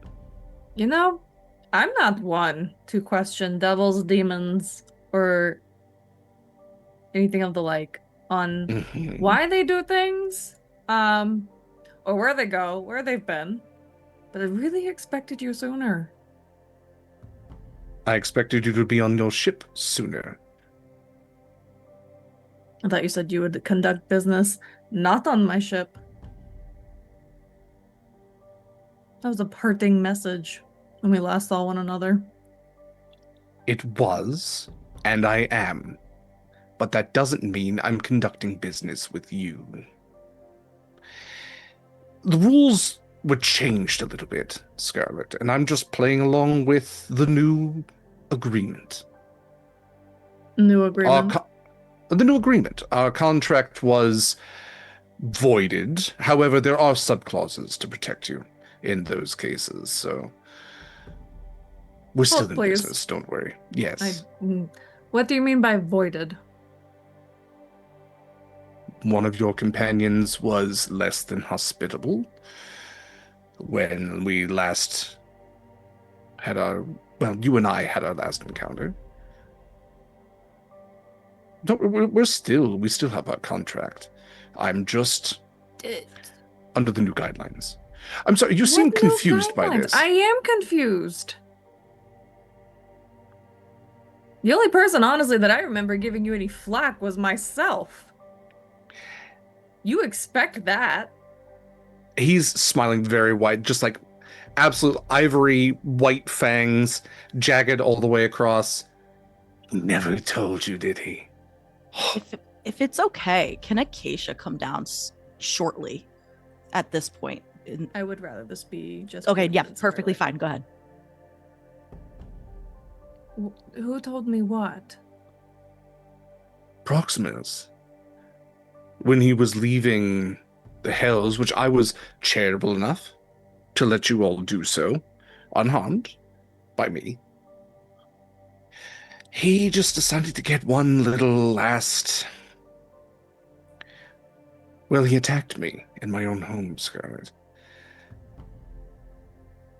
I'm not one to question devils, demons, or anything of the like on why they do things, or where they go, where they've been. But I really expected you sooner. I expected you to be on your ship sooner. I thought you said you would conduct business not on my ship. That was a parting message when we last saw one another. It was, and I am. But that doesn't mean I'm conducting business with you. The rules were changed a little bit, Scarlett, and I'm just playing along with the new agreement. New agreement? The new agreement. Our contract was voided. However, there are subclauses to protect you in those cases, so we're still in business, don't worry. Yes. What do you mean by voided? One of your companions was less than hospitable when we last had you and I had our last encounter. We still have our contract. I'm just under the new guidelines. I'm sorry, you seem confused by this. I am confused. The only person, honestly, that I remember giving you any flack was myself. You expect that. He's smiling very wide, just like absolute ivory white fangs, jagged all the way across. He never told you, did he? If it's okay, can Acacia come down shortly at this point? I would rather this be just... Okay, yeah, perfectly fine. Go ahead. Who told me what? Proximus. When he was leaving the Hells, which I was charitable enough to let you all do so, unharmed by me, he just decided to get one little last... Well, he attacked me in my own home, Scarlett.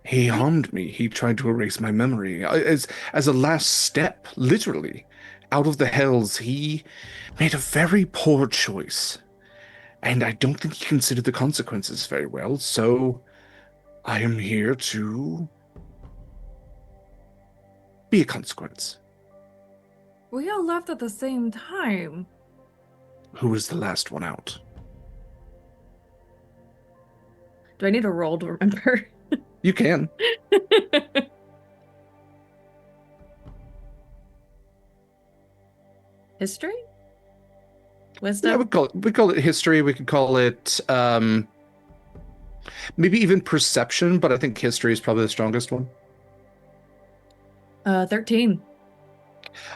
He harmed me. He tried to erase my memory. As a last step, literally, out of the Hells, he made a very poor choice. And I don't think he considered the consequences very well, so I am here to be a consequence. We all left at the same time. Who was the last one out? Do I need a roll to remember? You can. History? Yeah, Wisdom? we call it history. We could call it maybe even perception, but I think history is probably the strongest one. 13.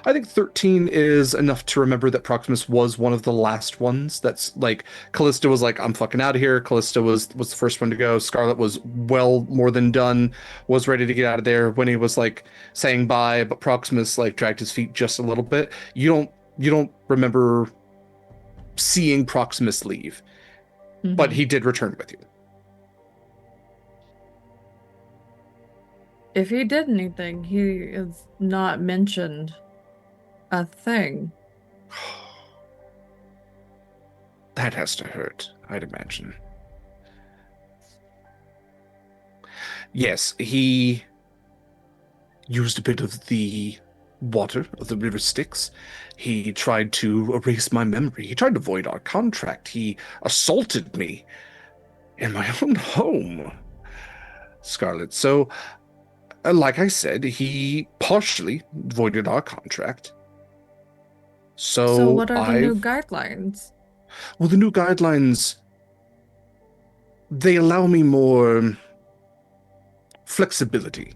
I think 13 is enough to remember that Proximus was one of the last ones. That's like Kallista was like, I'm fucking out of here. Kallista was the first one to go. Scarlett was well more than done, was ready to get out of there when he was like saying bye, but Proximus like dragged his feet just a little bit. You don't remember seeing Proximus leave, but he did return with you. If he did anything, he has not mentioned a thing. That has to hurt, I'd imagine. Yes, he used a bit of the water of the river Styx. He tried to erase my memory. He tried to void our contract. He assaulted me in my own home, Scarlett. So, like I said, he partially voided our contract. So what are the new guidelines? Well, the new guidelines, they allow me more flexibility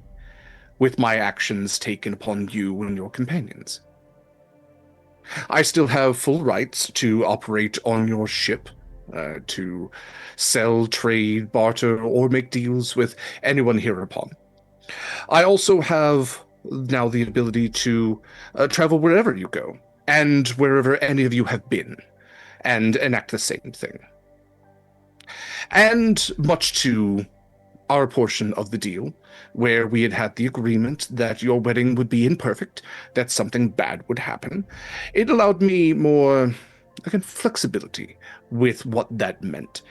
with my actions taken upon you and your companions. I still have full rights to operate on your ship, to sell, trade, barter, or make deals with anyone hereupon. I also have now the ability to travel wherever you go, and wherever any of you have been, and enact the same thing. And much to our portion of the deal, where we had the agreement that your wedding would be imperfect, that something bad would happen, it allowed me more, again, flexibility with what that meant.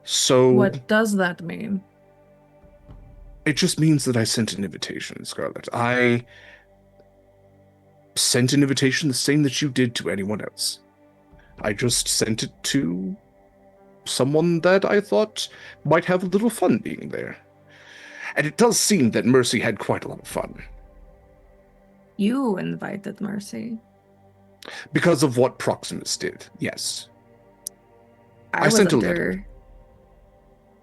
So What does that mean? it just means that I sent an invitation, Scarlett. I sent an invitation the same that you did to anyone else. I just sent it to someone that I thought might have a little fun being there. And it does seem that Mercy had quite a lot of fun. You invited Mercy. Because of what Proximus did, yes. I sent a letter.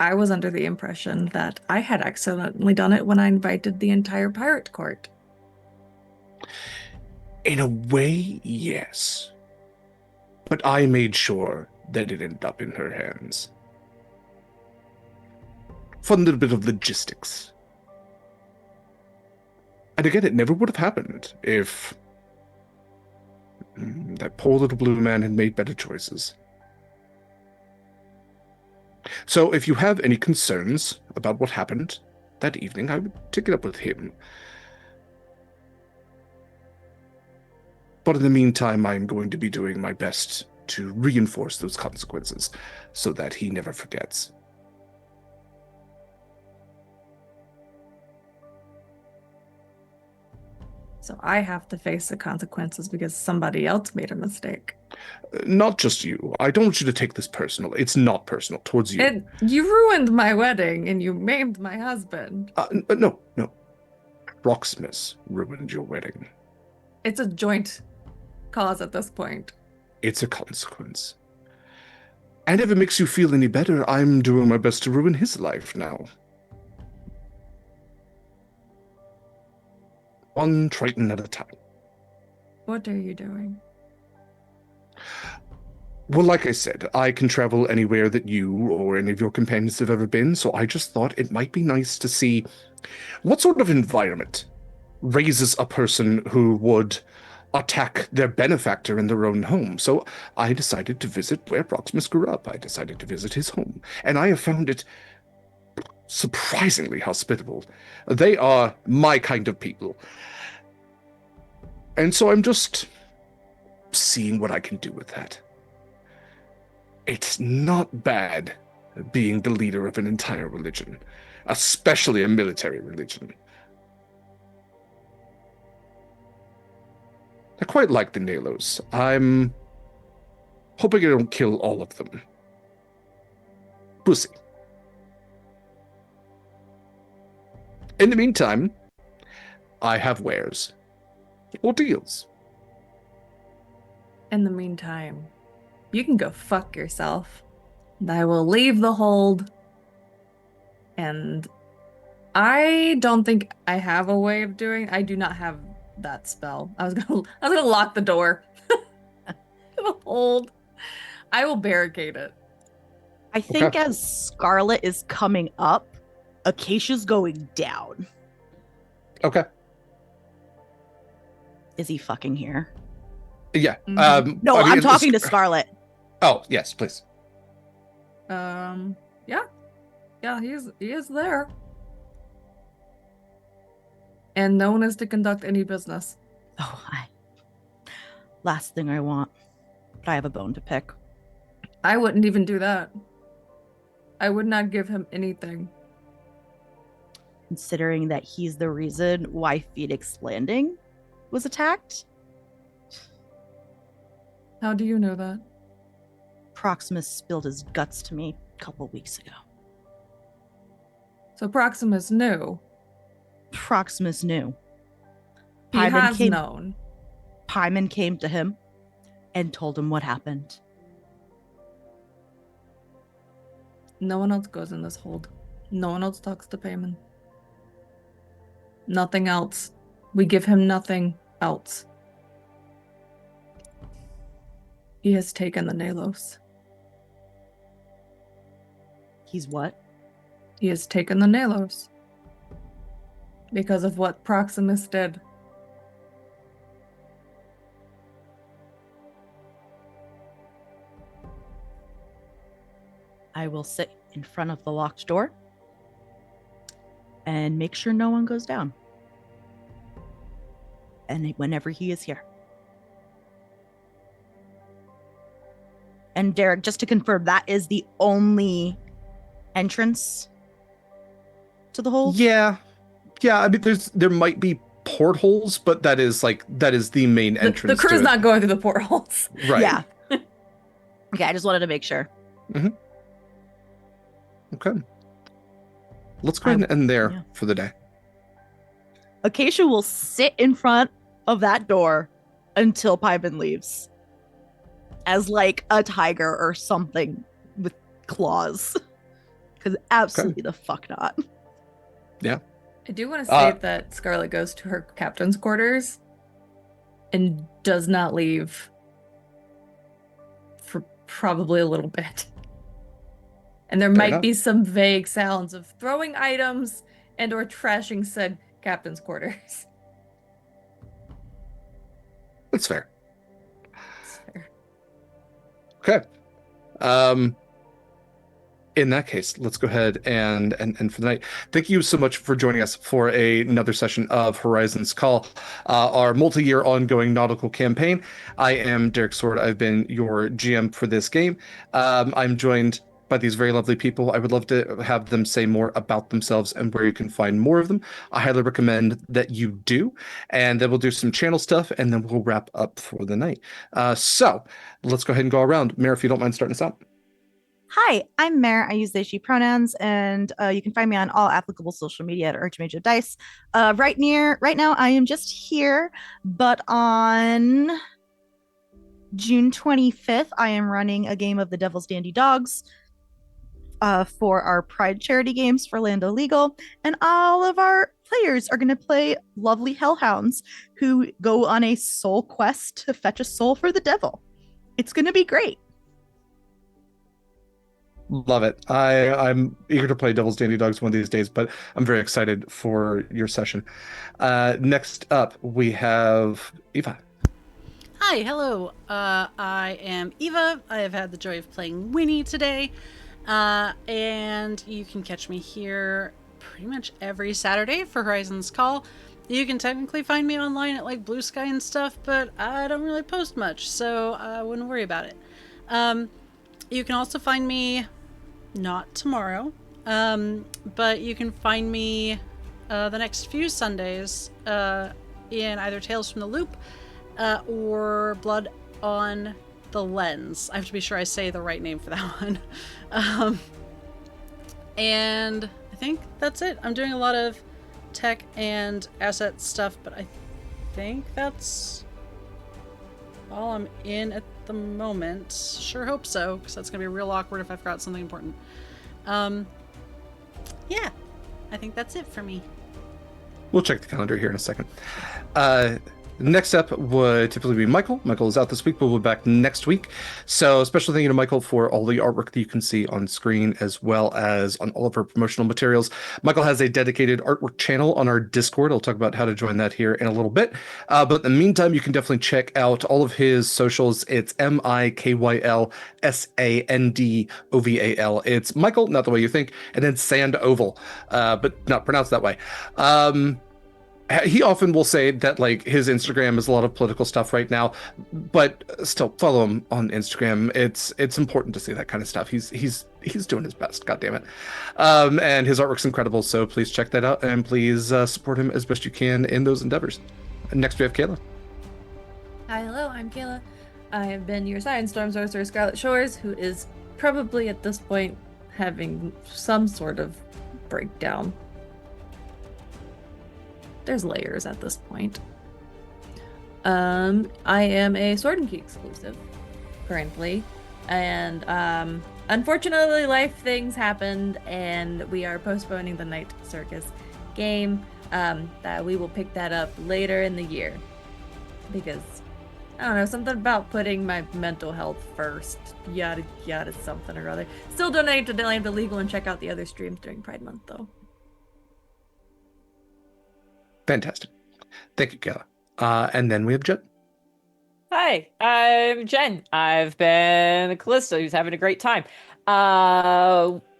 I was under the impression that I had accidentally done it when I invited the entire pirate court. In a way, yes. But I made sure that it ended up in her hands. Fun little bit of logistics. And again, it never would have happened if that poor little blue man had made better choices. So if you have any concerns about what happened that evening, I would take it up with him. But in the meantime, I'm going to be doing my best to reinforce those consequences so that he never forgets. So I have to face the consequences because somebody else made a mistake. Not just you. I don't want you to take this personal. It's not personal towards you. You ruined my wedding and you maimed my husband. No. Proximus ruined your wedding. It's a joint cause at this point. It's a consequence. And if it makes you feel any better, I'm doing my best to ruin his life now. One Triton at a time. What are you doing? Well, like I said, I can travel anywhere that you or any of your companions have ever been, so I just thought it might be nice to see what sort of environment raises a person who would attack their benefactor in their own home. So I decided to visit where Proximus grew up. I decided to visit his home, and I have found it surprisingly hospitable. They are my kind of people. And so I'm just seeing what I can do with that. It's not bad being the leader of an entire religion, especially a military religion. I quite like the Nalos. I'm hoping I don't kill all of them. We'll see. In the meantime, I have wares or deals. In the meantime, you can go fuck yourself. And I will leave the hold. And I don't think I have a way of doing. I do not have that spell. I was gonna lock the door. The hold. I will barricade it. I think Okay. as Scarlett is coming up, Acacia's going down. Okay. Is he fucking here? Yeah. Mhm. No, I'm talking to Scarlett. Oh, yes, please. Yeah, he is there. And no one is to conduct any business. Oh, last thing I want. But I have a bone to pick. I wouldn't even do that. I would not give him anything. Considering that he's the reason why Phoenix Landing was attacked. How do you know that? Proximus spilled his guts to me a couple weeks ago. So Proximus knew. Proximus knew. He has known. Paimon came to him and told him what happened. No one else goes in this hold. No one else talks to Paimon. Nothing else. We give him nothing else. He has taken the Nalos. He's what? He has taken the Nalos. Because of what Proximus did. I will sit in front of the locked door and make sure no one goes down. And whenever he is here. And Derek, just to confirm, that is the only entrance to the hold? Yeah. Yeah, I mean there might be portholes, but that is the main entrance. The crew's to it. not going through the portholes. Right. Yeah. Okay, I just wanted to make sure. Okay. Let's go ahead and end there yeah. for the day. Acacia will sit in front of that door until Paimon leaves. As like a tiger or something with claws. Because absolutely the fuck not. Yeah. I do want to say that Scarlett goes to her captain's quarters and does not leave for probably a little bit. And there might be some vague sounds of throwing items and or trashing said captain's quarters. That's fair. That's fair. Okay. In that case, let's go ahead and for the night. Thank you so much for joining us for another session of Horizons Call, our multi-year ongoing nautical campaign. I am Derek Sword. I've been your GM for this game. I'm joined by these very lovely people. I would love to have them say more about themselves and where you can find more of them. I highly recommend that you do. And then we'll do some channel stuff, and then we'll wrap up for the night. So let's go ahead and go around. Mare, if you don't mind starting us out. Hi, I'm Mare. I use they, she pronouns, and you can find me on all applicable social media at Archmage of Dice. Right now, I am just here, but on June 25th, I am running a game of the Devil's Dandy Dogs for our Pride charity games for Lando Legal, and all of our players are going to play lovely hellhounds who go on a soul quest to fetch a soul for the devil. It's going to be great. Love it. I'm eager to play Devil's Dandy Dogs one of these days, but I'm very excited for your session. Next up, we have Eva. Hi, hello. I am Eva. I have had the joy of playing Winnie today. And you can catch me here pretty much every Saturday for Horizons Call. You can technically find me online at like BlueSky and stuff, but I don't really post much, so I wouldn't worry about it. You can also find me, not tomorrow, but you can find me the next few Sundays in either Tales from the Loop or Blood on the Lens. I have to be sure I say the right name for that one. And I think that's it. I'm doing a lot of tech and asset stuff, but I think that's all I'm in at the moment. Sure hope so, because that's going to be real awkward if I forgot something important. Yeah, I think that's it for me. We'll check the calendar here in a second. Next up would typically be Mikyl. Mikyl is out this week, but we'll be back next week. So special thank you to Mikyl for all the artwork that you can see on screen, as well as on all of our promotional materials. Mikyl has a dedicated artwork channel on our Discord. I'll talk about how to join that here in a little bit. But in the meantime, you can definitely check out all of his socials. It's MIKYLSANDOVAL. It's Mikyl, not the way you think, and then Sandoval, but not pronounced that way. He often will say that like his Instagram is a lot of political stuff right now, but still follow him on Instagram. It's important to see that kind of stuff. He's doing his best. God damn it. And his artwork's incredible. So please check that out and please support him as best you can in those endeavors. Next we have Kaila. Hi, hello, I'm Kaila. I have been your Siren Storm Sorcerer Scarlett Shores, who is probably at this point having some sort of breakdown. There's layers at this point. I am a Sword and Key exclusive currently, and unfortunately life things happened and we are postponing the Night Circus game. That we will pick that up later in the year, because I don't know, something about putting my mental health first, yada yada something or other. Still donate to Land Illegal and check out the other streams during Pride Month though. Fantastic. Thank you, Kaila. And then we have Jenn. Hi, I'm Jenn. I've been Kallista, who's having a great time.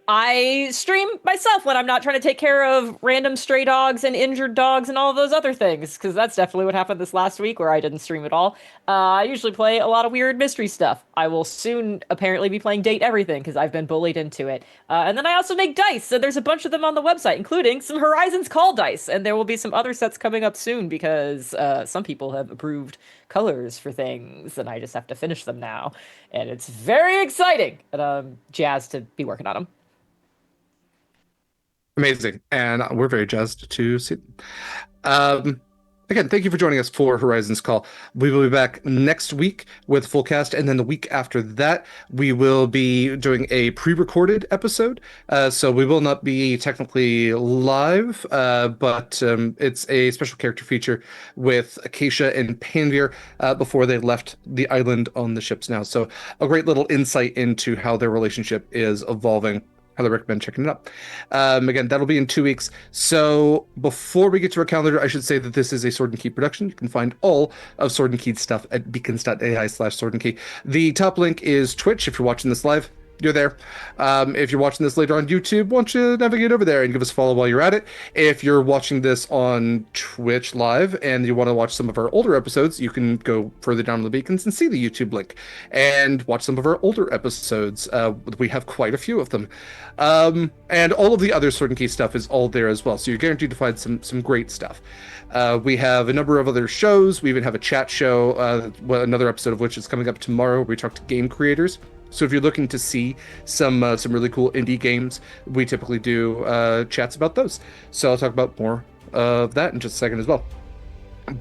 I stream myself when I'm not trying to take care of random stray dogs and injured dogs and all of those other things, because that's definitely what happened this last week where I didn't stream at all. I usually play a lot of weird mystery stuff. I will soon apparently be playing Date Everything because I've been bullied into it. And then I also make dice, so there's a bunch of them on the website, including some Horizons Call dice, and there will be some other sets coming up soon because some people have approved colors for things, and I just have to finish them now. And it's very exciting, and I'm jazzed to be working on them. Amazing. And we're very jazzed to see them. Again, thank you for joining us for Horizons Call. We will be back next week with full cast, and then the week after that, we will be doing a pre-recorded episode. So we will not be technically live, but it's a special character feature with Acacia and Panvir before they left the island on the ships now. So a great little insight into how their relationship is evolving. Highly recommend checking it out. Again, that'll be in 2 weeks. So before we get to our calendar, I should say that this is a Sword and Key production. You can find all of Sword and Key's stuff at beacons.ai/Sword and Key. The top link is Twitch. If you're watching this live, you're there. If you're watching this later on YouTube, why don't you navigate over there and give us a follow while you're at it. If you're watching this on Twitch live and you want to watch some of our older episodes, you can go further down in the beacons and see the YouTube link and watch some of our older episodes. We have quite a few of them. And all of the other Sword and Key stuff is all there as well. So you're guaranteed to find some great stuff. We have a number of other shows. We even have a chat show, another episode of which is coming up tomorrow, where we talk to game creators. So if you're looking to see some really cool indie games, we typically do chats about those. So I'll talk about more of that in just a second as well.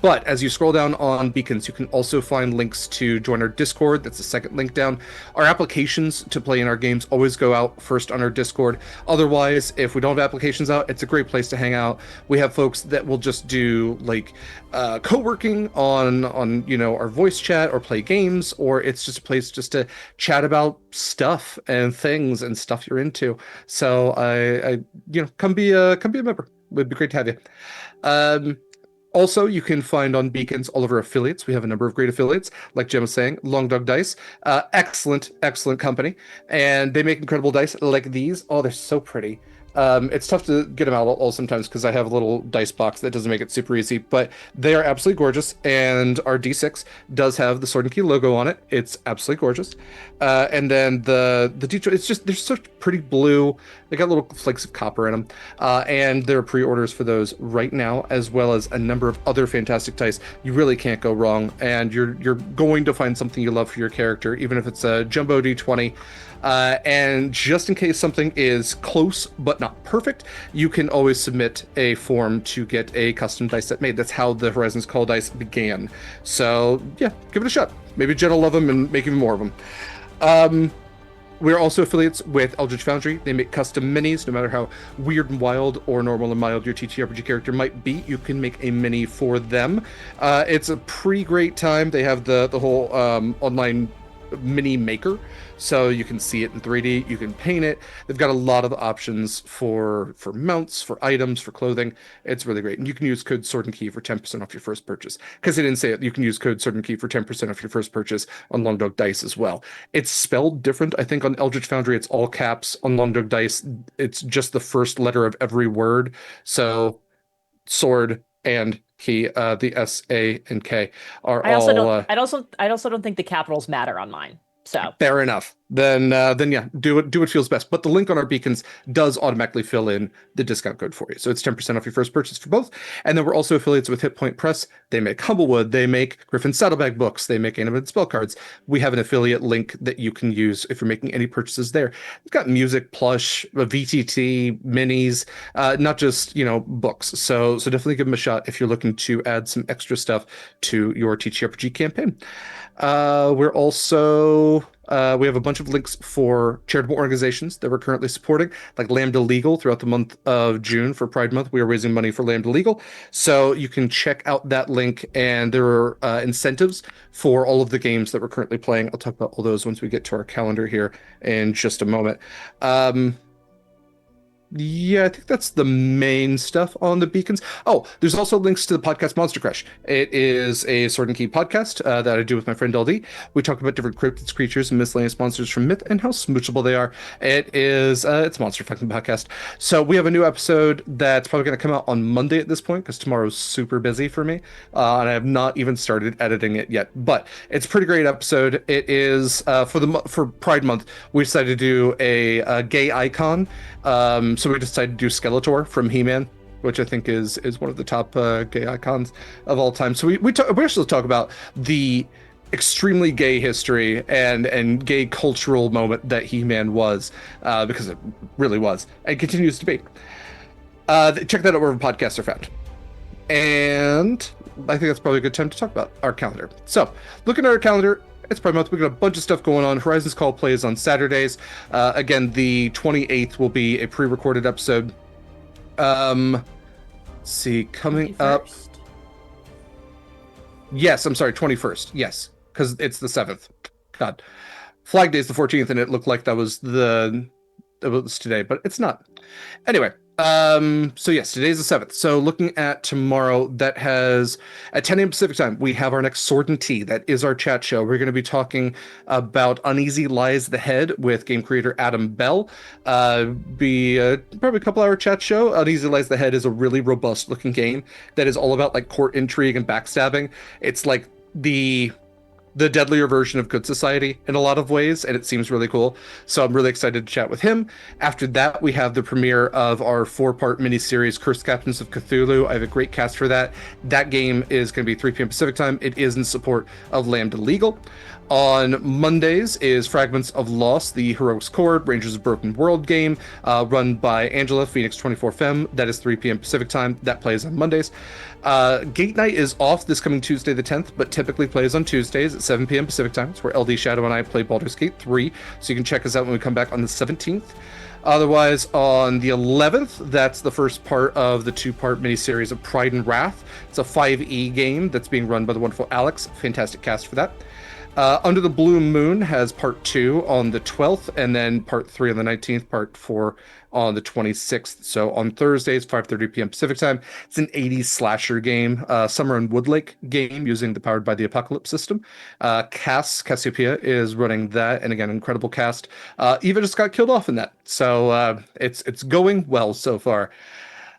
But as you scroll down on Beacons, you can also find links to join our Discord. That's the second link down. Our applications to play in our games always go out first on our Discord. Otherwise, if we don't have applications out, it's a great place to hang out. We have folks that will just do like co-working on our voice chat or play games, or it's just a place just to chat about stuff and things and stuff you're into. So I come be a member. It'd be great to have you. Also, you can find on Beacons all of our affiliates. We have a number of great affiliates, like Jim was saying, Long Dog Dice. Excellent company. And they make incredible dice like these. Oh, they're so pretty. It's tough to get them out all sometimes because I have a little dice box that doesn't make it super easy, but they are absolutely gorgeous. And our D6 does have the Sword and Key logo on it. It's absolutely gorgeous. And then the D12, they're such pretty blue. They got little flakes of copper in them. And there are pre-orders for those right now, as well as a number of other fantastic dice. You really can't go wrong. And you're going to find something you love for your character, even if it's a jumbo D20. And just in case something is close but not perfect, you can always submit a form to get a custom dice set made. That's how the Horizons Call dice began. So yeah, give it a shot. Maybe Jen will love them and make even more of them. We're also affiliates with Eldritch Foundry. They make custom minis. No matter how weird and wild or normal and mild your TTRPG character might be, you can make a mini for them. It's a pretty great time. They have the whole online mini maker, so you can see it in 3D, you can paint it. They've got a lot of options for mounts, for items, for clothing. It's really great. And you can use code Sword and Key for 10% off your first purchase. Because they didn't say it, you can use code Sword and Key for 10% off your first purchase on Long Dog Dice as well. It's spelled different. I think on Eldritch Foundry it's all caps. On Long Dog Dice it's just the first letter of every word. So Sword and Key, the S, A, and K are I also all. I also don't think the capitals matter on mine. So Fair enough. Then yeah, do what feels best. But the link on our beacons does automatically fill in the discount code for you. So it's 10% off your first purchase for both. And then we're also affiliates with Hit Point Press. They make Humblewood. They make Griffin Saddlebag books. They make animated spell cards. We have an affiliate link that you can use if you're making any purchases there. We've got music, plush, VTT, minis, not just, books. So definitely give them a shot if you're looking to add some extra stuff to your TTRPG campaign. We're also we have a bunch of links for charitable organizations that we're currently supporting, like Lambda Legal. Throughout the month of June for Pride Month, we are raising money for Lambda Legal. So you can check out that link, and there are incentives for all of the games that we're currently playing. I'll talk about all those once we get to our calendar here in just a moment. Yeah, I think that's the main stuff on the beacons. Oh, there's also links to the podcast Monster Crush. It is a Sword and Key podcast that I do with my friend LD. We talk about different cryptids, creatures, and miscellaneous monsters from myth and how smoochable they are. It's a monster fucking podcast. So we have a new episode that's probably going to come out on Monday at this point, because tomorrow's super busy for me, and I have not even started editing it yet. But it's a pretty great episode. It is for Pride Month. We decided to do a gay icon. So we decided to do Skeletor from He-Man, which I think is one of the top gay icons of all time. So we actually talk about the extremely gay history and gay cultural moment that He-Man was, because it really was and continues to be. Check that out wherever podcasts are found. And I think that's probably a good time to talk about our calendar. So looking at our calendar, it's Pride Month. We've got a bunch of stuff going on. Horizons Call plays on Saturdays. Again, the 28th will be a pre-recorded episode. Let's see, coming 21st. Up. Yes, I'm sorry, 21st. Yes, because it's the 7th. God. Flag Day is the 14th, and it looked like it was today, but it's not. Anyway. So yes, today's the 7th. So looking at tomorrow, that has at 10 a.m. Pacific time, we have our next Sword and Tea. That is our chat show. We're going to be talking about Uneasy Lies the Head with game creator Adam Bell. Be probably a couple-hour chat show. Uneasy Lies the Head is a really robust looking game that is all about like court intrigue and backstabbing. It's like the deadlier version of Good Society in a lot of ways, and it seems really cool. So I'm really excited to chat with him. After that, we have the premiere of our 4-part miniseries, Cursed Captains of Cthulhu. I have a great cast for that. That game is going to be 3 p.m. Pacific time. It is in support of Lambda Legal. On Mondays is Fragments of Lost, the Heroics Chord, Rangers of Broken World game, run by Angela, Phoenix 24 Femme. That is 3 p.m. Pacific time. That plays on Mondays. Gate Night is off this coming Tuesday the 10th, but typically plays on Tuesdays at 7 p.m. Pacific time. It's where LD Shadow and I play Baldur's Gate 3, so you can check us out when we come back on the 17th. Otherwise, on the 11th, that's the first part of the 2-part miniseries of Pride and Wrath. It's a 5e game that's being run by the wonderful Alex. Fantastic cast for that. Under the Blue Moon has part 2 on the 12th, and then part 3 on the 19th, part 4 on the 26th. So on Thursdays, 5:30 p.m. Pacific time. It's an 80s slasher game, Summer in Woodlake game using the Powered by the Apocalypse system. Cassiopeia is running that, and again, incredible cast. Eva just got killed off in that, so it's going well so far.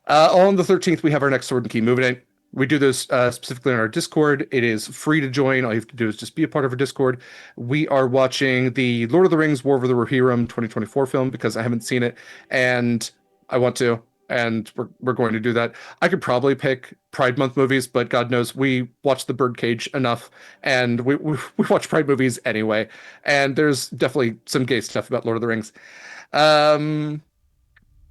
On the 13th, we have our next Sword and Key movie night. We do this specifically on our Discord. It is free to join. All you have to do is just be a part of our Discord. We are watching the Lord of the Rings War of the Rohirrim 2024 film because I haven't seen it, and I want to. and we're going to do that. I could probably pick Pride Month movies, but God knows we watch the Birdcage enough, and we watch Pride movies anyway. And there's definitely some gay stuff about Lord of the Rings. Um,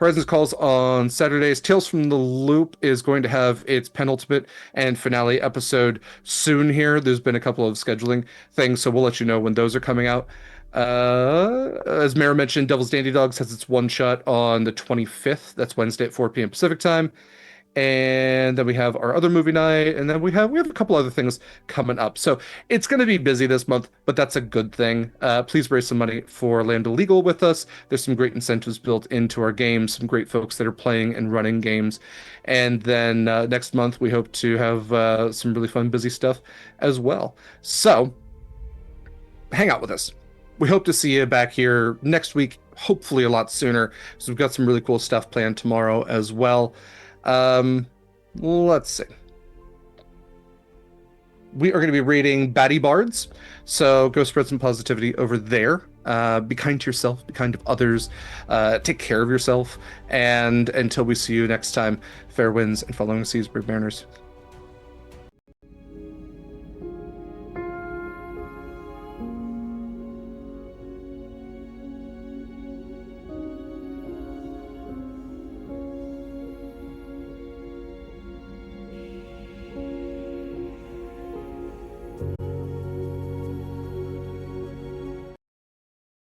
Horizons calls on Saturdays. Tales from the Loop is going to have its penultimate and finale episode soon here. There's been a couple of scheduling things, so we'll let you know when those are coming out. As Mara mentioned, Devil's Dandy Dogs has its one shot on the 25th. That's Wednesday at 4 p.m. Pacific time. And then we have our other movie night, and then we have a couple other things coming up. So it's going to be busy this month, but that's a good thing. Please raise some money for Land Illegal with us. There's some great incentives built into our games, some great folks that are playing and running games. And then next month we hope to have some really fun, busy stuff as well. So hang out with us. We hope to see you back here next week, hopefully a lot sooner. So we've got some really cool stuff planned tomorrow as well. Let's see. We are going to be reading Batty Bards, so go spread some positivity over there. Be kind to yourself, be kind to others, take care of yourself, and until we see you next time, fair winds and following seas, brave mariners.